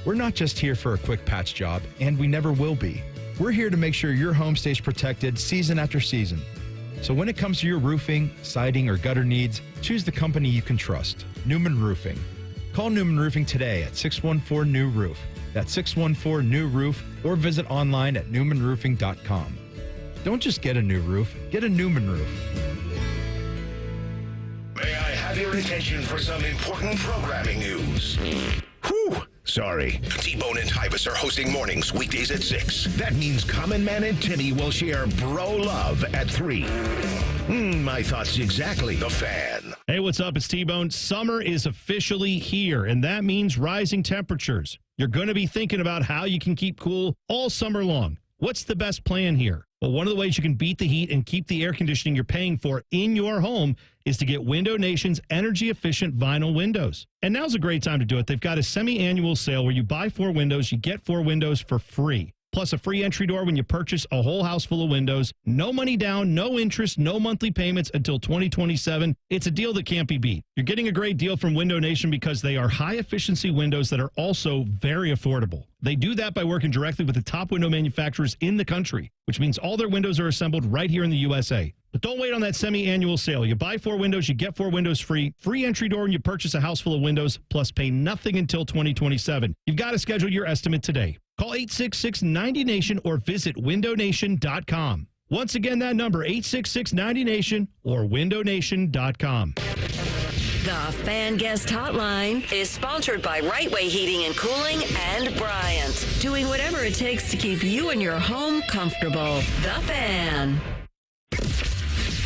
[SPEAKER 17] We're not just here for a quick patch job, and we never will be. We're here to make sure your home stays protected season after season. So when it comes to your roofing, siding, or gutter needs, choose the company you can trust, Newman Roofing. Call Newman Roofing today at 614-NEW-ROOF. That's 614-NEW-ROOF, or visit online at newmanroofing.com. Don't just get a new roof, get a Newman roof.
[SPEAKER 1] May I have your attention for some important programming news? Whew! Sorry. T-Bone and Tyvus are hosting mornings weekdays at 6. That means Common Man and Timmy will share Bro Love at 3. My thoughts exactly. The Fan.
[SPEAKER 18] Hey, what's up? It's T-Bone. Summer is officially here, and that means rising temperatures. You're going to be thinking about how you can keep cool all summer long. What's the best plan here? Well, one of the ways you can beat the heat and keep the air conditioning you're paying for in your home is to get Window Nation's energy-efficient vinyl windows. And now's a great time to do it. They've got a semi-annual sale where you buy 4 windows, you get 4 windows for free. Plus a free entry door when you purchase a whole house full of windows. No money down, no interest, no monthly payments until 2027. It's a deal that can't be beat. You're getting a great deal from Window Nation because they are high-efficiency windows that are also very affordable. They do that by working directly with the top window manufacturers in the country, which means all their windows are assembled right here in the USA. But don't wait on that semi-annual sale. You buy 4 windows, you get 4 windows free. Free entry door when you purchase a house full of windows, plus pay nothing until 2027. You've got to schedule your estimate today. Call 866-90NATION or visit windownation.com. Once again, that number, 866-90NATION or windownation.com.
[SPEAKER 5] The Fan Guest Hotline is sponsored by Right Way Heating and Cooling and Bryant, doing whatever it takes to keep you and your home comfortable. The Fan.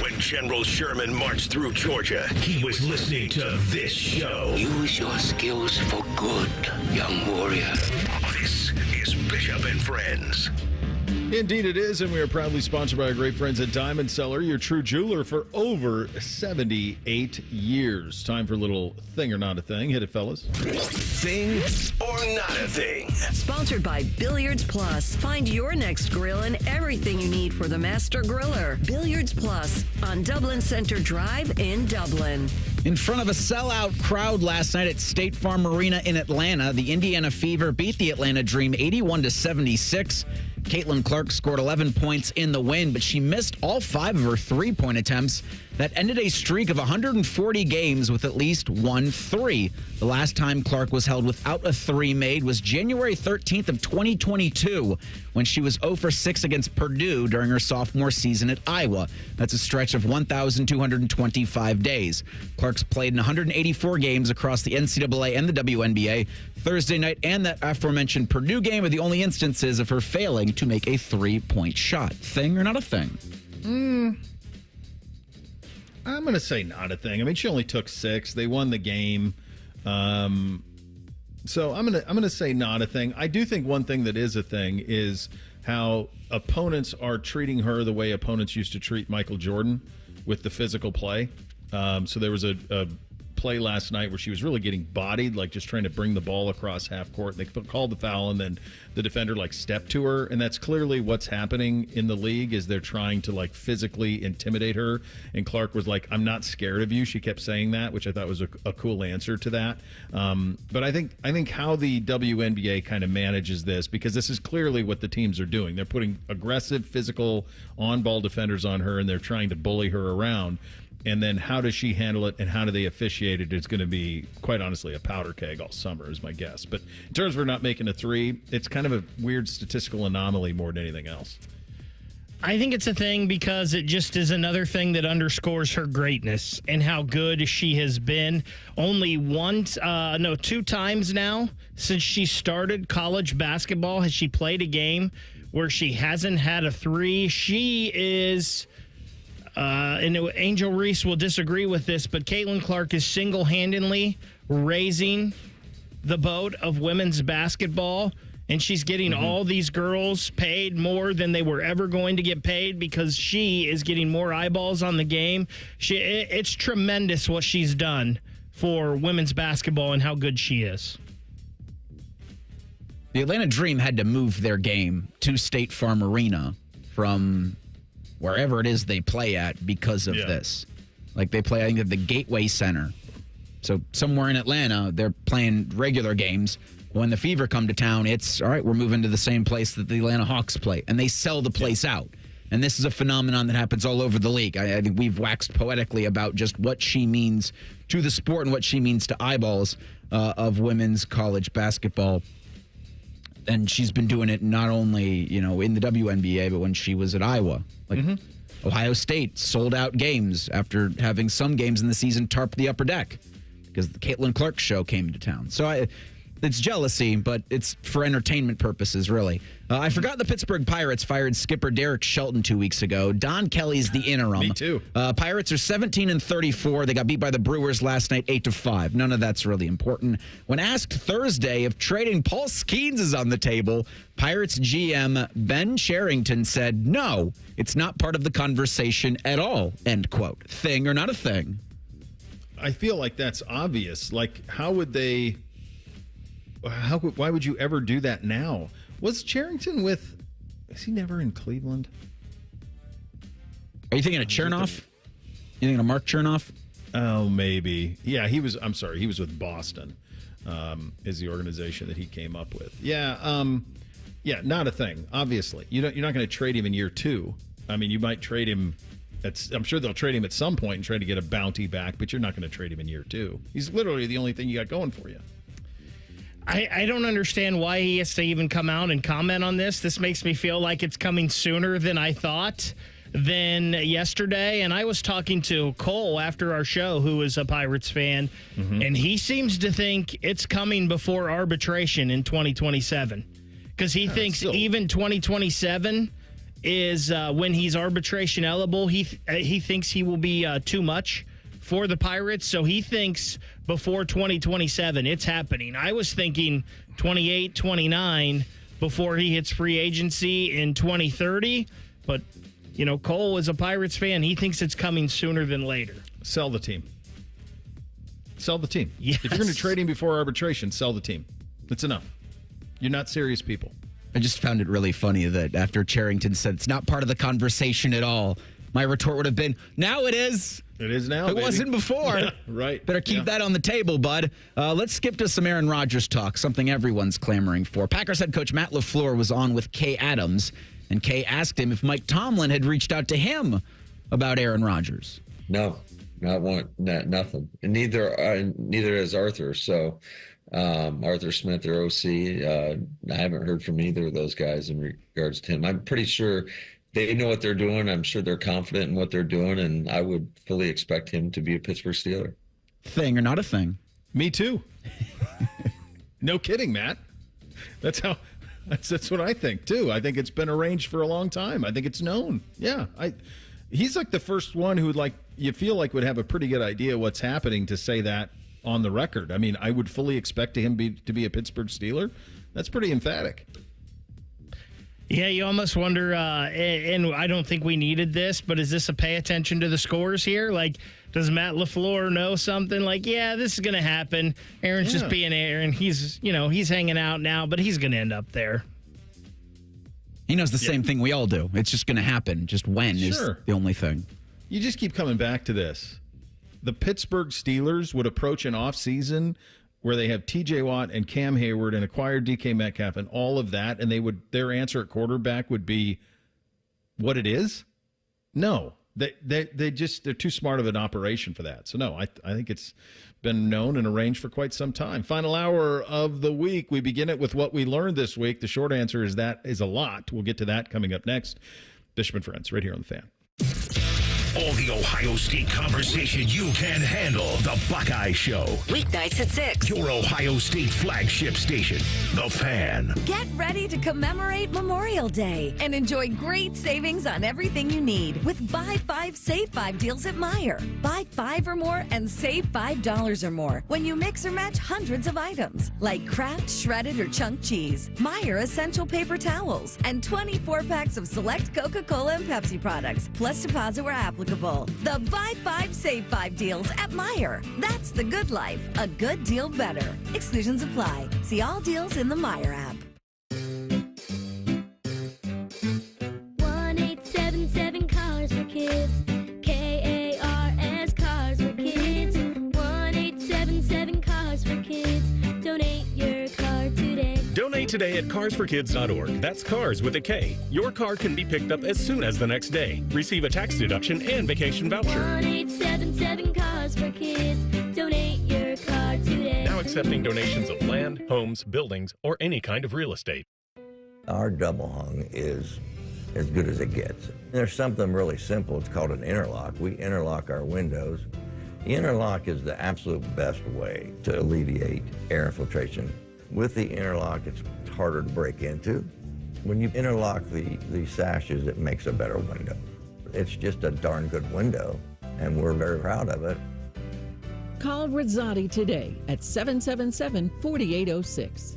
[SPEAKER 1] When General Sherman marched through Georgia, he was listening to this show.
[SPEAKER 19] Use your skills for good, young warrior.
[SPEAKER 1] This is Bishop and Friends.
[SPEAKER 2] Indeed it is, and we are proudly sponsored by our great friends at Diamond Seller, your true jeweler for over 78 years. Time for a little thing or not a thing. Hit it, fellas.
[SPEAKER 1] Thing or not a thing.
[SPEAKER 5] Sponsored by Billiards Plus. Find your next grill and everything you need for the master griller. Billiards Plus on Dublin Center Drive in Dublin.
[SPEAKER 6] In front of a sellout crowd last night at State Farm Arena in Atlanta, the Indiana Fever beat the Atlanta Dream 81-76. Caitlin Clark scored 11 points in the win, but she missed all 5 of her 3-point attempts. That ended a streak of 140 games with at least 1 3. The last time Clark was held without a 3 made was January 13th of 2022, when she was 0 for 6 against Purdue during her sophomore season at Iowa. That's a stretch of 1,225 days. Clark's played in 184 games across the NCAA and the WNBA. Thursday night and that aforementioned Purdue game are the only instances of her failing to make a 3-point shot. Thing or not a thing?
[SPEAKER 2] I'm going to say not a thing. I mean, she only took 6. They won the game. So I'm going to say not a thing. I do think one thing that is a thing is how opponents are treating her the way opponents used to treat Michael Jordan with the physical play. So there was a play last night where she was really getting bodied, like just trying to bring the ball across half court. They called the foul, and then the defender stepped to her, and that's clearly what's happening in the league. Is they're trying to physically intimidate her. And Clark was like, "I'm not scared of you." She kept saying that, which I thought was a cool answer to that. But I think how the WNBA kind of manages this, because this is clearly what the teams are doing. They're putting aggressive, physical, on-ball defenders on her, and they're trying to bully her around. And then how does she handle it, and how do they officiate it? It's going to be, quite honestly, a powder keg all summer is my guess. But in terms of her not making a 3, it's kind of a weird statistical anomaly more than anything else.
[SPEAKER 7] I think it's a thing because it just is another thing that underscores her greatness and how good she has been. Only 2 times now since she started college basketball has she played a game where she hasn't had a three. She is, and Angel Reese will disagree with this, but Caitlin Clark is single-handedly raising the boat of women's basketball. And she's getting all these girls paid more than they were ever going to get paid because she is getting more eyeballs on the game. It's tremendous what she's done for women's basketball and how good she is.
[SPEAKER 6] The Atlanta Dream had to move their game to State Farm Arena from wherever it is they play at because of this. Like they play, I think, at the Gateway Center. So somewhere in Atlanta, they're playing regular games. When the Fever come to town, it's, all right, we're moving to the same place that the Atlanta Hawks play. And they sell the place out. And this is a phenomenon that happens all over the league. I think we've waxed poetically about just what she means to the sport and what she means to eyeballs of women's college basketball. And she's been doing it not only, in the WNBA, but when she was at Iowa. Ohio State sold out games after having some games in the season tarp the upper deck because the Caitlin Clark show came to town. So it's jealousy, but it's for entertainment purposes, really. I forgot the Pittsburgh Pirates fired skipper Derek Shelton 2 weeks ago. Don Kelly's the interim.
[SPEAKER 2] Me too.
[SPEAKER 6] Pirates are 17-34. They got beat by the Brewers last night, 8-5. None of that's really important. When asked Thursday if trading Paul Skeens is on the table, Pirates GM Ben Cherington said, no, it's not part of the conversation at all, end quote. Thing or not a thing?
[SPEAKER 2] I feel like that's obvious. Like, how would they... Why would you ever do that now? Was Cherington is he never in Cleveland?
[SPEAKER 6] Are you thinking of Chernoff? You thinking of Mark Chernoff?
[SPEAKER 2] Oh, maybe. Yeah, he was with Boston, is the organization that he came up with. Yeah, not a thing, obviously. You're not going to trade him in year 2. I mean, you might trade him. I'm sure they'll trade him at some point and try to get a bounty back, but you're not going to trade him in year 2. He's literally the only thing you got going for you.
[SPEAKER 7] I don't understand why he has to even come out and comment on this. This makes me feel like it's coming sooner than I thought than yesterday. And I was talking to Cole after our show, who is a Pirates fan, and he seems to think it's coming before arbitration in 2027 because he thinks even 2027 is when he's arbitration eligible. He thinks he will be too much for the Pirates, so he thinks before 2027 it's happening. I was thinking 28, 29 before he hits free agency in 2030, but Cole is a Pirates fan. He thinks it's coming sooner than later.
[SPEAKER 2] Sell the team. Sell the team.
[SPEAKER 7] Yes.
[SPEAKER 2] If you're going to trade him before arbitration, sell the team. That's enough. You're not serious people.
[SPEAKER 6] I just found it really funny that after Cherington said it's not part of the conversation at all, my retort would have been, now it is.
[SPEAKER 2] It is now.
[SPEAKER 6] It wasn't before.
[SPEAKER 2] Yeah, right.
[SPEAKER 6] Better keep that on the table, bud. Let's skip to some Aaron Rodgers talk, something everyone's clamoring for. Packers head coach Matt LaFleur was on with Kay Adams, and Kay asked him if Mike Tomlin had reached out to him about Aaron Rodgers.
[SPEAKER 4] No, nothing. And neither has Arthur. So Arthur Smith, their OC, I haven't heard from either of those guys in regards to him. I'm pretty sure they know what they're doing. I'm sure they're confident in what they're doing, and I would fully expect him to be a Pittsburgh Steeler.
[SPEAKER 6] Thing or not a thing?
[SPEAKER 2] Me too. No kidding, Matt. That's what I think too. I think it's been arranged for a long time. I think it's known. Yeah, he's like the first one who you feel like would have a pretty good idea what's happening to say that on the record. I mean, I would fully expect him to be a Pittsburgh Steeler. That's pretty emphatic.
[SPEAKER 7] Yeah, you almost wonder, and I don't think we needed this, but is this a pay attention to the scores here? Like, does Matt LaFleur know something? Like, yeah, this is going to happen. Aaron's just being Aaron. He's hanging out now, but he's going to end up there.
[SPEAKER 6] He knows the same thing we all do. It's just going to happen. Just when is the only thing.
[SPEAKER 2] You just keep coming back to this. The Pittsburgh Steelers would approach an offseason where they have T.J. Watt and Cam Hayward and acquired DK Metcalf and all of that, and their answer at quarterback would be what it is? No. They're too smart of an operation for that. So, no, I think it's been known and arranged for quite some time. Final hour of the week. We begin it with what we learned this week. The short answer is that is a lot. We'll get to that coming up next. Bishop and Friends, right here on the Fan.
[SPEAKER 1] All the Ohio State conversation you can handle. The Buckeye Show.
[SPEAKER 5] Weeknights at 6.
[SPEAKER 1] Your Ohio State flagship station. The Fan.
[SPEAKER 8] Get ready to commemorate Memorial Day and enjoy great savings on everything you need with Buy 5, Save 5 deals at Meijer. Buy 5 or more and save $5 or more when you mix or match hundreds of items like Kraft, shredded, or chunk cheese, Meijer essential paper towels, and 24 packs of select Coca-Cola and Pepsi products, plus deposit where applicable. The Buy 5, Save 5 deals at Meijer. That's the good life. A good deal better. Exclusions apply. See all deals in the Meijer app.
[SPEAKER 20] 1877 Cars for Kids. KARS Cars for Kids. 1877 Cars for Kids. Donate your car today.
[SPEAKER 21] Donate today at carsforkids.org. That's cars with a K. Your car can be picked up as soon as the next day. Receive a tax deduction and vacation voucher.
[SPEAKER 20] 1877 Cars for Kids. Donate your car today.
[SPEAKER 21] Now accepting donations of land, homes, buildings, or any kind of real estate.
[SPEAKER 22] Our double hung is as good as it gets. There's something really simple. It's called an interlock. We interlock our windows. The interlock is the absolute best way to alleviate air infiltration. With the interlock, it's harder to break into. When you interlock the sashes, it makes a better window. It's just a darn good window, and we're very proud of it.
[SPEAKER 25] Call Rizzotti today at 777-4806.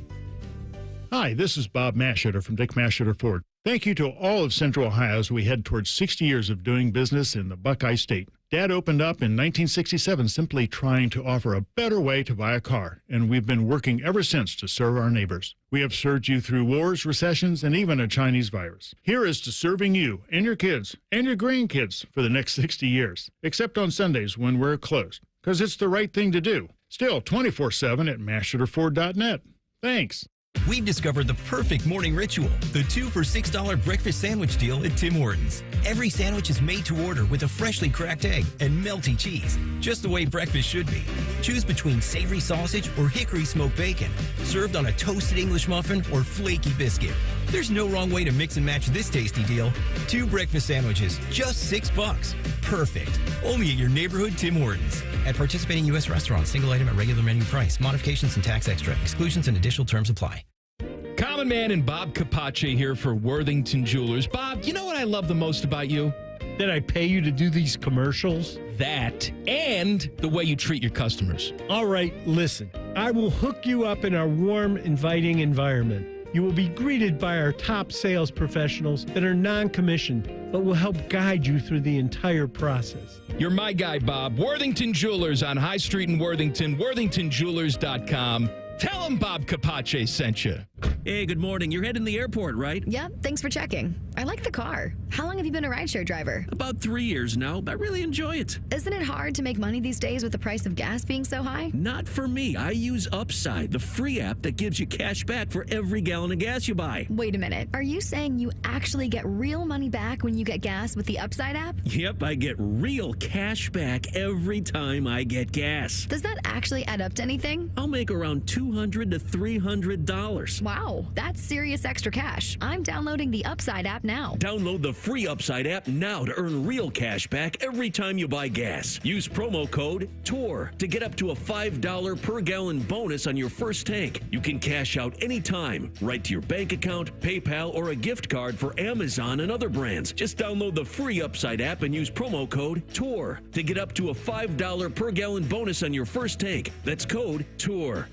[SPEAKER 18] Hi, this is Bob Masheter from Dick Masheter Ford. Thank you to all of Central Ohio as we head towards 60 years of doing business in the Buckeye State. Dad opened up in 1967 simply trying to offer a better way to buy a car, and we've been working ever since to serve our neighbors. We have served you through wars, recessions, and even a Chinese virus. Here is to serving you and your kids and your grandkids for the next 60 years, except on Sundays when we're closed, because it's the right thing to do. Still 24/7 at masheterford.net. Thanks.
[SPEAKER 16] We've discovered the perfect morning ritual, the 2 for $6 breakfast sandwich deal at Tim Hortons. Every sandwich is made to order with a freshly cracked egg and melty cheese, just the way breakfast should be. Choose between savory sausage or hickory smoked bacon, served on a toasted English muffin or flaky biscuit. There's no wrong way to mix and match this tasty deal. 2 breakfast sandwiches, just $6. Perfect. Only at your neighborhood Tim Hortons. At participating U.S. restaurants, single item at regular menu price. Modifications and tax extra. Exclusions and additional terms apply.
[SPEAKER 12] Common Man and Bob Capace here for Worthington Jewelers. Bob, you know what I love the most about you?
[SPEAKER 7] That I pay you to do these commercials?
[SPEAKER 12] That and the way you treat your customers.
[SPEAKER 7] All right, listen. I will hook you up in our warm, inviting environment. You will be greeted by our top sales professionals that are non-commissioned, but will help guide you through the entire process.
[SPEAKER 12] You're my guy, Bob. Worthington Jewelers on High Street in Worthington, worthingtonjewelers.com. Tell them Bob Capace sent you.
[SPEAKER 13] Hey, good morning. You're heading to the airport, right?
[SPEAKER 14] Yeah, thanks for checking. I like the car. How long have you been a rideshare driver?
[SPEAKER 13] About 3 years now. I really enjoy it.
[SPEAKER 14] Isn't it hard to make money these days with the price of gas being so high?
[SPEAKER 13] Not for me. I use Upside, the free app that gives you cash back for every gallon of gas you buy.
[SPEAKER 14] Wait a minute. Are you saying you actually get real money back when you get gas with the Upside app?
[SPEAKER 13] Yep, I get real cash back every time I get gas.
[SPEAKER 14] Does that actually add up to anything?
[SPEAKER 13] I'll make around $200 to $300.
[SPEAKER 14] Wow, that's serious extra cash. I'm downloading the Upside app now.
[SPEAKER 13] Download the free Upside app now to earn real cash back every time you buy gas. Use promo code TOUR to get up to a $5 per gallon bonus on your first tank. You can cash out anytime, right to your bank account, PayPal, or a gift card for Amazon and other brands. Just download the free Upside app and use promo code TOUR to get up to a $5 per gallon bonus on your first tank. That's code TOUR.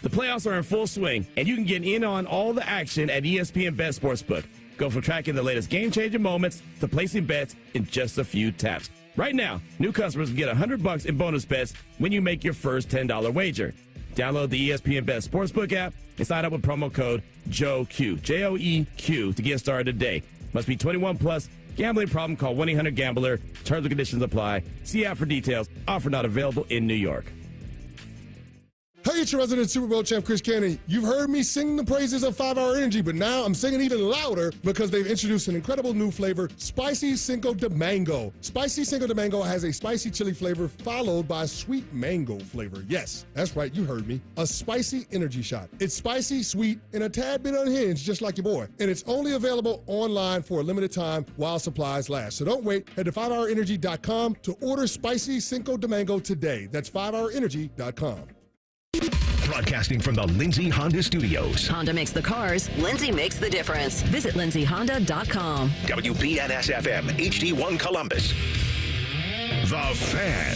[SPEAKER 26] The playoffs are in full swing, and you can get in on all the action at ESPN Bet Sportsbook. Go from tracking the latest game-changing moments to placing bets in just a few taps. Right now, new customers can get $100 in bonus bets when you make your first $10 wager. Download the ESPN Bet Sportsbook app and sign up with promo code JOEQ, J-O-E-Q, to get started today. Must be 21 plus. Gambling problem? Call 1-800-GAMBLER. Terms and conditions apply. See app for details. Offer not available in New York.
[SPEAKER 27] Hey,
[SPEAKER 3] it's your resident Super Bowl champ, Chris Cannon. You've heard me sing the praises of 5-Hour Energy, but now I'm singing even louder because they've introduced an incredible new flavor, Spicy Cinco de Mango. Spicy Cinco de Mango has a spicy chili flavor followed by a sweet mango flavor. Yes, that's right, you heard me. A spicy energy shot. It's spicy, sweet, and a tad bit unhinged, just like your boy. And it's only available online for a limited time while supplies last. So don't wait. Head to 5hourenergy.com to order Spicy Cinco de Mango today. That's 5hourenergy.com.
[SPEAKER 1] Broadcasting from the Lindsay Honda Studios.
[SPEAKER 5] Honda makes the cars. Lindsay makes the difference. Visit lindsayhonda.com.
[SPEAKER 1] WBNS-FM, HD1 Columbus. The Fan.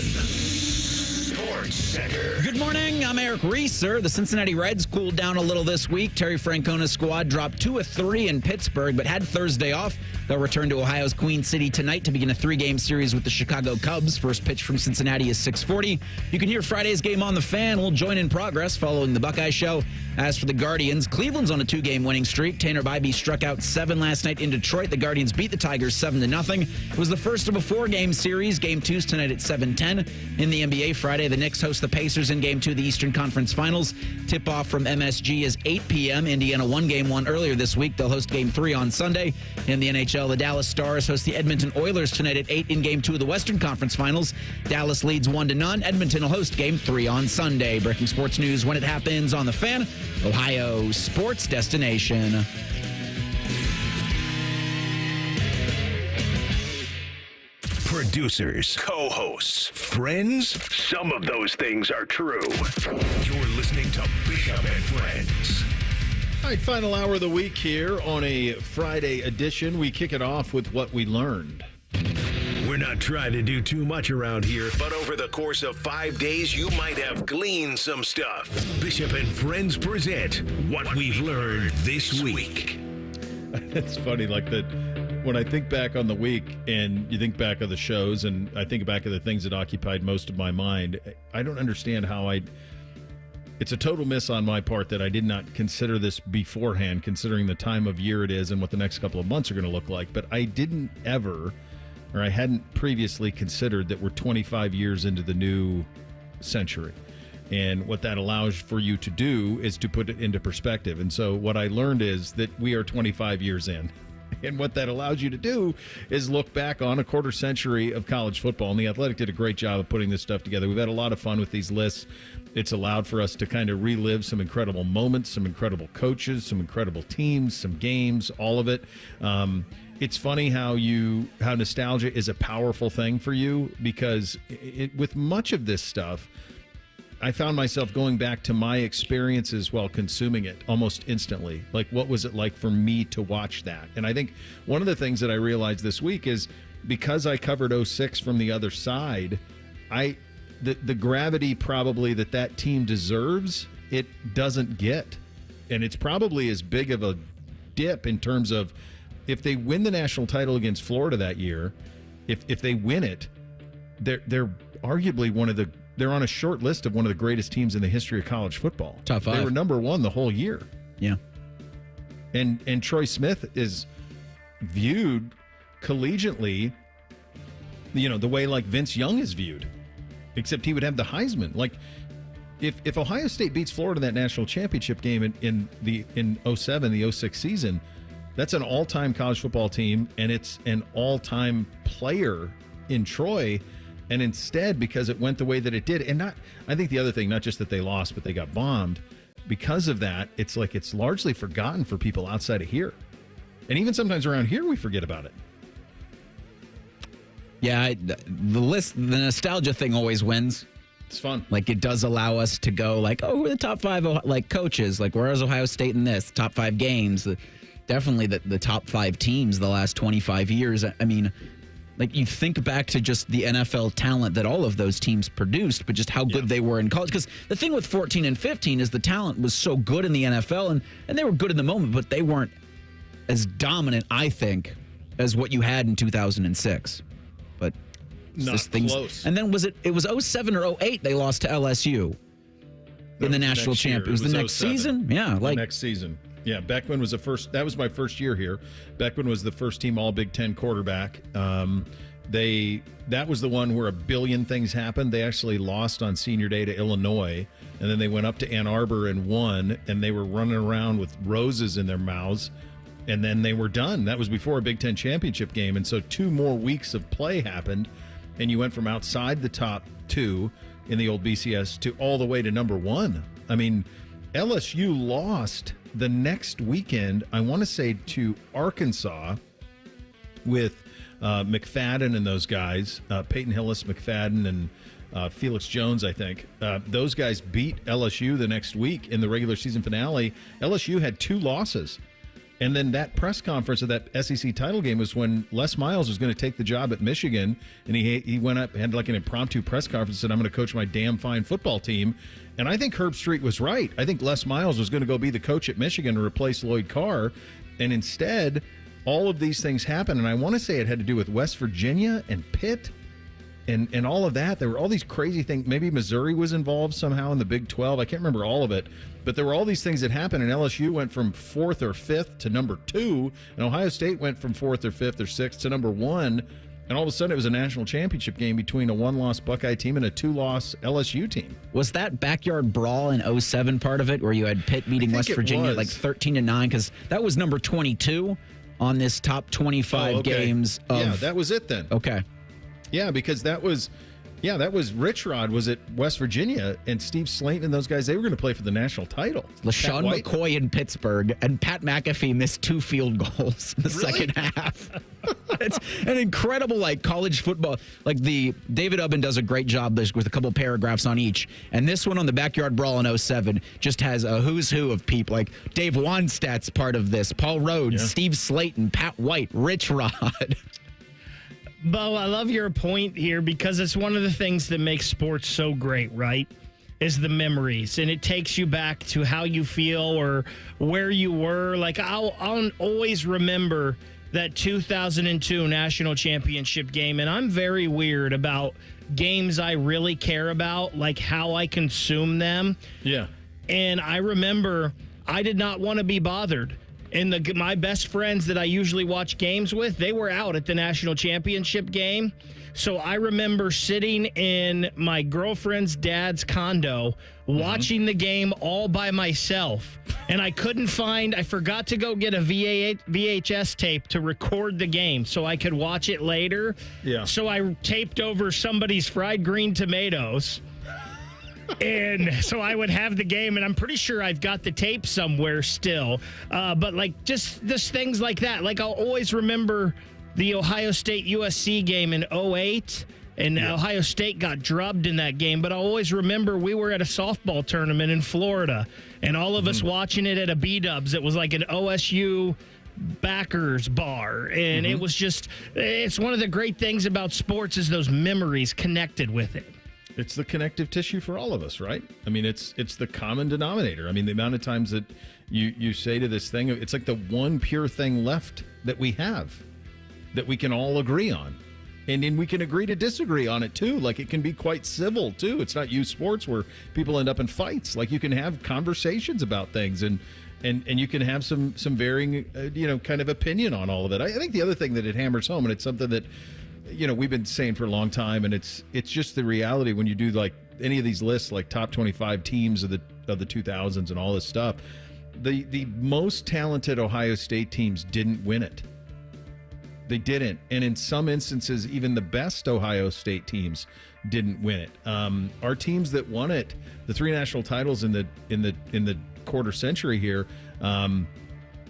[SPEAKER 1] Sports Center.
[SPEAKER 6] Good morning. I'm Eric Reeser. The Cincinnati Reds cooled down a little this week. Terry Francona's squad dropped 2 of 3 in Pittsburgh, but had Thursday off. They'll return to Ohio's Queen City tonight to begin a 3-game series with the Chicago Cubs. First pitch from Cincinnati is 6:40. You can hear Friday's game on The Fan. We'll join in progress following the Buckeye Show. As for the Guardians, Cleveland's on a 2-game winning streak. Tanner Bybee struck out 7 last night in Detroit. The Guardians beat the Tigers 7-0. It was the first of a 4-game series. Game 2's tonight at 7:10. In the NBA Friday, the Knicks host the Pacers in Game 2 of the Eastern Conference Finals. Tip-off from MSG is 8 p.m. Indiana won Game 1 earlier this week. They'll host Game 3 on Sunday. In the NHL, the Dallas Stars host the Edmonton Oilers tonight at 8 in Game 2 of the Western Conference Finals. Dallas leads 1-0. Edmonton will host Game 3 on Sunday. Breaking sports news when it happens on The Fan, Ohio sports destination.
[SPEAKER 1] Producers, co-hosts, friends, some of those things are true. You're listening to Bishop and Friends.
[SPEAKER 2] All right, final hour of the week here on a Friday edition. We kick it off with what we learned.
[SPEAKER 1] We're not trying to do too much around here, but over the course of 5 days, you might have gleaned some stuff. Bishop and Friends present What We've Learned This Week.
[SPEAKER 2] It's funny, like that. When I think back on the week and you think back of the shows and I think back of the things that occupied most of my mind, I don't understand how it's a total miss on my part that I did not consider this beforehand, considering the time of year it is and what the next couple of months are going to look like. But I didn't ever, or I hadn't previously considered that we're 25 years into the new century. And what that allows for you to do is to put it into perspective. And so what I learned is that we are 25 years in. And what that allows you to do is look back on a quarter century of college football. And The Athletic did a great job of putting this stuff together. We've had a lot of fun with these lists. It's allowed for us to kind of relive some incredible moments, some incredible coaches, some incredible teams, some games, all of it. It's funny how nostalgia is a powerful thing for you because with much of this stuff, I found myself going back to my experiences while consuming it almost instantly. Like, what was it like for me to watch that? And I think one of the things that I realized this week is because I covered 06 from the other side, the gravity probably that team deserves, it doesn't get. And it's probably as big of a dip in terms of if they win the national title against Florida that year, if they win it, they're arguably they're on a short list of one of the greatest teams in the history of college football.
[SPEAKER 6] Top 5.
[SPEAKER 2] They were number 1 the whole year.
[SPEAKER 6] Yeah.
[SPEAKER 2] And Troy Smith is viewed collegially, the way like Vince Young is viewed, except he would have the Heisman. Like if Ohio State beats Florida in that national championship game in 07, the 06 season, that's an all-time college football team, and it's an all-time player in Troy. And instead, because it went the way that it did, I think the other thing, not just that they lost, but they got bombed. Because of that, it's like it's largely forgotten for people outside of here. And even sometimes around here, we forget about it.
[SPEAKER 6] Yeah, the nostalgia thing always wins.
[SPEAKER 2] It's fun.
[SPEAKER 6] Like, it does allow us to go like, oh, we're the top 5, like, coaches. Like, where is Ohio State in this? Top 5 games. Definitely the top 5 teams the last 25 years. I mean, like, you think back to just the NFL talent that all of those teams produced, but just how good they were in college. Because the thing with 14 and 15 is the talent was so good in the NFL, and they were good in the moment, but they weren't as dominant, I think, as what you had in 2006. But
[SPEAKER 2] not close.
[SPEAKER 6] And then it was 07 or 08 they lost to LSU in the national championship. It was the next
[SPEAKER 2] 07.
[SPEAKER 6] season? Yeah.
[SPEAKER 2] The next season. Yeah, Beckman was that was my first year here. Beckman was the first team all Big Ten quarterback. That was the one where a billion things happened. They actually lost on senior day to Illinois. and then they went up to Ann Arbor and won, and they were running around with roses in their mouths, and then they were done. That was before a Big Ten championship game, and so 2 more weeks of play happened, and you went from outside the top 2 in the old BCS to all the way to number 1. I mean, LSU lost the next weekend, I want to say, to Arkansas with McFadden and those guys, Peyton Hillis, McFadden, and Felix Jones, I think. Those guys beat LSU the next week in the regular season finale. LSU had 2 losses. And then that press conference of that SEC title game was when Les Miles was going to take the job at Michigan, and he went up, had like an impromptu press conference, and said, I'm going to coach my damn fine football team. And I think Herb Street was right. I think Les Miles was going to go be the coach at Michigan to replace Lloyd Carr. And instead, all of these things happened. And I want to say it had to do with West Virginia and Pitt and all of that. There were all these crazy things. Maybe Missouri was involved somehow in the Big 12. I can't remember all of it. But there were all these things that happened, and LSU went from 4th or 5th to number 2, and Ohio State went from 4th or 5th or 6th to number 1, and all of a sudden it was a national championship game between a 1-loss Buckeye team and a 2-loss LSU team.
[SPEAKER 6] Was that backyard brawl in 07 part of it, where you had Pitt beating West Virginia like 13-9? Because that was number 22 on this top 25 games.
[SPEAKER 2] Yeah, that was it then.
[SPEAKER 6] Okay.
[SPEAKER 2] Yeah, because that was Rich Rod was at West Virginia, and Steve Slayton and those guys, they were going to play for the national title.
[SPEAKER 6] LaShawn McCoy in Pittsburgh, and Pat McAfee missed 2 field goals in the second half. It's an incredible, college football. The David Ubben does a great job with a couple paragraphs on each, and this one on the backyard brawl in 07 just has a who's who of people. Like Dave Wannstedt's part of this, Paul Rhodes, Steve Slayton, Pat White, Rich Rod.
[SPEAKER 7] Bo, I love your point here because it's one of the things that makes sports so great, right? Is the memories. And it takes you back to how you feel or where you were. I'll always remember that 2002 national championship game. And I'm very weird about games I really care about, like how I consume them.
[SPEAKER 2] Yeah.
[SPEAKER 7] And I remember I did not want to be bothered. And my best friends that I usually watch games with, they were out at the national championship game. So I remember sitting in my girlfriend's dad's condo watching the game all by myself. And I forgot to go get a VHS tape to record the game so I could watch it later.
[SPEAKER 2] Yeah.
[SPEAKER 7] So I taped over somebody's fried green tomatoes. And so I would have the game, and I'm pretty sure I've got the tape somewhere still. But just things like that. I'll always remember the Ohio State USC game in 2008, and Ohio State got drubbed in that game. But I'll always remember we were at a softball tournament in Florida, and all of us watching it at a B-Dubs. It was like an OSU backers bar, and it was it's one of the great things about sports is those memories connected with it.
[SPEAKER 2] It's the connective tissue for all of us, right? I mean, it's the common denominator. I mean, the amount of times that you say to this thing, it's like the one pure thing left that we have, that we can all agree on. And then we can agree to disagree on it, too. It can be quite civil, too. It's not youth sports where people end up in fights. You can have conversations about things, and you can have some varying, kind of opinion on all of it. I think the other thing that it hammers home, and it's something that we've been saying for a long time, and it's just the reality when you do any of these lists, top 25 teams of the 2000s and all this stuff. The most talented Ohio State teams didn't win it. They didn't, and in some instances, even the best Ohio State teams didn't win it. Our teams that won it, the 3 national titles in the quarter century here,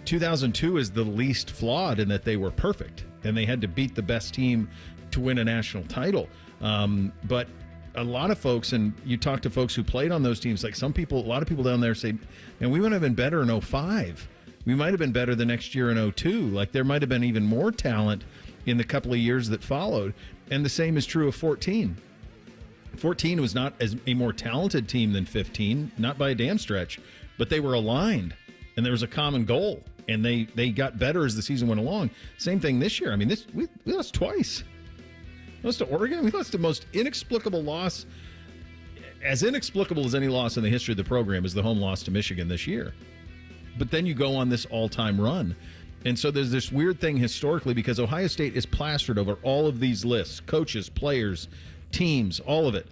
[SPEAKER 2] 2002 is the least flawed in that they were perfect, and they had to beat the best team to win a national title. But a lot of folks, and you talk to folks who played on those teams, a lot of people down there say, man, we would have been better in 05. We might have been better the next year in 02. There might have been even more talent in the couple of years that followed. And the same is true of 14. 14 was not as a more talented team than 15, not by a damn stretch, but they were aligned, and there was a common goal. And they got better as the season went along. Same thing this year. I mean, we lost twice. We lost to Oregon. We lost the most inexplicable loss, as inexplicable as any loss in the history of the program is the home loss to Michigan this year. But then you go on this all-time run. And so there's this weird thing historically because Ohio State is plastered over all of these lists, coaches, players, teams, all of it,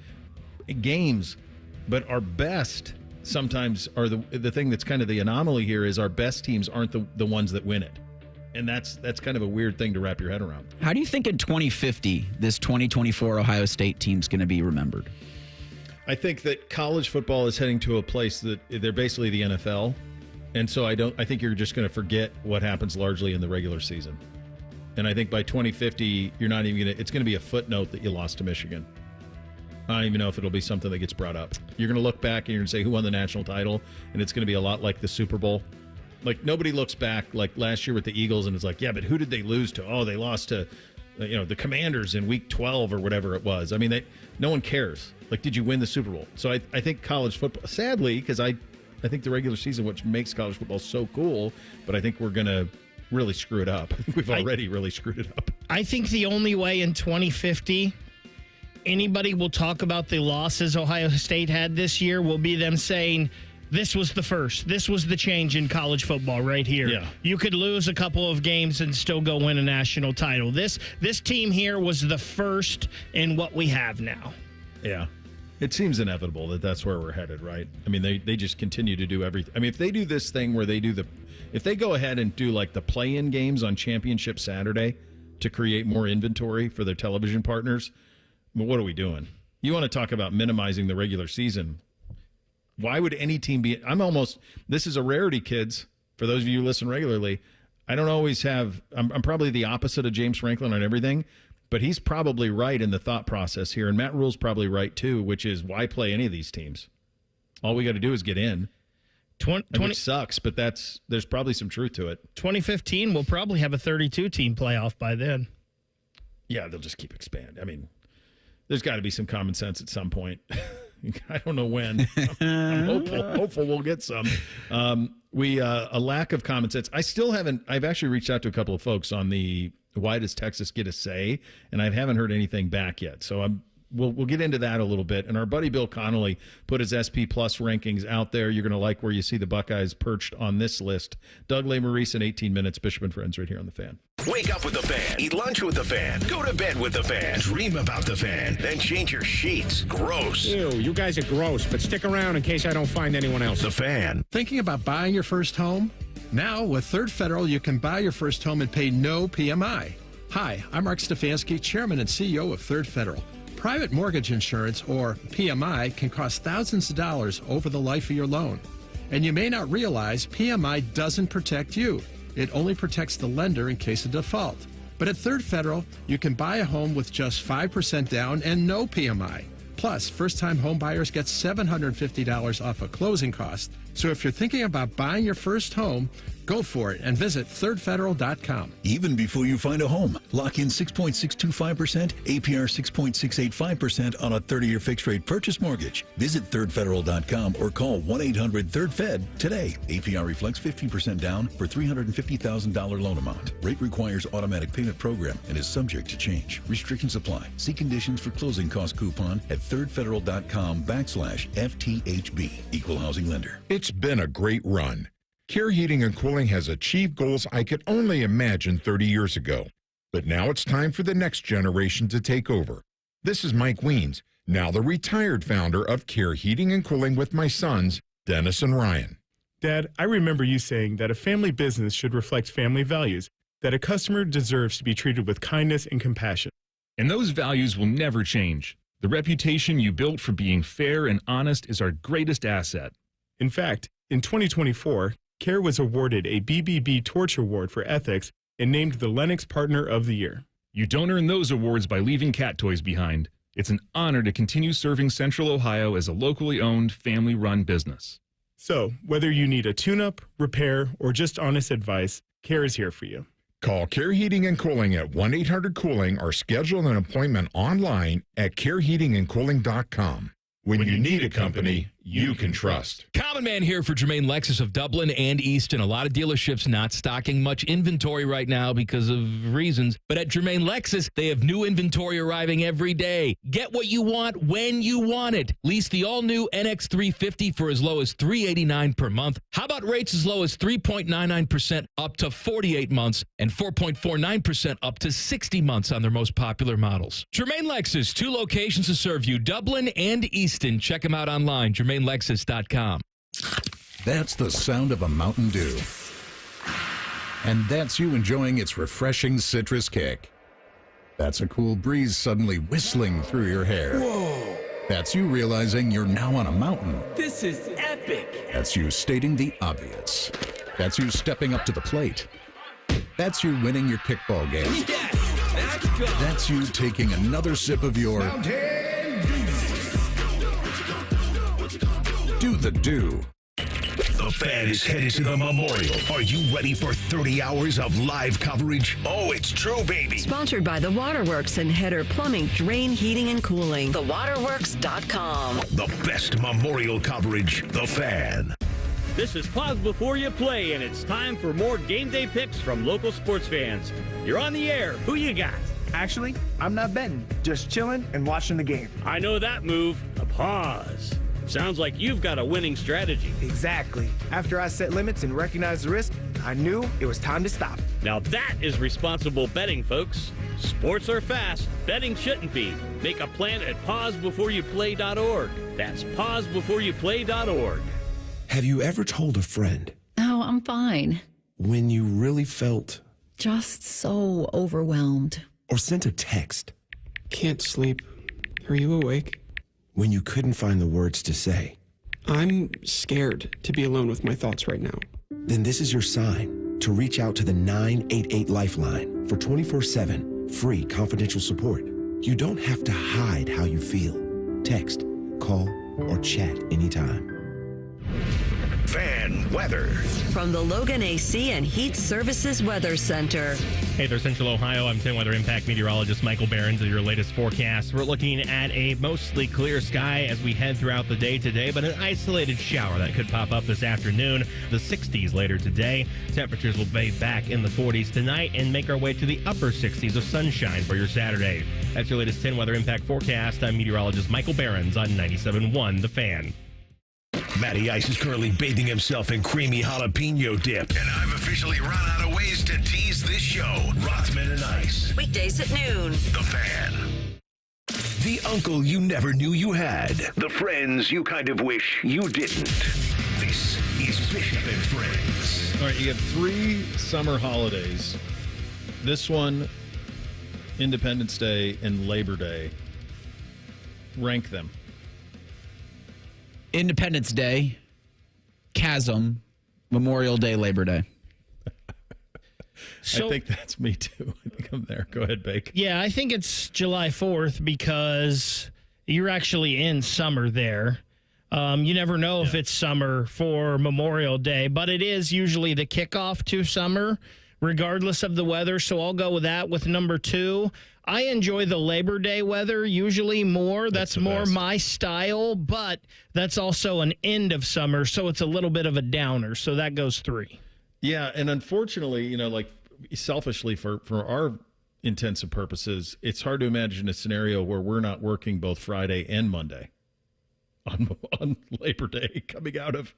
[SPEAKER 2] games. But our best sometimes are the thing that's kind of the anomaly here is our best teams aren't the ones that win it. And that's kind of a weird thing to wrap your head around.
[SPEAKER 6] How do you think in 2050 this 2024 Ohio State team's going to be remembered?
[SPEAKER 2] I think that college football is heading to a place that they're basically the NFL. And so I think you're just going to forget what happens largely in the regular season. And I think by 2050, you're not even going to, it's going to be a footnote that you lost to Michigan. I don't even know if it'll be something that gets brought up. You're going to look back and you're going to say who won the national title, and it's going to be a lot like the Super Bowl. Like, nobody looks back like last year with the Eagles and it's like, yeah, but who did they lose to? Oh, they lost to, the Commanders in week 12 or whatever it was. I mean, no one cares. Like, did you win the Super Bowl? So I think college football, sadly, because I think the regular season, which makes college football so cool, but I think we're going to really screw it up. I think we've already really screwed it up.
[SPEAKER 7] I think the only way in 2050 anybody will talk about the losses Ohio State had this year will be them saying, this was the first. This was the change in college football right here.
[SPEAKER 2] Yeah.
[SPEAKER 7] You could lose a couple of games and still go win a national title. This team here was the first in what we have now.
[SPEAKER 2] Yeah. It seems inevitable that that's where we're headed, right? I mean, they just continue to do everything. I mean, if they do this thing where if they go ahead and do like the play-in games on Championship Saturday to create more inventory for their television partners, well, what are we doing? You want to talk about minimizing the regular season. Why would any team be? This is a rarity, kids. For those of you who listen regularly, I don't always have, I'm probably the opposite of James Franklin on everything, but he's probably right in the thought process here. And Matt Rule's probably right too, which is why play any of these teams? All we got to do is get in. 20 sucks, but there's probably some truth to it.
[SPEAKER 7] 2015, we'll probably have a 32-team playoff by then.
[SPEAKER 2] Yeah, they'll just keep expanding. I mean, there's got to be some common sense at some point. I don't know when. I'm hopeful we'll get some. A lack of common sense. I've actually reached out to a couple of folks on the why does Texas get a say, and I haven't heard anything back yet. So we'll get into that a little bit. And our buddy Bill Connolly put his SP Plus rankings out there. You're going to like where you see the Buckeyes perched on this list. Doug Lesmeries in 18 minutes. Bishop and Friends right here on The Fan.
[SPEAKER 1] Wake up with the Fan. Eat lunch with the Fan. Go to bed with the Fan. Dream about the Fan. Then change your sheets. Gross.
[SPEAKER 9] Ew, you guys are gross, but stick around in case I don't find anyone else.
[SPEAKER 1] The Fan.
[SPEAKER 10] Thinking about buying your first home? Now, with Third Federal, you can buy your first home and pay no PMI. Hi, I'm Mark Stefanski, Chairman and CEO of Third Federal. Private mortgage insurance, or PMI, can cost thousands of dollars over the life of your loan. And you may not realize PMI doesn't protect you. It only protects the lender in case of default. But at Third Federal, you can buy a home with just 5% down and no PMI. Plus, first-time home buyers get $750 off a closing cost. So if you're thinking about buying your first home, go for it and visit thirdfederal.com.
[SPEAKER 11] Even before you find a home, lock in 6.625%, APR 6.685% on a 30-year fixed-rate purchase mortgage. Visit thirdfederal.com or call 1-800-3rd-FED today. APR reflects 15% down for $350,000 loan amount. Rate requires automatic payment program and is subject to change. Restrictions apply. See conditions for closing cost coupon at thirdfederal.com/FTHB. Equal housing lender.
[SPEAKER 15] It's been a great run. Care Heating and Cooling has achieved goals I could only imagine 30 years ago. But now it's time for the next generation to take over. This is Mike Weens, now the retired founder of Care Heating and Cooling with my sons, Dennis and Ryan.
[SPEAKER 23] Dad, I remember you saying that a family business should reflect family values, that a customer deserves to be treated with kindness and compassion.
[SPEAKER 24] And those values will never change. The reputation you built for being fair and honest is our greatest asset.
[SPEAKER 23] In fact, in 2024, Care was awarded a BBB Torch Award for ethics and named the Lennox Partner of the Year.
[SPEAKER 24] You don't earn those awards by leaving cat toys behind. It's an honor to continue serving Central Ohio as a locally owned, family-run business.
[SPEAKER 23] So, whether you need a tune-up, repair, or just honest advice, Care is here for you.
[SPEAKER 15] Call Care Heating and Cooling at 1-800-COOLING or schedule an appointment online at careheatingandcooling.com. When you need a company, you can trust.
[SPEAKER 4] Common Man here for Jermaine Lexus of Dublin and Easton. A lot of dealerships not stocking much inventory right now because of reasons. But at Jermaine Lexus, they have new inventory arriving every day. Get what you want when you want it. Lease the all-new NX350 for as low as $389 per month. How about rates as low as 3.99% up to 48 months and 4.49% up to 60 months on their most popular models. Jermaine Lexus, 2 locations to serve you, Dublin and Easton. Check them out online, JermaineLexus.com.
[SPEAKER 8] That's the sound of a Mountain Dew. And that's you enjoying its refreshing citrus kick. That's a cool breeze suddenly whistling through your hair.
[SPEAKER 17] Whoa!
[SPEAKER 8] That's you realizing you're now on a mountain.
[SPEAKER 17] This is epic!
[SPEAKER 8] That's you stating the obvious. That's you stepping up to the plate. That's you winning your kickball game.
[SPEAKER 17] Yes! Let's go!
[SPEAKER 8] That's you taking another sip of your Do the Do.
[SPEAKER 1] The Fan is headed to the Memorial. Are you ready for 30 hours of live coverage? Oh, it's true, baby.
[SPEAKER 5] Sponsored by The Waterworks and Header Plumbing, Drain, Heating, and Cooling. TheWaterworks.com.
[SPEAKER 1] The best Memorial coverage, The Fan.
[SPEAKER 19] This is Pause Before You Play, and it's time for more game day picks from local sports fans. You're on the air. Who you got?
[SPEAKER 20] Actually, I'm not betting, just chilling and watching the game.
[SPEAKER 19] I know that move, a pause. Sounds like you've got a winning strategy.
[SPEAKER 20] Exactly. After I set limits and recognized the risk, I knew it was time to stop.
[SPEAKER 19] Now that is responsible betting, folks. Sports are fast. Betting shouldn't be. Make a plan at pausebeforeyouplay.org. That's pausebeforeyouplay.org.
[SPEAKER 21] Have you ever told a friend
[SPEAKER 27] Oh, I'm fine.
[SPEAKER 21] when you really felt
[SPEAKER 27] Just so overwhelmed.
[SPEAKER 21] or sent a text
[SPEAKER 28] Can't sleep. Are you awake?
[SPEAKER 21] when you couldn't find the words to say?
[SPEAKER 28] I'm scared to be alone with my thoughts right now.
[SPEAKER 21] Then this is your sign to reach out to the 988 Lifeline for 24/7 free confidential support. You don't have to hide how you feel. Text, call, or chat anytime.
[SPEAKER 1] Fan weather.
[SPEAKER 5] From the Logan AC and Heat Services Weather Center.
[SPEAKER 29] Hey there, Central Ohio. I'm 10 Weather Impact meteorologist Michael Behrens of your latest forecast. We're looking at a mostly clear sky as we head throughout the day today, but an isolated shower that could pop up this afternoon. The 60s later today. Temperatures will be back in the 40s tonight and make our way to the upper 60s of sunshine for your Saturday. That's your latest 10 Weather Impact forecast. I'm meteorologist Michael Behrens on 97.1 The Fan.
[SPEAKER 1] Matty Ice is currently bathing himself in creamy jalapeno dip. And I've officially run out of ways to tease this show. Rothman and Ice.
[SPEAKER 5] Weekdays at noon.
[SPEAKER 1] The Fan. The uncle you never knew you had. The friends you kind of wish you didn't. This is Bishop and Friends.
[SPEAKER 2] All right, you have 3 summer holidays. This one, Independence Day and Labor Day. Rank them.
[SPEAKER 6] Independence Day, Chasm, Memorial Day, Labor Day.
[SPEAKER 2] I think that's me too. I think I'm there. Go ahead, Bake.
[SPEAKER 7] Yeah, I think it's July 4th because you're actually in summer there. You never know if it's summer for Memorial Day, but it is usually the kickoff to summer, regardless of the weather. So I'll go with that with number 2. I enjoy the Labor Day weather usually more. That's more my style, but that's also an end of summer, so it's a little bit of a downer. So that goes 3.
[SPEAKER 2] Yeah, and unfortunately, like selfishly for our intents and purposes, it's hard to imagine a scenario where we're not working both Friday and Monday on Labor Day coming out of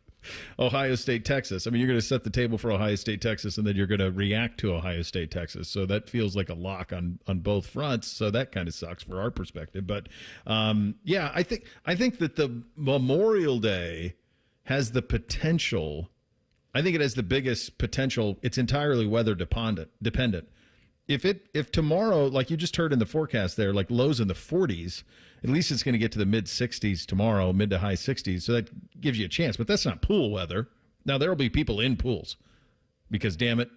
[SPEAKER 2] Ohio State, Texas. I mean, you're going to set the table for Ohio State, Texas, and then you're going to react to Ohio State, Texas. So that feels like a lock on both fronts. So that kind of sucks for our perspective. But yeah, I think that the Memorial Day has the potential. I think it has the biggest potential. It's entirely weather dependent. If tomorrow, like you just heard in the forecast there, like lows in the 40s, at least it's going to get to the mid 60s tomorrow, mid to high 60s. So that gives you a chance, but that's not pool weather. Now there will be people in pools because damn it,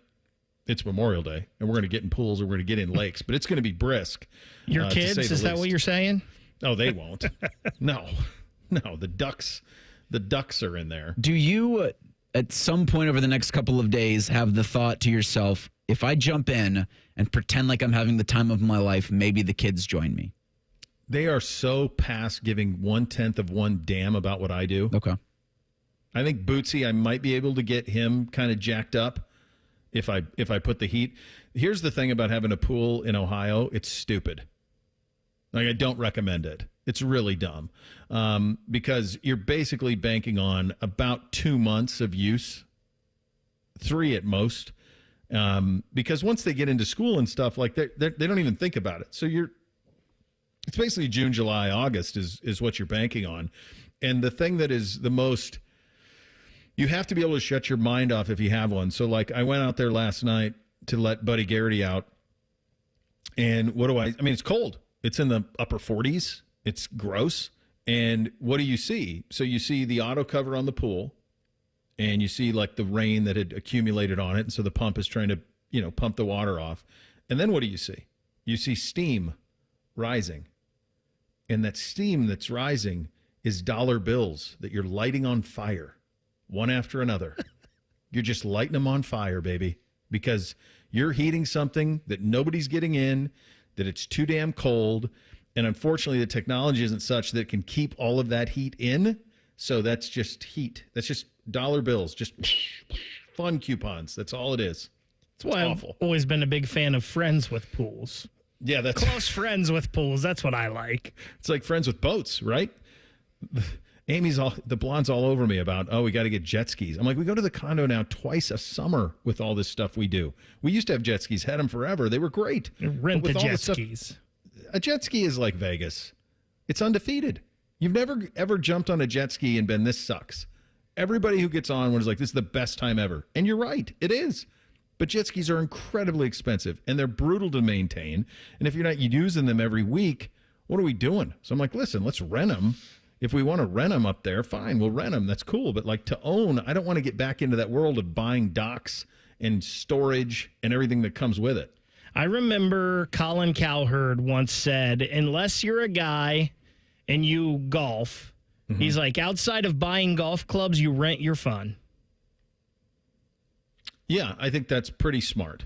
[SPEAKER 2] it's Memorial Day and we're going to get in pools or we're going to get in lakes, but it's going to be brisk.
[SPEAKER 7] Your kids, is that what you're saying?
[SPEAKER 2] Oh, they won't. No, the ducks are in there.
[SPEAKER 6] Do you, at some point over the next couple of days, have the thought to yourself, if I jump in and pretend like I'm having the time of my life, maybe the kids join me?
[SPEAKER 2] They are so past giving 1/10 of one damn about what I do.
[SPEAKER 6] Okay.
[SPEAKER 2] I think Bootsy, I might be able to get him kind of jacked up if I put the heat. Here's the thing about having a pool in Ohio. It's stupid. Like, I don't recommend it. It's really dumb because you're basically banking on about 2 months of use, 3 at most, because once they get into school and stuff, like they don't even think about it. So it's basically June, July, August is what you're banking on. And the thing that is the most, you have to be able to shut your mind off if you have one. So, like, I went out there last night to let Buddy Garrity out, and I mean, it's cold. It's in the upper 40s. It's gross. And what do you see? So you see the auto cover on the pool, and you see like the rain that had accumulated on it. And so the pump is trying to, pump the water off. And then what do you see? You see steam rising. And that steam that's rising is dollar bills that you're lighting on fire, one after another. You're just lighting them on fire, baby, because you're heating something that nobody's getting in, that it's too damn cold. And unfortunately, the technology isn't such that it can keep all of that heat in. So that's just heat. That's just dollar bills, just fun coupons. That's all it is.
[SPEAKER 7] That's why I've always been a big fan of friends with pools.
[SPEAKER 2] Yeah, that's
[SPEAKER 7] close friends with pools. That's what I like.
[SPEAKER 2] It's like friends with boats, right? The blonde's all over me about, we got to get jet skis. I'm like, we go to the condo now twice a summer with all this stuff we do. We used to have jet skis, had them forever. They were great.
[SPEAKER 7] Rent the jet skis.
[SPEAKER 2] A jet ski is like Vegas. It's undefeated. You've never, ever jumped on a jet ski and been, this sucks. Everybody who gets on was like, this is the best time ever. And you're right. It is. But jet skis are incredibly expensive, and they're brutal to maintain. And if you're not using them every week, what are we doing? So I'm like, listen, let's rent them. If we want to rent them up there, fine, we'll rent them. That's cool. But like to own, I don't want to get back into that world of buying docks and storage and everything that comes with it.
[SPEAKER 7] I remember Colin Cowherd once said, unless you're a guy and you golf, he's like, outside of buying golf clubs, you rent your fun.
[SPEAKER 2] Yeah, I think that's pretty smart.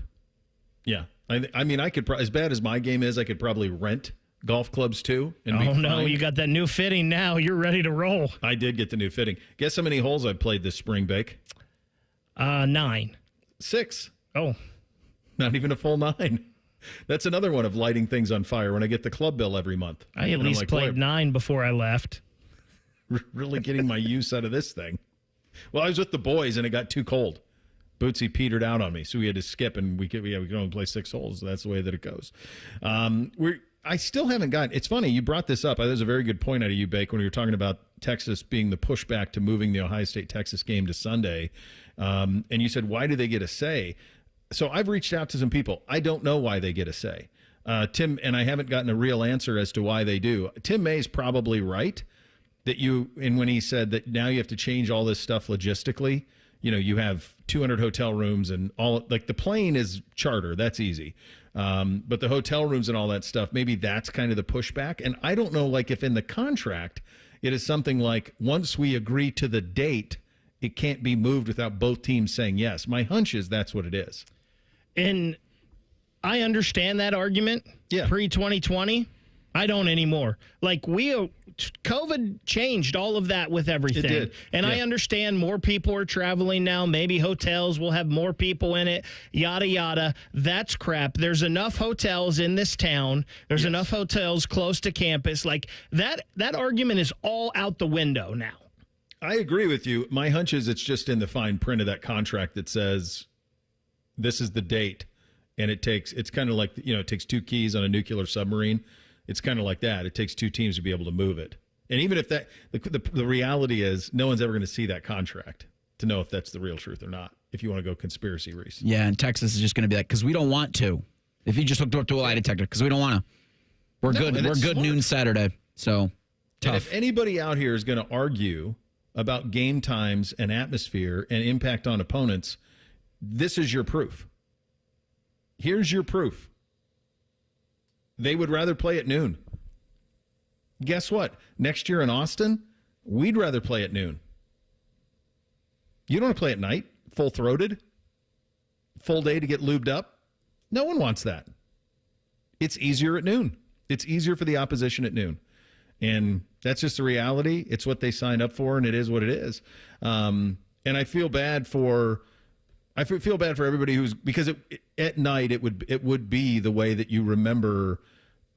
[SPEAKER 2] Yeah. I mean, I could, as bad as my game is, I could probably rent golf clubs too. And
[SPEAKER 7] you got that new fitting now. You're ready to roll.
[SPEAKER 2] I did get the new fitting. Guess how many holes I've played this spring, Bake?
[SPEAKER 7] 9.
[SPEAKER 2] 6.
[SPEAKER 7] Oh.
[SPEAKER 2] Not even a full 9. That's another one of lighting things on fire when I get the club bill every month.
[SPEAKER 7] I at least played 9 before I left.
[SPEAKER 2] Really getting my use out of this thing. Well, I was with the boys and it got too cold. Bootsy petered out on me, so we had to skip, and we could only play 6 holes. So that's the way that it goes. I still haven't gotten. It's funny you brought this up. That was a very good point out of you, Bake, when you were talking about Texas being the pushback to moving the Ohio State-Texas game to Sunday, and you said, why do they get a say? So I've reached out to some people. I don't know why they get a say. Tim, and I haven't gotten a real answer as to why they do. Tim May's probably right when he said that now you have to change all this stuff logistically. You have 200 hotel rooms and all, like the plane is charter. That's easy. But the hotel rooms and all that stuff, maybe that's kind of the pushback. And I don't know, like if in the contract, it is something like once we agree to the date, it can't be moved without both teams saying yes. My hunch is that's what it is.
[SPEAKER 7] And I understand that argument.
[SPEAKER 2] Yeah.
[SPEAKER 7] Pre-2020. I don't anymore. Like COVID changed all of that with everything.
[SPEAKER 2] It did.
[SPEAKER 7] And I understand more people are traveling now. Maybe hotels will have more people in it, yada, yada. That's crap. There's enough hotels in this town. There's enough hotels close to campus. Like that argument is all out the window now.
[SPEAKER 2] I agree with you. My hunch is it's just in the fine print of that contract that says this is the date. And it's kind of like, it takes 2 keys on a nuclear submarine. It's kind of like that. It takes 2 teams to be able to move it. And even if the reality is no one's ever going to see that contract to know if that's the real truth or not, if you want to go conspiracy, Reese.
[SPEAKER 6] Yeah, and Texas is just going to be like, because we don't want to. If you just hooked up to a lie detector, because we don't want to. We're good. We're good smart. Noon Saturday. So tough.
[SPEAKER 2] And if anybody out here is going to argue about game times and atmosphere and impact on opponents, this is your proof. Here's your proof. They would rather play at noon. Guess what? Next year in Austin, we'd rather play at noon. You don't want to play at night, full-throated, full day to get lubed up. No one wants that. It's easier at noon. It's easier for the opposition at noon. And that's just the reality. It's what they signed up for, and it is what it is. And I feel bad for everybody because at night it would be the way that you remember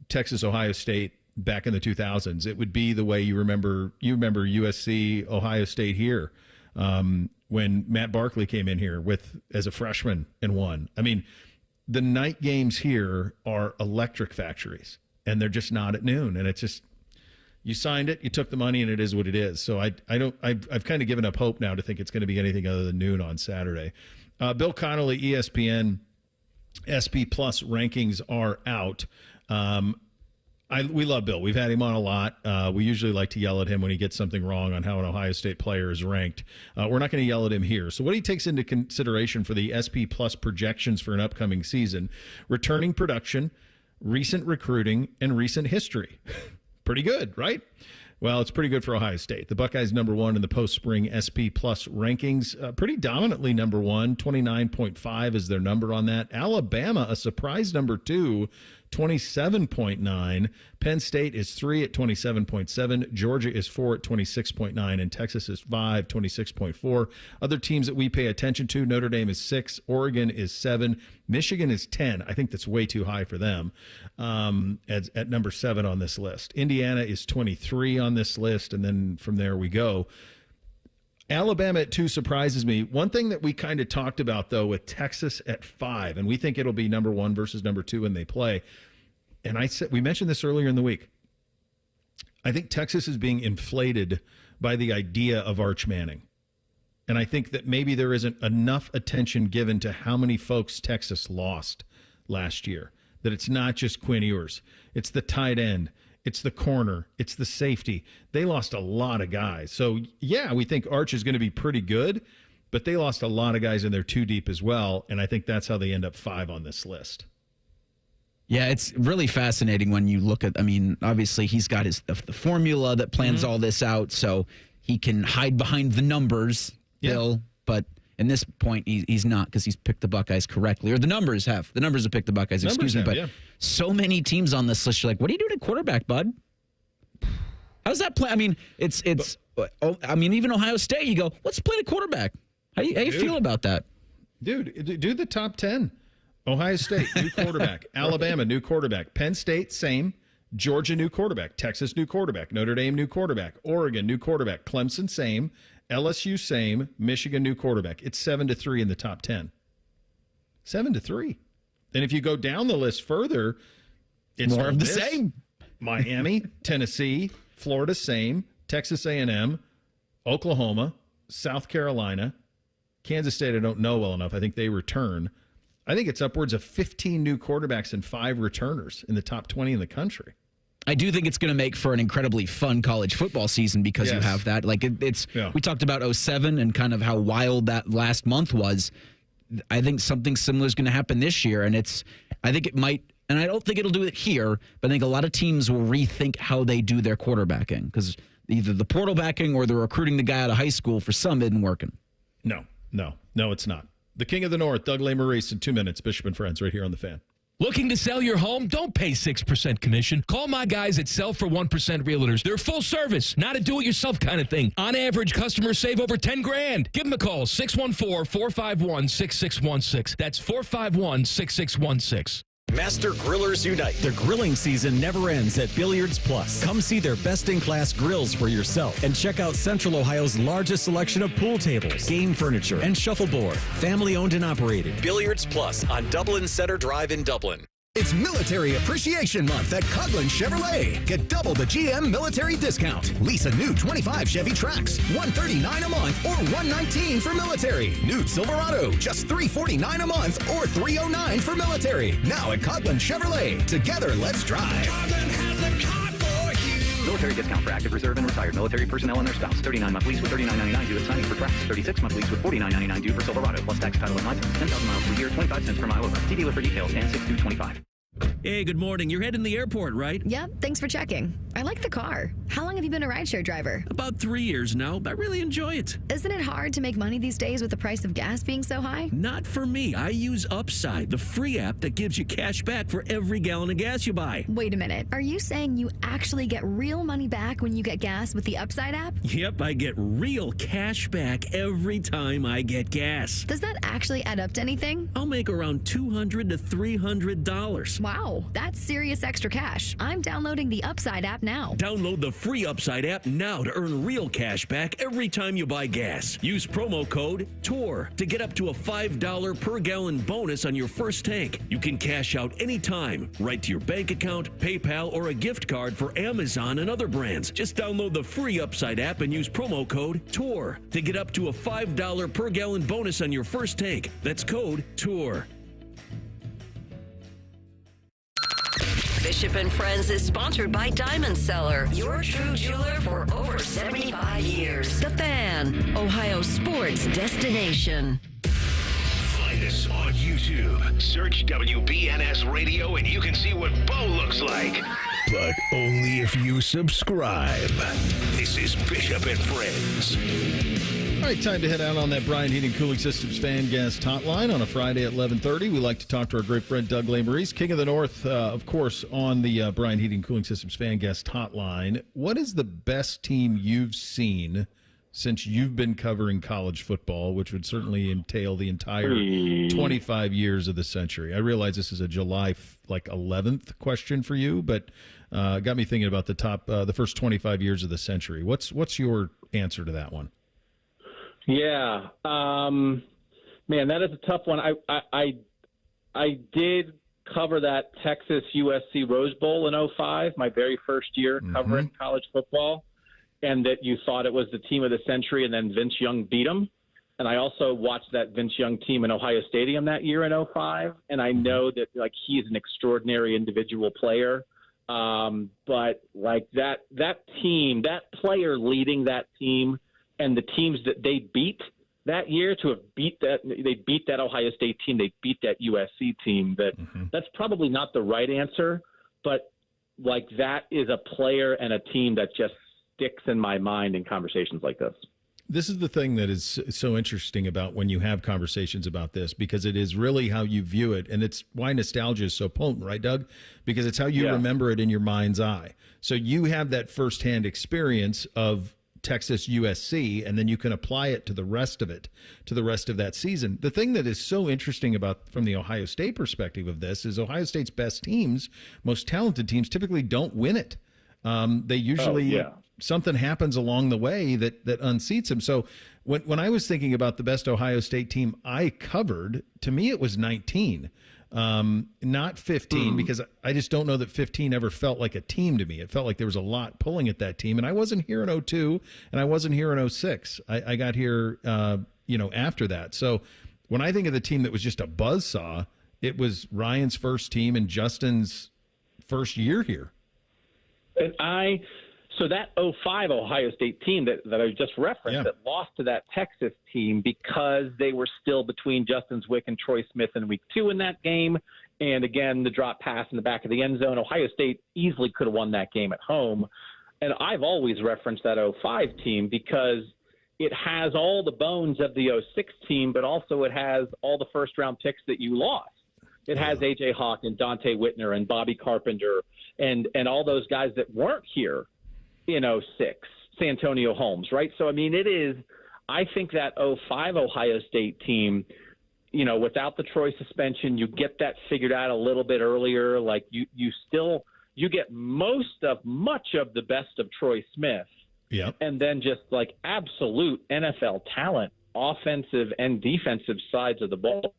[SPEAKER 2] Texas, Ohio State back in the 2000s. It would be the way you remember USC, Ohio State here when Matt Barkley came in here as a freshman and won. I mean, the night games here are electric factories, and they're just not at noon. And it's just, you signed it, you took the money, and it is what it is. So I've kind of given up hope now to think it's going to be anything other than noon on Saturday. Bill Connolly, ESPN SP Plus rankings are out. We love Bill. We've had him on a lot. We usually like to yell at him when he gets something wrong on how an Ohio State player is ranked. We're not going to yell at him here. So what he takes into consideration for the SP Plus projections for an upcoming season: returning production, recent recruiting, and recent history. Pretty good, right? Well, it's pretty good for Ohio State. The Buckeyes number one in the post-spring SP Plus rankings, pretty dominantly number one. 29.5 is their number on that. Alabama, a surprise number two, 27.9. Penn State is 3 at 27.7. Georgia is 4 at 26.9. And Texas is 5, 26.4. Other teams that we pay attention to: Notre Dame is 6. Oregon is 7. Michigan is 10. I think that's way too high for them at number 7 on this list. Indiana is 23 on this list. And then from there we go. Alabama at 2 surprises me. One thing that we kind of talked about, though, with Texas at 5, and we think it'll be number 1 versus number 2 when they play. And we mentioned this earlier in the week. I think Texas is being inflated by the idea of Arch Manning. And I think that maybe there isn't enough attention given to how many folks Texas lost last year. That it's not just Quinn Ewers. It's the tight end. It's the corner. It's the safety. They lost a lot of guys. So, yeah, we think Arch is going to be pretty good, but they lost a lot of guys in there too deep as well, and I think that's how they end up 5 on this list.
[SPEAKER 6] Yeah, it's really fascinating when you look at, I mean, obviously he's got the formula that plans all this out, so he can hide behind the numbers, Bill, but in this point, he's not, because he's picked the Buckeyes correctly. Or the numbers have picked the Buckeyes, excuse me. But so many teams on this list, you're like, what are you doing at quarterback, bud? How's that play? I mean, even Ohio State, you go, let's play the quarterback. How you feel about that?
[SPEAKER 2] Dude, do the top 10. Ohio State, new quarterback. Alabama, new quarterback. Penn State, same. Georgia, new quarterback. Texas, new quarterback. Notre Dame, new quarterback. Oregon, new quarterback. Clemson, same. LSU, same. Michigan, new quarterback. It's 7-3 in the top 10. 7-3. And if you go down the list further, it's
[SPEAKER 6] more of the same.
[SPEAKER 2] Miami, Tennessee, Florida, same. Texas A&M, Oklahoma, South Carolina, Kansas State. I don't know well enough. I think they return. I think it's upwards of 15 new quarterbacks and 5 returners in the top 20 in the country.
[SPEAKER 6] I do think it's going to make for an incredibly fun college football season because you have that. Like we talked about 2007 and kind of how wild that last month was. I think something similar is going to happen this year, and I think it might. And I don't think it'll do it here, but I think a lot of teams will rethink how they do their quarterbacking because either the portal backing or they're recruiting the guy out of high school for some isn't working.
[SPEAKER 2] No, it's not. The King of the North, Doug Lesmeries, in 2 minutes. Bishop and Friends, right here on The Fan.
[SPEAKER 4] Looking to sell your home? Don't pay 6% commission. Call my guys at Sell for 1% Realtors. They're full service, not a do-it-yourself kind of thing. On average, customers save over $10,000. Give them a call, 614-451-6616. That's 451-6616.
[SPEAKER 3] Master Grillers Unite. The grilling season never ends at Billiards Plus. Come see their best-in-class grills for yourself and check out Central Ohio's largest selection of pool tables, game furniture, and shuffleboard. Family-owned and operated. Billiards Plus on Dublin Center Drive in Dublin.
[SPEAKER 12] It's Military Appreciation Month at Coghlan Chevrolet. Get double the GM military discount. Lease a new 25 Chevy Trax, $139 a month or $119 for military. New Silverado, just $349 a month or $309 for military. Now at Coghlan Chevrolet. Together, let's drive. Coghlan has a car for you.
[SPEAKER 13] Military discount for active reserve and retired military personnel and their spouse. 39-month lease with $39.99 due at signing for Trax. 36-month lease with $49.99 due for Silverado. Plus tax, title, and license. 10,000 miles per year, 25 cents per mile over. See dealer for details and 6225.
[SPEAKER 9] Hey, good morning. You're heading to the airport, right?
[SPEAKER 10] Yep, thanks for checking. I like the car. How long have you been a rideshare driver?
[SPEAKER 9] About 3 years now, but I really enjoy it.
[SPEAKER 10] Isn't it hard to make money these days with the price of gas being so high?
[SPEAKER 9] Not for me. I use Upside, the free app that gives you cash back for every gallon of gas you buy.
[SPEAKER 10] Wait a minute. Are you saying you actually get real money back when you get gas with the Upside app?
[SPEAKER 9] Yep, I get real cash back every time I get gas.
[SPEAKER 10] Does that actually add up to anything?
[SPEAKER 9] I'll make around $200 to $300.
[SPEAKER 10] Wow, that's serious extra cash. I'm downloading the Upside app now.
[SPEAKER 9] Download the free Upside app now to earn real cash back every time you buy gas. Use promo code TOUR to get up to a $5 per gallon bonus on your first tank. You can cash out anytime, right to your bank account, PayPal, or a gift card for Amazon and other brands. Just download the free Upside app and use promo code TOUR to get up to a $5 per gallon bonus on your first tank. That's code TOUR.
[SPEAKER 5] Bishop and Friends is sponsored by Diamond Seller, your true jeweler for over 75 years. The Fan, Ohio sports destination.
[SPEAKER 1] Find us on YouTube. Search WBNS Radio and you can see what Bo looks like. But only if you subscribe. This is Bishop and Friends.
[SPEAKER 2] All right, time to head out on that Bryant Heating Cooling Systems fan guest hotline on a Friday at 11:30. We like to talk to our great friend Doug Lesmeries, King of the North, of course, on the Bryant Heating Cooling Systems fan guest hotline. What is the best team you've seen since you've been covering college football, which would certainly entail the entire 25 years of the century? I realize this is a July 11th question for you, but got me thinking about the first 25 years of the century. What's your answer to that one?
[SPEAKER 11] Yeah, man, that is a tough one. I did cover that Texas USC Rose Bowl in 2005, my very first year covering college football, and that you thought it was the team of the century, and then Vince Young beat them. And I also watched that Vince Young team in Ohio Stadium that year in 2005, and I know that he's an extraordinary individual player. But that team, that player leading that team, and the teams that they beat that year to have beat that, they beat that Ohio State team, they beat that USC team. That's probably not the right answer, but that is a player and a team that just sticks in my mind in conversations like this.
[SPEAKER 2] This is the thing that is so interesting about when you have conversations about this, because it is really how you view it. And it's why nostalgia is so potent, right, Doug? Because it's how you remember it in your mind's eye. So you have that firsthand experience of Texas USC, and then you can apply it to the rest of that season. The thing that is so interesting about from the Ohio State perspective of this is Ohio State's best teams, most talented teams, typically don't win it. They usually something happens along the way that unseats them. So when I was thinking about the best Ohio State team I covered, to me it was 19. Not 15, because I just don't know that 15 ever felt like a team to me. It felt like there was a lot pulling at that team, and I wasn't here in 2002, and I wasn't here in 2006. I got here, after that. So when I think of the team that was just a buzzsaw, it was Ryan's first team and Justin's first year here.
[SPEAKER 11] And so that 2005 Ohio State team that I just referenced that lost to that Texas team because they were still between Justin Zwick and Troy Smith in week 2 in that game. And again, the drop pass in the back of the end zone. Ohio State easily could have won that game at home. And I've always referenced that 2005 team because it has all the bones of the 2006 team, but also it has all the first round picks that you lost. It has A.J. Hawk and Dante Whitner and Bobby Carpenter and all those guys that weren't here in 2006, Santonio Holmes, right? So, I mean, I think that 2005 Ohio State team, without the Troy suspension, you get that figured out a little bit earlier. You get much of the best of Troy Smith.
[SPEAKER 2] Yep.
[SPEAKER 11] And then just absolute NFL talent, offensive and defensive sides of the ball.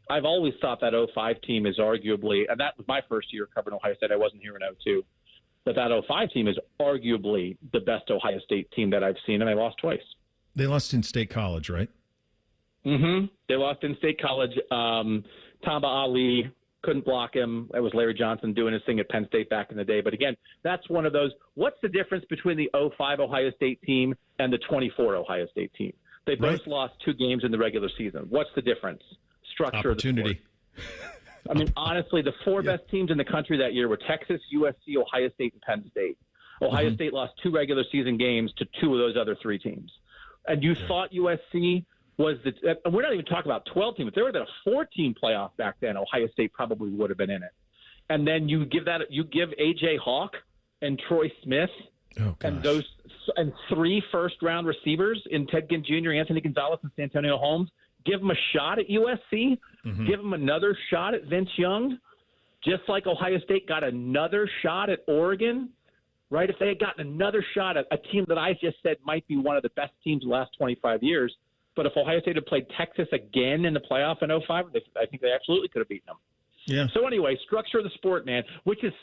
[SPEAKER 11] I've always thought that 2005 team is arguably, and that was my first year covering Ohio State. I wasn't here in 2002. But that 2005 team is arguably the best Ohio State team that I've seen, and they lost twice.
[SPEAKER 2] They lost in State College, right?
[SPEAKER 11] Mm-hmm. They lost in State College. Tamba Ali couldn't block him. That was Larry Johnson doing his thing at Penn State back in the day. But again, that's one of those. What's the difference between the 2005 Ohio State team and the 24 Ohio State team? They both lost 2 games in the regular season. What's the difference? Structure
[SPEAKER 2] opportunity.
[SPEAKER 11] Of the sport. I mean, honestly, the four best teams in the country that year were Texas, USC, Ohio State, and Penn State. Ohio State lost 2 regular season games to 2 of those other 3 teams. And you thought USC was and we're not even talking about 12 teams. If they were at a 14 playoff back then, Ohio State probably would have been in it. And then you give A.J. Hawk and Troy Smith and 3 first-round receivers in Ted Ginn Jr., Anthony Gonzalez, and Santonio Holmes. Give them a shot at USC. Give them another shot at Vince Young, just like Ohio State got another shot at Oregon, right? If they had gotten another shot at a team that I just said might be one of the best teams in the last 25 years, but if Ohio State had played Texas again in the playoff in 2005, I think they absolutely could have beaten them.
[SPEAKER 2] Yeah.
[SPEAKER 11] So anyway, structure of the sport, man, which is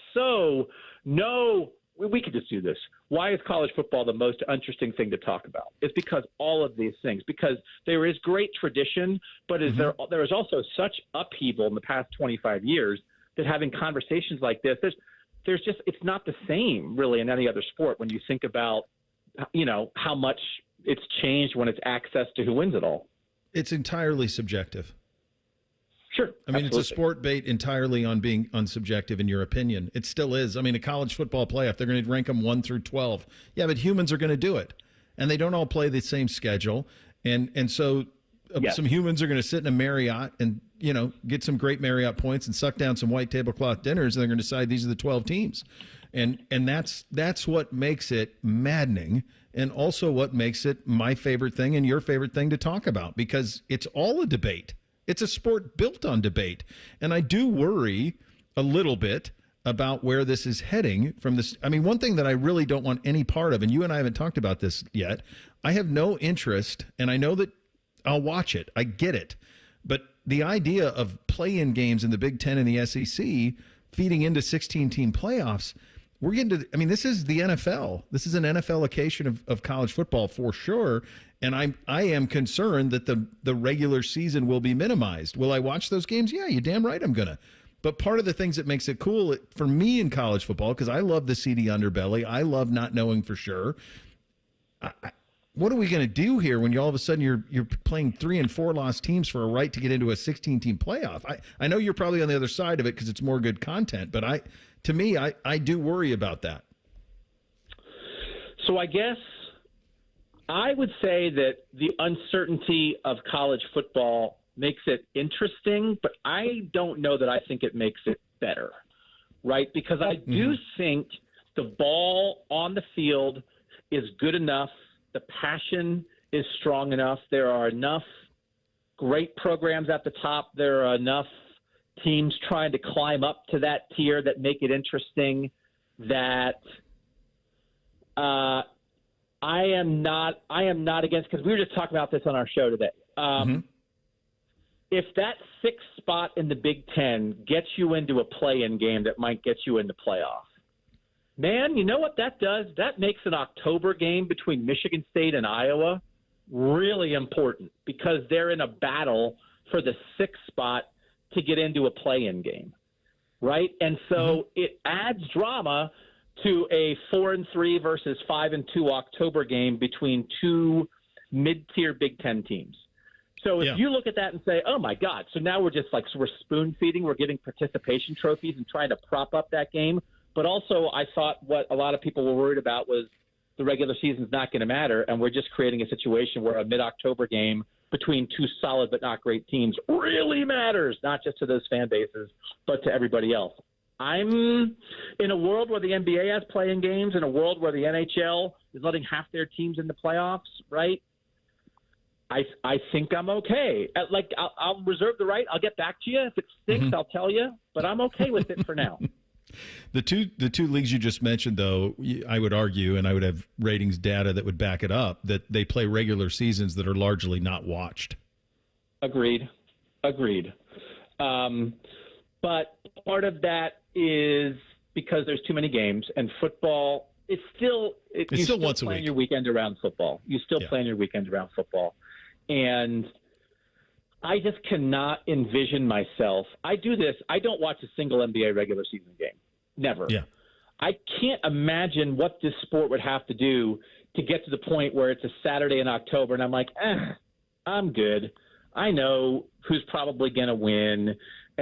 [SPEAKER 11] we could just do this. Why is college football the most interesting thing to talk about? It's because all of these things, because there is great tradition, but there is also such upheaval in the past 25 years that having conversations like this, there's just, it's not the same really in any other sport when you think about, how much it's changed when it's access to who wins it all.
[SPEAKER 2] It's entirely subjective.
[SPEAKER 11] Sure.
[SPEAKER 2] I mean, It's a sport bait entirely on being unsubjective in your opinion. It still is. I mean, a college football playoff, they're going to rank them 1 through 12. Yeah, but humans are going to do it. And they don't all play the same schedule. And so some humans are going to sit in a Marriott and, get some great Marriott points and suck down some white tablecloth dinners, and they're going to decide these are the 12 teams. And that's what makes it maddening, and also what makes it my favorite thing and your favorite thing to talk about, because it's all a debate. It's a sport built on debate. And I do worry a little bit about where this is heading from this. I mean, one thing that I really don't want any part of, and you and I haven't talked about this yet, I have no interest, and I know that I'll watch it. I get it. But the idea of play-in games in the Big Ten and the SEC feeding into 16-team playoffs, we're getting to, this is the NFL. This is an NFL-ication of college football for sure. And I am concerned that the regular season will be minimized. Will I watch those games? Yeah, you're damn right I'm going to. But part of the things that makes it cool for me in college football, because I love the seedy underbelly, I love not knowing for sure. What are we going to do here when all of a sudden you're playing 3 and 4 loss teams for a right to get into a 16-team playoff? I know you're probably on the other side of it because it's more good content, but I do worry about that.
[SPEAKER 11] So I guess I would say that the uncertainty of college football makes it interesting, but I don't know that I think it makes it better, right? Because I do think the ball on the field is good enough. The passion is strong enough. There are enough great programs at the top. There are enough teams trying to climb up to that tier that make it interesting that I am not against, because we were just talking about this on our show today. If that 6th spot in the Big Ten gets you into a play-in game that might get you into playoff, man, you know what that does? That makes an October game between Michigan State and Iowa really important, because they're in a battle for the 6th spot to get into a play-in game, right? And so it adds drama to a 4-3 versus 5-2 October game between 2 mid-tier Big Ten teams. So if you look at that and say, oh my God, so now we're spoon feeding, we're getting participation trophies and trying to prop up that game. But also I thought what a lot of people were worried about was the regular season's not going to matter, and we're just creating a situation where a mid-October game between 2 solid but not great teams really matters, not just to those fan bases, but to everybody else. I'm in a world where the NBA has play-in games, in a world where the NHL is letting half their teams in the playoffs, right? I think I'm okay. I'll reserve the right. I'll get back to you. If it stinks, I'll tell you, but I'm okay with it for now.
[SPEAKER 2] The two leagues you just mentioned, though, I would argue, and I would have ratings data that would back it up, that they play regular seasons that are largely not watched.
[SPEAKER 11] Agreed. But part of that is because there's too many games, and football, it's still
[SPEAKER 2] once a week.
[SPEAKER 11] Your weekend around football. You still plan your weekend around football. And I just cannot envision myself. I do this. I don't watch a single NBA regular season game. Never.
[SPEAKER 2] Yeah.
[SPEAKER 11] I can't imagine what this sport would have to do to get to the point where it's a Saturday in October and I'm like, I'm good. I know who's probably going to win.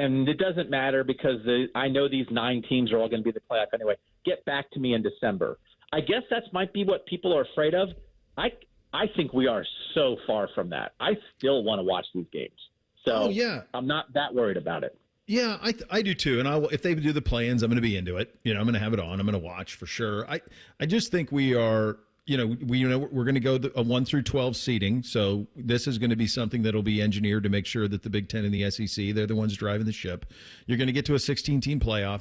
[SPEAKER 11] and it doesn't matter because I know these 9 teams are all going to be the playoff anyway. Get back to me in December. I guess that might be what people are afraid of. I think we are so far from that. I still want to watch these games. So I'm not that worried about it.
[SPEAKER 2] Yeah, I do too. And if they do the play-ins, I'm going to be into it. I'm going to have it on. I'm going to watch for sure. I just think we are. We're going to go a 1 through 12 seeding. So this is going to be something that will be engineered to make sure that the Big Ten and the SEC, they're the ones driving the ship. You're going to get to a 16-team playoff.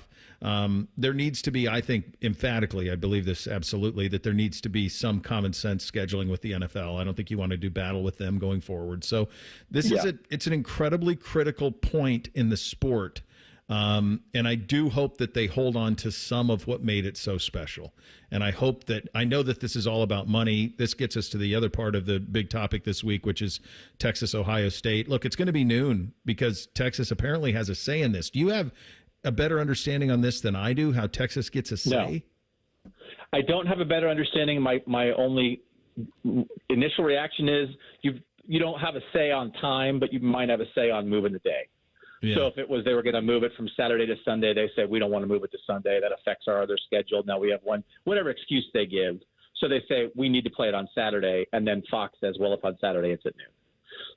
[SPEAKER 2] There needs to be, I think, emphatically, I believe this absolutely, that there needs to be some common sense scheduling with the NFL. I don't think you want to do battle with them going forward. So this it's an incredibly critical point in the sport. And I do hope that they hold on to some of what made it so special. And I know that this is all about money. This gets us to the other part of the big topic this week, which is Texas, Ohio State. Look, it's going to be noon because Texas apparently has a say in this. Do you have a better understanding on this than I do, how Texas gets a say?
[SPEAKER 11] No. I don't have a better understanding. My only initial reaction is you don't have a say on time, but you might have a say on moving the day. Yeah. So if it was they were going to move it from Saturday to Sunday, they said, we don't want to move it to Sunday. That affects our other schedule. Now we have whatever excuse they give. So they say, we need to play it on Saturday. And then Fox says, well, if on Saturday it's at noon.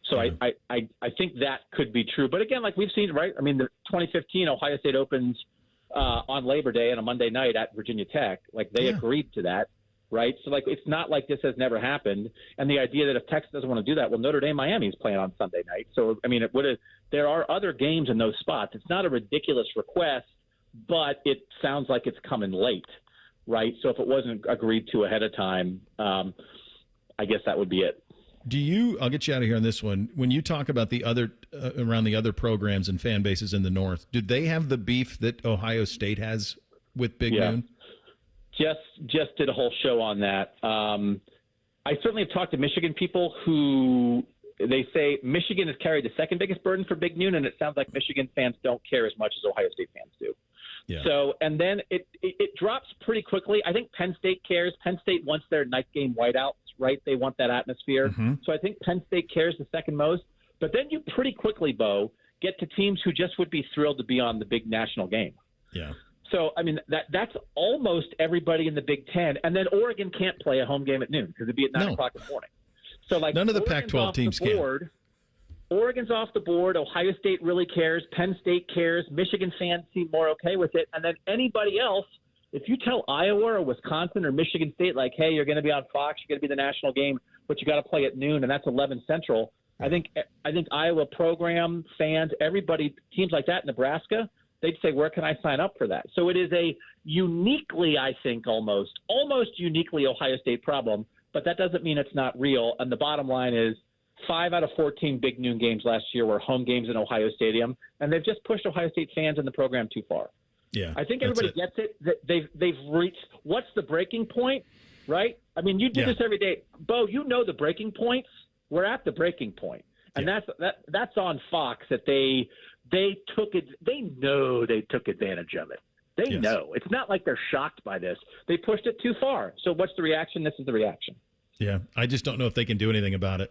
[SPEAKER 11] So I think that could be true. But again, like we've seen, right? I mean, the 2015 Ohio State opens on Labor Day on a Monday night at Virginia Tech. Like they agreed to that. Right. So like it's not like this has never happened. And the idea that if Texas doesn't want to do that, well, Notre Dame, Miami is playing on Sunday night. So, I mean, there are other games in those spots. It's not a ridiculous request, but it sounds like it's coming late. Right. So if it wasn't agreed to ahead of time, I guess that would be it.
[SPEAKER 2] I'll get you out of here on this one. When you talk about the other around the other programs and fan bases in the North, do they have the beef that Ohio State has with Big Noon?
[SPEAKER 11] Just did a whole show on that. I certainly have talked to Michigan people who they say Michigan has carried the second biggest burden for Big Noon, and it sounds like Michigan fans don't care as much as Ohio State fans do. Yeah. So, and then it drops pretty quickly. I think Penn State cares. Penn State wants their night game whiteouts, right? They want that atmosphere. Mm-hmm. So I think Penn State cares the second most. But then you pretty quickly, Bo, get to teams who just would be thrilled to be on the big national game.
[SPEAKER 2] Yeah.
[SPEAKER 11] So, I mean, that's almost everybody in the Big Ten. And then Oregon can't play a home game at noon because it'd be at 9 o'clock in the morning. So, like,
[SPEAKER 2] none of the Pac-12 teams can.
[SPEAKER 11] Oregon's off the board. Ohio State really cares. Penn State cares. Michigan fans seem more okay with it. And then anybody else, if you tell Iowa or Wisconsin or Michigan State, like, hey, you're going to be on Fox, you're going to be the national game, but you got to play at noon, and that's 11 Central. I think Iowa program, fans, everybody, teams like that, Nebraska, they'd say, where can I sign up for that? So it is a uniquely, I think, almost uniquely Ohio State problem, but that doesn't mean it's not real. And the bottom line is 5 out of 14 Big Noon games last year were home games in Ohio Stadium, and they've just pushed Ohio State fans in the program too far.
[SPEAKER 2] Yeah,
[SPEAKER 11] I think everybody gets it. That they've reached – what's the breaking point, right? I mean, you do this every day. Bo, you know the breaking points. We're at the breaking point. And that's on Fox that they took it. They know they took advantage of it. They know. It's not like they're shocked by this. They pushed it too far. So what's the reaction? This is the reaction.
[SPEAKER 2] Yeah, I just don't know if they can do anything about it.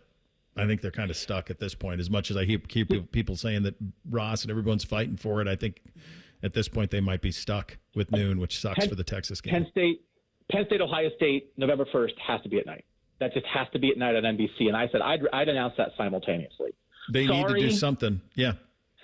[SPEAKER 2] I think they're kind of stuck at this point. As much as I keep people saying that Ross and everyone's fighting for it, I think at this point they might be stuck with noon, which sucks for the Texas game.
[SPEAKER 11] Penn State, Ohio State, November 1st has to be at night. That just has to be at night on NBC. And I said I'd announce that simultaneously.
[SPEAKER 2] They need to do something. Yeah.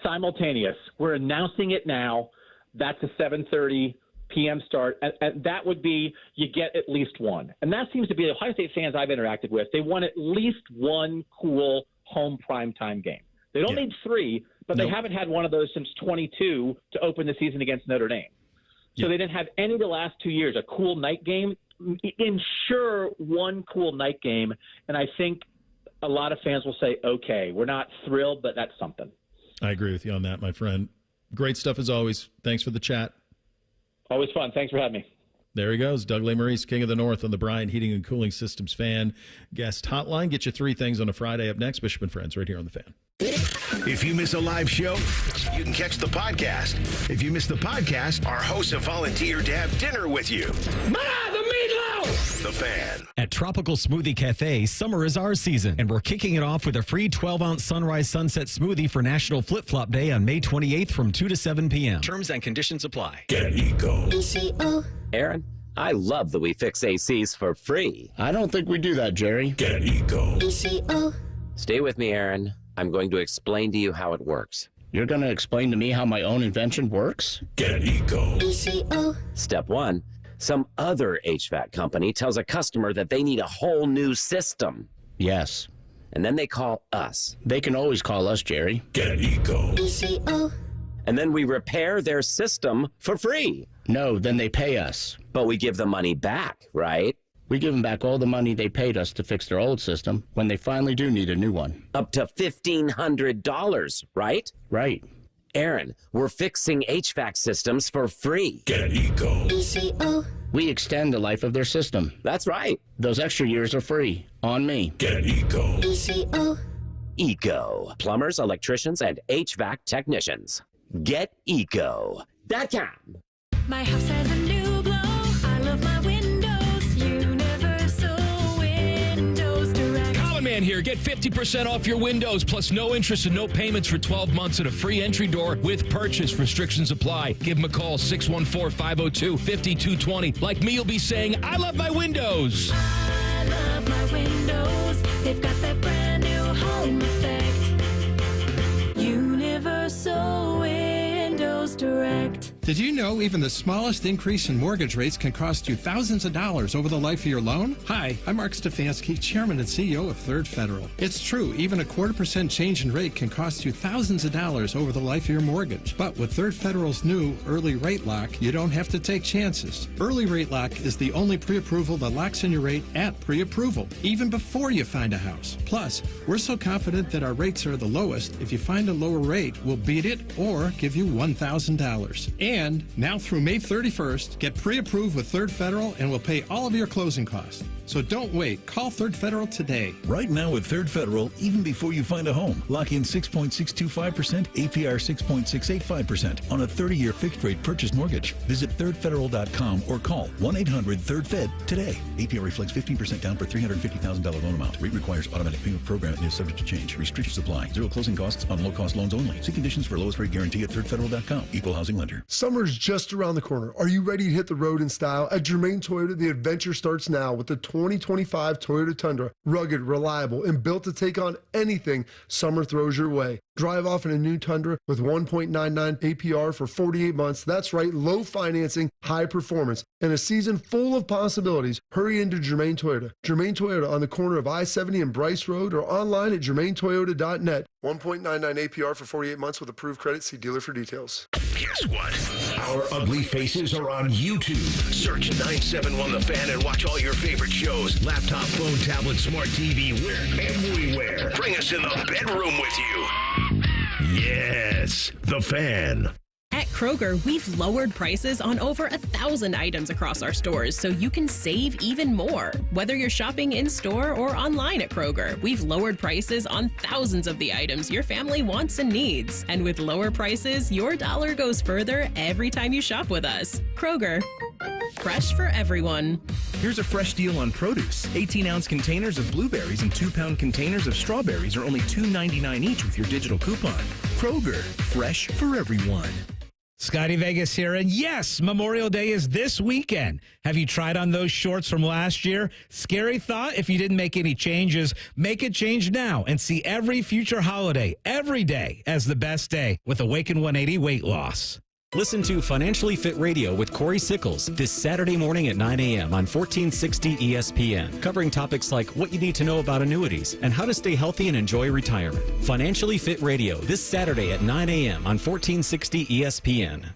[SPEAKER 11] Simultaneous. We're announcing it now. That's a 7:30 p.m. start. And that would be you get at least one. And that seems to be the Ohio State fans I've interacted with. They want at least one cool home primetime game. They don't need 3, but they haven't had one of those since 22 to open the season against Notre Dame. So they didn't have any the last 2 years. A cool night game. Ensure one cool night game. And I think a lot of fans will say, okay, we're not thrilled, but that's something.
[SPEAKER 2] I agree with you on that, my friend. Great stuff as always. Thanks for the chat.
[SPEAKER 11] Always fun. Thanks for having me.
[SPEAKER 2] There he goes. Doug Lesmeries, King of the North on the Bryant Heating and Cooling Systems Fan Guest Hotline. Get you 3 things on a Friday. Up next, Bishop and Friends right here on the Fan.
[SPEAKER 1] If you miss a live show, you can catch the podcast. If you miss the podcast, our hosts have volunteered to have dinner with you.
[SPEAKER 17] Ma, the meatloaf!
[SPEAKER 1] The Fan.
[SPEAKER 3] At Tropical Smoothie Cafe, summer is our season, and we're kicking it off with a free 12-ounce Sunrise Sunset Smoothie for National Flip-Flop Day on May 28th from 2 to 7 p.m. Terms and conditions apply.
[SPEAKER 1] Get Eco.
[SPEAKER 14] Aaron, I love that we fix ACs for free.
[SPEAKER 15] I don't think we do that, Jerry.
[SPEAKER 1] Get Eco.
[SPEAKER 14] Stay with me, Aaron. I'm going to explain to you how it works.
[SPEAKER 15] You're going to explain to me how my own invention works?
[SPEAKER 1] Get Eco.
[SPEAKER 14] Step 1. Some other HVAC company tells a customer that they need a whole new system.
[SPEAKER 15] Yes.
[SPEAKER 14] And then they call us.
[SPEAKER 15] They can always call us, Jerry.
[SPEAKER 1] Get Eco.
[SPEAKER 14] And then we repair their system for free.
[SPEAKER 15] No, then they pay us.
[SPEAKER 14] But we give the money back, right?
[SPEAKER 15] We give them back all the money they paid us to fix their old system when they finally do need a new one.
[SPEAKER 14] Up to $1,500, right?
[SPEAKER 15] Right.
[SPEAKER 14] Aaron, we're fixing HVAC systems for free.
[SPEAKER 1] Get Eco.
[SPEAKER 15] We extend the life of their system.
[SPEAKER 14] That's right.
[SPEAKER 15] Those extra years are free. On me.
[SPEAKER 1] Get Eco.
[SPEAKER 14] Eco. Plumbers, electricians, and HVAC technicians. GetEco.com.
[SPEAKER 16] My house has a new glow. I love my windows. Universal Windows Direct.
[SPEAKER 4] Colin Man here. Get 50% off your windows, plus no interest and no payments for 12 months and a free entry door with purchase. Restrictions apply. Give them a call, 614-502-5220. Like me, you'll be saying, I love my windows.
[SPEAKER 16] I love my windows. They've got that brand new home effect. Universal Windows Direct.
[SPEAKER 18] Did you know even the smallest increase in mortgage rates can cost you thousands of dollars over the life of your loan? Hi, I'm Mark Stefanski, Chairman and CEO of Third Federal. It's true, even a 0.25% change in rate can cost you thousands of dollars over the life of your mortgage. But with Third Federal's new Early Rate Lock, you don't have to take chances. Early Rate Lock is the only pre-approval that locks in your rate at pre-approval, even before you find a house. Plus, we're so confident that our rates are the lowest, if you find a lower rate, we'll beat it or give you $1,000. And now through May 31st, get pre-approved with Third Federal and we'll pay all of your closing costs. So don't wait. Call Third Federal today.
[SPEAKER 22] Right now with Third Federal, even before you find a home, lock in 6.625%, APR 6.685% on a 30-year fixed-rate purchase mortgage. Visit thirdfederal.com or call 1-800-3RD-FED today. APR reflects 15% down for $350,000 loan amount. Rate requires automatic payment program and is subject to change. Restrictions apply. Zero closing costs on low-cost loans only. See conditions for lowest rate guarantee at thirdfederal.com. Equal housing lender.
[SPEAKER 23] Summer's just around the corner. Are you ready to hit the road in style? At Germain Toyota, the adventure starts now with the 2025 Toyota Tundra. Rugged, reliable, and built to take on anything summer throws your way. Drive off in a new Tundra with 1.99 APR for 48 months. That's right, low financing, high performance, and a season full of possibilities. Hurry into Germain Toyota. Germain Toyota on the corner of I-70 and Bryce Road or online at germaintoyota.net. 1.99 APR for 48 months with approved credit. See dealer for details.
[SPEAKER 1] Guess what? Our ugly faces are on YouTube. Search 971 The Fan and watch all your favorite shows. Laptop, phone, tablet, smart TV, we're everywhere. Bring us in the bedroom with you. Yes, The Fan.
[SPEAKER 24] At Kroger, we've lowered prices on over 1,000 items across our stores so you can save even more. Whether you're shopping in-store or online at Kroger, we've lowered prices on thousands of the items your family wants and needs. And with lower prices, your dollar goes further every time you shop with us. Kroger, fresh for everyone.
[SPEAKER 25] Here's a fresh deal on produce. 18-ounce containers of blueberries and 2-pound containers of strawberries are only $2.99 each with your digital coupon. Kroger, fresh for everyone.
[SPEAKER 26] Scotty Vegas here, and yes, Memorial Day is this weekend. Have you tried on those shorts from last year? Scary thought if you didn't make any changes. Make a change now and see every future holiday, every day, as the best day with Awaken 180 weight loss.
[SPEAKER 3] Listen to Financially Fit Radio with Corey Sickles this Saturday morning at 9 a.m. on 1460 ESPN, covering topics like what you need to know about annuities and how to stay healthy and enjoy retirement. Financially Fit Radio this Saturday at 9 a.m. on 1460 ESPN.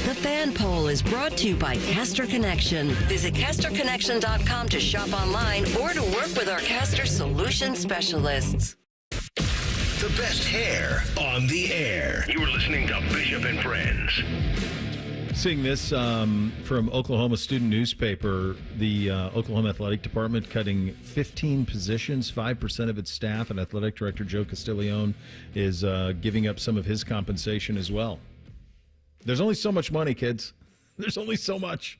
[SPEAKER 5] The Fan Poll is brought to you by Caster Connection. Visit CasterConnection.com to shop online or to work with our Caster Solution Specialists.
[SPEAKER 1] The best hair on the air. You are listening to Bishop and Friends.
[SPEAKER 2] Seeing this from Oklahoma Student Newspaper, the Oklahoma Athletic Department cutting 15 positions, 5% of its staff, and Athletic Director Joe Castiglione is giving up some of his compensation as well. There's only so much money, kids. There's only so much.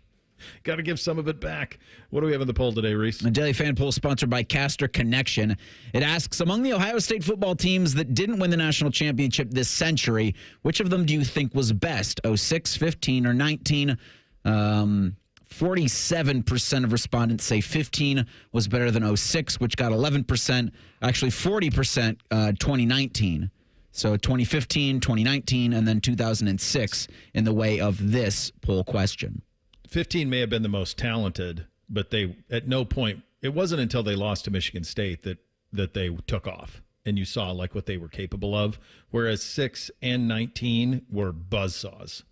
[SPEAKER 2] Got to give some of it back. What do we have in the poll today, Reese?
[SPEAKER 6] A daily fan poll sponsored by Caster Connection. It asks, among the Ohio State football teams that didn't win the national championship this century, which of them do you think was best? 06, 15, or 19? 47% of respondents say 15 was better than 06, which got 11%. Actually, 40% 2019. So 2015, 2019, and then 2006 in the way of this poll question.
[SPEAKER 2] 15 may have been the most talented, but they at no point, it wasn't until they lost to Michigan State that they took off and you saw like what they were capable of, whereas 6 and 19 were buzzsaws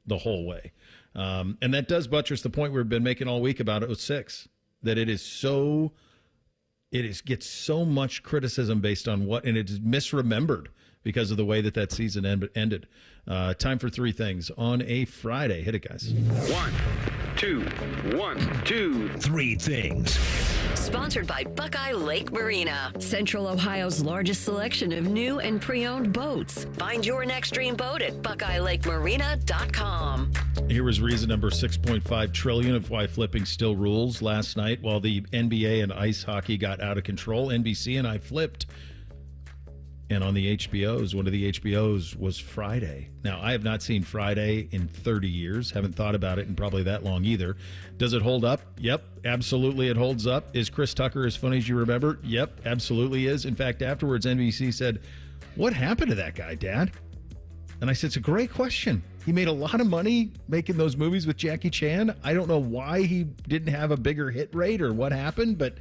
[SPEAKER 2] the whole way. And that does buttress the point we've been making all week about 06, that it gets so much criticism based on and it is misremembered because of the way that season ended. Time for three things on a Friday. Hit it, guys.
[SPEAKER 1] 1, 2, 1, 2, 3 things.
[SPEAKER 5] Sponsored by Buckeye Lake Marina, Central Ohio's largest selection of new and pre-owned boats. Find your next dream boat at BuckeyeLakeMarina.com.
[SPEAKER 2] Here was reason number 6.5 trillion of why flipping still rules last night while the NBA and ice hockey got out of control. NBC and I flipped. And on the HBOs, one of the HBOs was Friday. Now, I have not seen Friday in 30 years. Haven't thought about it in probably that long either. Does it hold up? Yep, absolutely it holds up. Is Chris Tucker as funny as you remember? Yep, absolutely is. In fact, afterwards, NBC said, "What happened to that guy, Dad?" And I said, "It's a great question. He made a lot of money making those movies with Jackie Chan. I don't know why he didn't have a bigger hit rate or what happened, but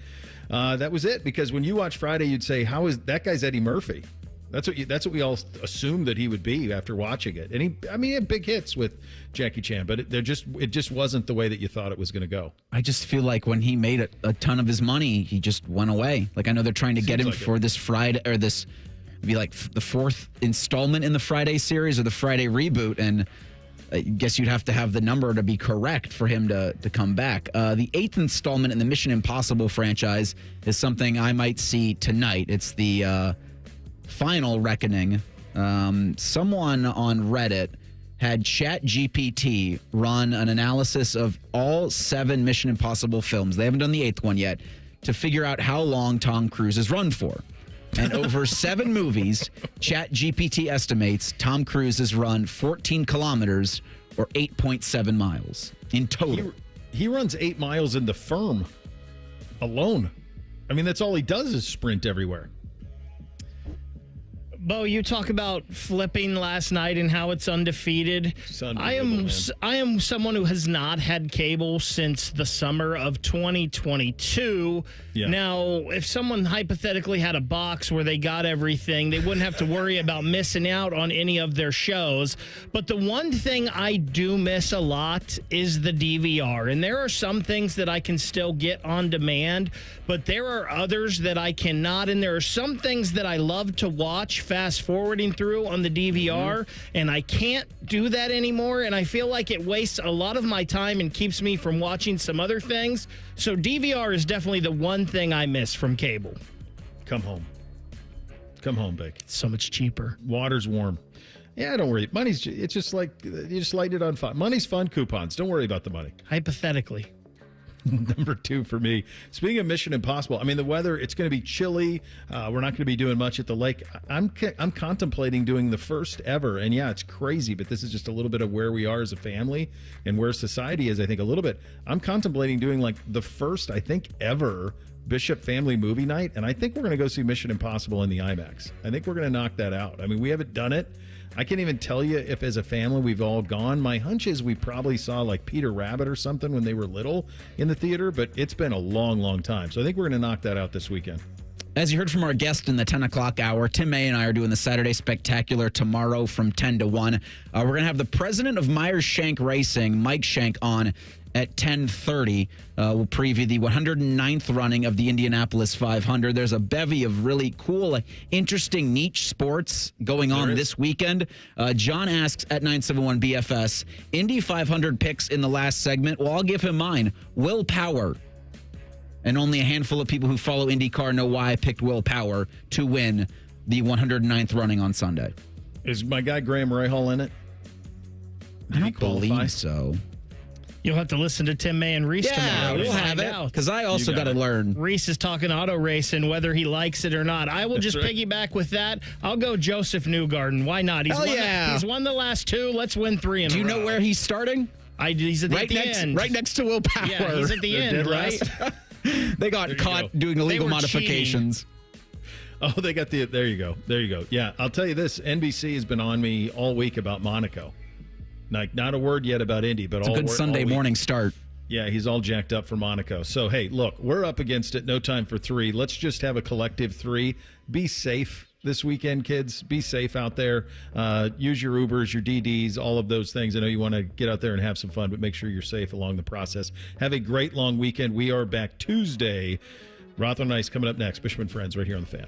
[SPEAKER 2] that was it." Because when you watch Friday, you'd say, "How is that guy's Eddie Murphy?" That's what we all assumed that he would be after watching it. And he had big hits with Jackie Chan, but it just wasn't the way that you thought it was going to go.
[SPEAKER 6] I just feel like when he made a ton of his money, he just went away. Like I know they're trying to get him for this Friday or this be like the fourth installment in the Friday series or the Friday reboot, and I guess you'd have to have the number to be correct for him to come back. The 8th installment in the Mission Impossible franchise is something I might see tonight. It's the Final Reckoning. Someone on Reddit had ChatGPT run an analysis of all 7 Mission Impossible films. They haven't done the 8th one yet, to figure out how long Tom Cruise has run for. And over 7 movies, ChatGPT estimates Tom Cruise has run 14 kilometers or 8.7 miles in total.
[SPEAKER 2] He runs 8 miles in The Firm alone. I mean, that's all he does is sprint everywhere.
[SPEAKER 7] Bo, you talk about flipping last night and how it's undefeated. I am someone who has not had cable since the summer of 2022. Yeah. Now, if someone hypothetically had a box where they got everything, they wouldn't have to worry about missing out on any of their shows. But the one thing I do miss a lot is the DVR. And there are some things that I can still get on demand, but there are others that I cannot. And there are some things that I love to watch fast forwarding through on the DVR, and I can't do that anymore, and I feel like it wastes a lot of my time and keeps me from watching some other things. So DVR is definitely the one thing I miss from cable.
[SPEAKER 2] Come home, Vic.
[SPEAKER 7] It's so much cheaper.
[SPEAKER 2] Water's warm. Yeah, don't worry. It's just like you just light it on fire. Money's fun. Coupons. Don't worry about the money.
[SPEAKER 7] Hypothetically.
[SPEAKER 2] Number 2 for me. Speaking of Mission Impossible, I mean, the weather, it's going to be chilly. We're not going to be doing much at the lake. I'm contemplating doing the first ever, and yeah, it's crazy, but this is just a little bit of where we are as a family and where society is, I think, a little bit. I'm contemplating doing like the first, I think, ever Bishop family movie night, and I think we're going to go see Mission Impossible in the IMAX. I think we're going to knock that out. I mean, we haven't done it. I can't even tell you if as a family we've all gone. My hunch is we probably saw like Peter Rabbit or something when they were little in the theater, but it's been a long, long time. So I think we're going to knock that out this weekend.
[SPEAKER 6] As you heard from our guest in the 10 o'clock hour, Tim May and I are doing the Saturday Spectacular tomorrow from 10 to 1. We're going to have the president of Myers Shank Racing, Mike Shank, on at 10:30. We'll preview the 109th running of the Indianapolis 500. There's a bevy of really cool, interesting niche sports going on this weekend. John asks at 971 BFS, Indy 500 picks in the last segment. Well, I'll give him mine. Will Power. And only a handful of people who follow IndyCar know why I picked Will Power to win the 109th running on Sunday.
[SPEAKER 2] Is my guy Graham Rahal in it?
[SPEAKER 6] I don't believe so.
[SPEAKER 7] You'll have to listen to Tim May and Reese tomorrow.
[SPEAKER 6] We'll have it. Because I also got to learn.
[SPEAKER 7] Reese is talking auto racing, whether he likes it or not. I will just piggyback with that. I'll go Joseph Newgarden. Why not? He's won the last 2. Let's win 3 in a row.
[SPEAKER 6] Do you know where he's starting?
[SPEAKER 7] He's at the end.
[SPEAKER 6] Right next to Will Power.
[SPEAKER 7] Yeah, he's at the end, right?
[SPEAKER 6] They got caught doing illegal modifications.
[SPEAKER 7] Cheating.
[SPEAKER 2] Oh, they got the. There you go. Yeah, I'll tell you this. NBC has been on me all week about Monaco. Like, not a word yet about Indy, but
[SPEAKER 6] it's a good Sunday morning start.
[SPEAKER 2] Yeah, he's all jacked up for Monaco. So, hey, look, we're up against it. No time for 3. Let's just have a collective 3. Be safe this weekend, kids. Be safe out there. Use your Ubers, your DDs, all of those things. I know you want to get out there and have some fun, but make sure you're safe along the process. Have a great long weekend. We are back Tuesday. Rothman and Ice coming up next. Bishop and Friends right here on The Fan.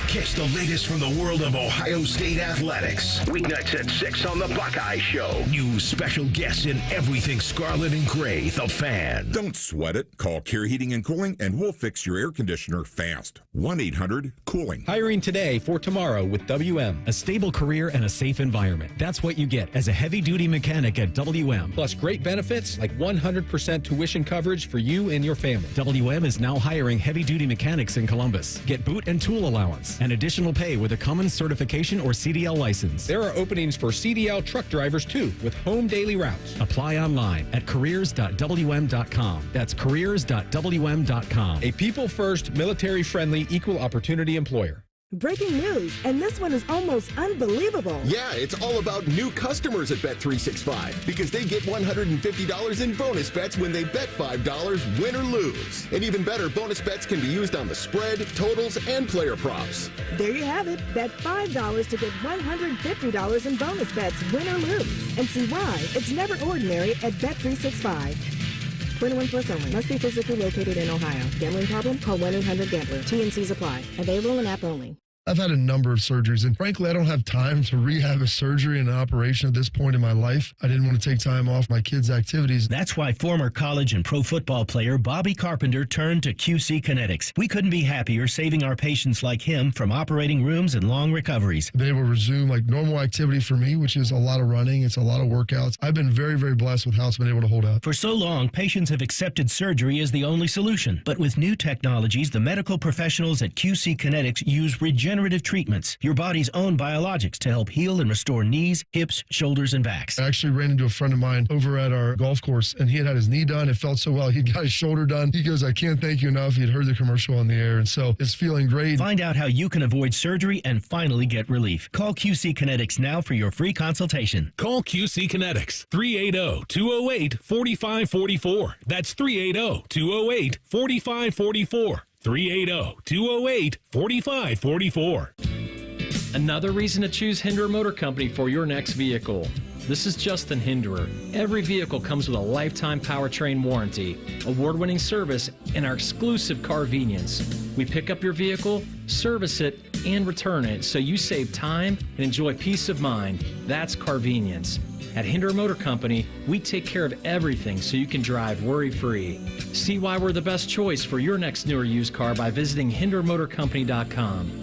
[SPEAKER 1] Catch the latest from the world of Ohio State athletics. Weeknights at 6 on the Buckeye Show. News, special guests, and everything scarlet and gray. The Fan.
[SPEAKER 8] Don't sweat it. Call Care Heating and Cooling, and we'll fix your air conditioner fast. 1-800-COOLING.
[SPEAKER 3] Hiring today for tomorrow with WM. A stable career and a safe environment. That's what you get as a heavy-duty mechanic at WM.
[SPEAKER 12] Plus great benefits like 100% tuition coverage for you and your family.
[SPEAKER 3] WM is now hiring heavy-duty mechanics in Columbus. Get boot and tool allowance and additional pay with a Cummins certification or CDL license.
[SPEAKER 12] There are openings for CDL truck drivers too, with home daily routes.
[SPEAKER 3] Apply online at careers.wm.com. That's careers.wm.com.
[SPEAKER 12] A people-first, military-friendly, equal opportunity employer.
[SPEAKER 13] Breaking news, and this one is almost unbelievable.
[SPEAKER 19] Yeah, it's all about new customers at Bet365 because they get $150 in bonus bets when they bet $5, win or lose. And even better, bonus bets can be used on the spread, totals, and player props.
[SPEAKER 13] There you have it. Bet $5 to get $150 in bonus bets, win or lose. And see why it's never ordinary at Bet365. 21 plus only. Must be physically located in Ohio. Gambling problem? Call 1-800-GAMBLER. TNCs apply. Available in app only.
[SPEAKER 23] I've had a number of surgeries, and frankly, I don't have time to rehab a surgery and an operation at this point in my life. I didn't want to take time off my kids' activities.
[SPEAKER 20] That's why former college and pro football player Bobby Carpenter turned to QC Kinetics. We couldn't be happier saving our patients like him from operating rooms and long recoveries.
[SPEAKER 23] Been able to resume like normal activity for me, which is a lot of running. It's a lot of workouts. I've been very, very blessed with how it's been able to hold up.
[SPEAKER 20] For so long, patients have accepted surgery as the only solution. But with new technologies, the medical professionals at QC Kinetics use regenerative treatments, your body's own biologics, to help heal and restore knees, hips, shoulders, and backs.
[SPEAKER 23] I actually ran into a friend of mine over at our golf course, and he had his knee done. It felt so well. He got his shoulder done. He goes, I can't thank you enough. He'd heard the commercial on the air, and so it's feeling great.
[SPEAKER 20] Find out how you can avoid surgery and finally get relief. Call QC Kinetics now for your free consultation.
[SPEAKER 21] Call QC Kinetics, 380-208-4544. That's 380-208-4544. 380-208-4544.
[SPEAKER 27] Another reason to choose Hinderer Motor Company for your next vehicle. This is Justin Hinderer. Every vehicle comes with a lifetime powertrain warranty, award-winning service, and our exclusive Carvenience. We pick up your vehicle, service it, and return it so you save time and enjoy peace of mind. That's Carvenience. At Hinderer Motor Company, we take care of everything so you can drive worry-free. See why we're the best choice for your next new or used car by visiting HindererMotorCompany.com.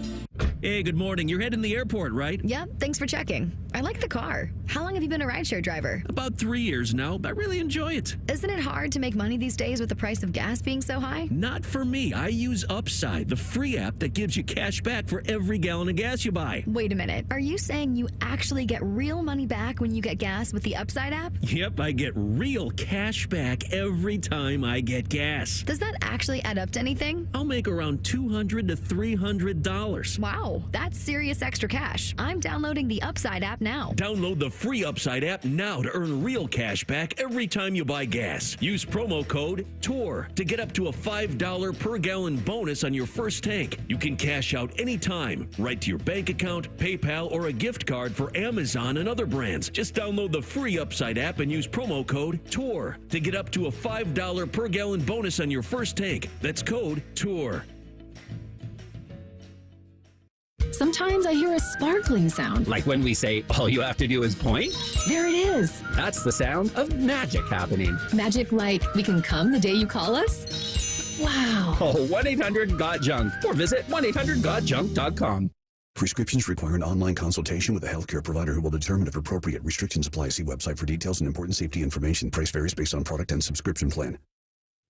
[SPEAKER 9] Hey, good morning. You're heading to the airport, right?
[SPEAKER 10] Yep, thanks for checking. I like the car. How long have you been a rideshare driver?
[SPEAKER 9] About 3 years now. I really enjoy it.
[SPEAKER 10] Isn't it hard to make money these days with the price of gas being so high?
[SPEAKER 9] Not for me. I use Upside, the free app that gives you cash back for every gallon of gas you buy.
[SPEAKER 10] Wait a minute. Are you saying you actually get real money back when you get gas with the Upside app?
[SPEAKER 9] Yep, I get real cash back every time I get gas.
[SPEAKER 10] Does that actually add up to anything?
[SPEAKER 9] I'll make around $200 to $300.
[SPEAKER 10] Wow, that's serious extra cash. I'm downloading the Upside app now.
[SPEAKER 9] Download the free Upside app now to earn real cash back every time you buy gas. Use promo code TOUR to get up to a $5 per gallon bonus on your first tank. You can cash out anytime, right to your bank account, PayPal, or a gift card for Amazon and other brands. Just download the free Upside app and use promo code TOUR to get up to a $5 per gallon bonus on your first tank. That's code TOUR.
[SPEAKER 28] Sometimes I hear a sparkling sound.
[SPEAKER 29] Like when we say, all you have to do is point?
[SPEAKER 28] There it is.
[SPEAKER 29] That's the sound of magic happening.
[SPEAKER 28] Magic like we can come the day you call us? Wow.
[SPEAKER 29] Oh, 1-800-GOT-JUNK or visit 1-800-GOT-JUNK.com.
[SPEAKER 4] Prescriptions require an online consultation with a healthcare provider who will determine if appropriate. Restrictions apply. See website for details and important safety information. Price varies based on product and subscription plan.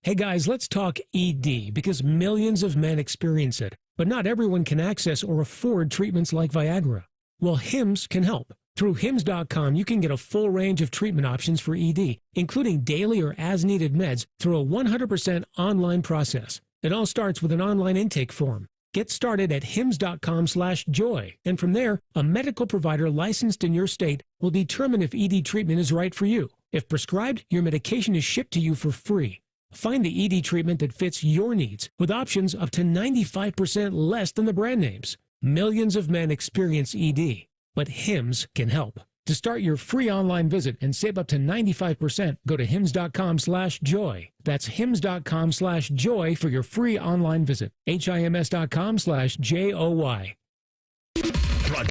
[SPEAKER 11] Hey guys, let's talk ED because millions of men experience it, but not everyone can access or afford treatments like Viagra. Well, Hims can help. Through Hims.com, you can get a full range of treatment options for ED, including daily or as-needed meds through a 100% online process. It all starts with an online intake form. Get started at hims.com/joy, and from there, a medical provider licensed in your state will determine if ED treatment is right for you. If prescribed, your medication is shipped to you for free. Find the ED treatment that fits your needs with options up to 95% less than the brand names. Millions of men experience ED, but Hims can help. To start your free online visit and save up to 95%, go to hims.com/joy. That's hims.com/joy for your free online visit. HIMS.com/JOY.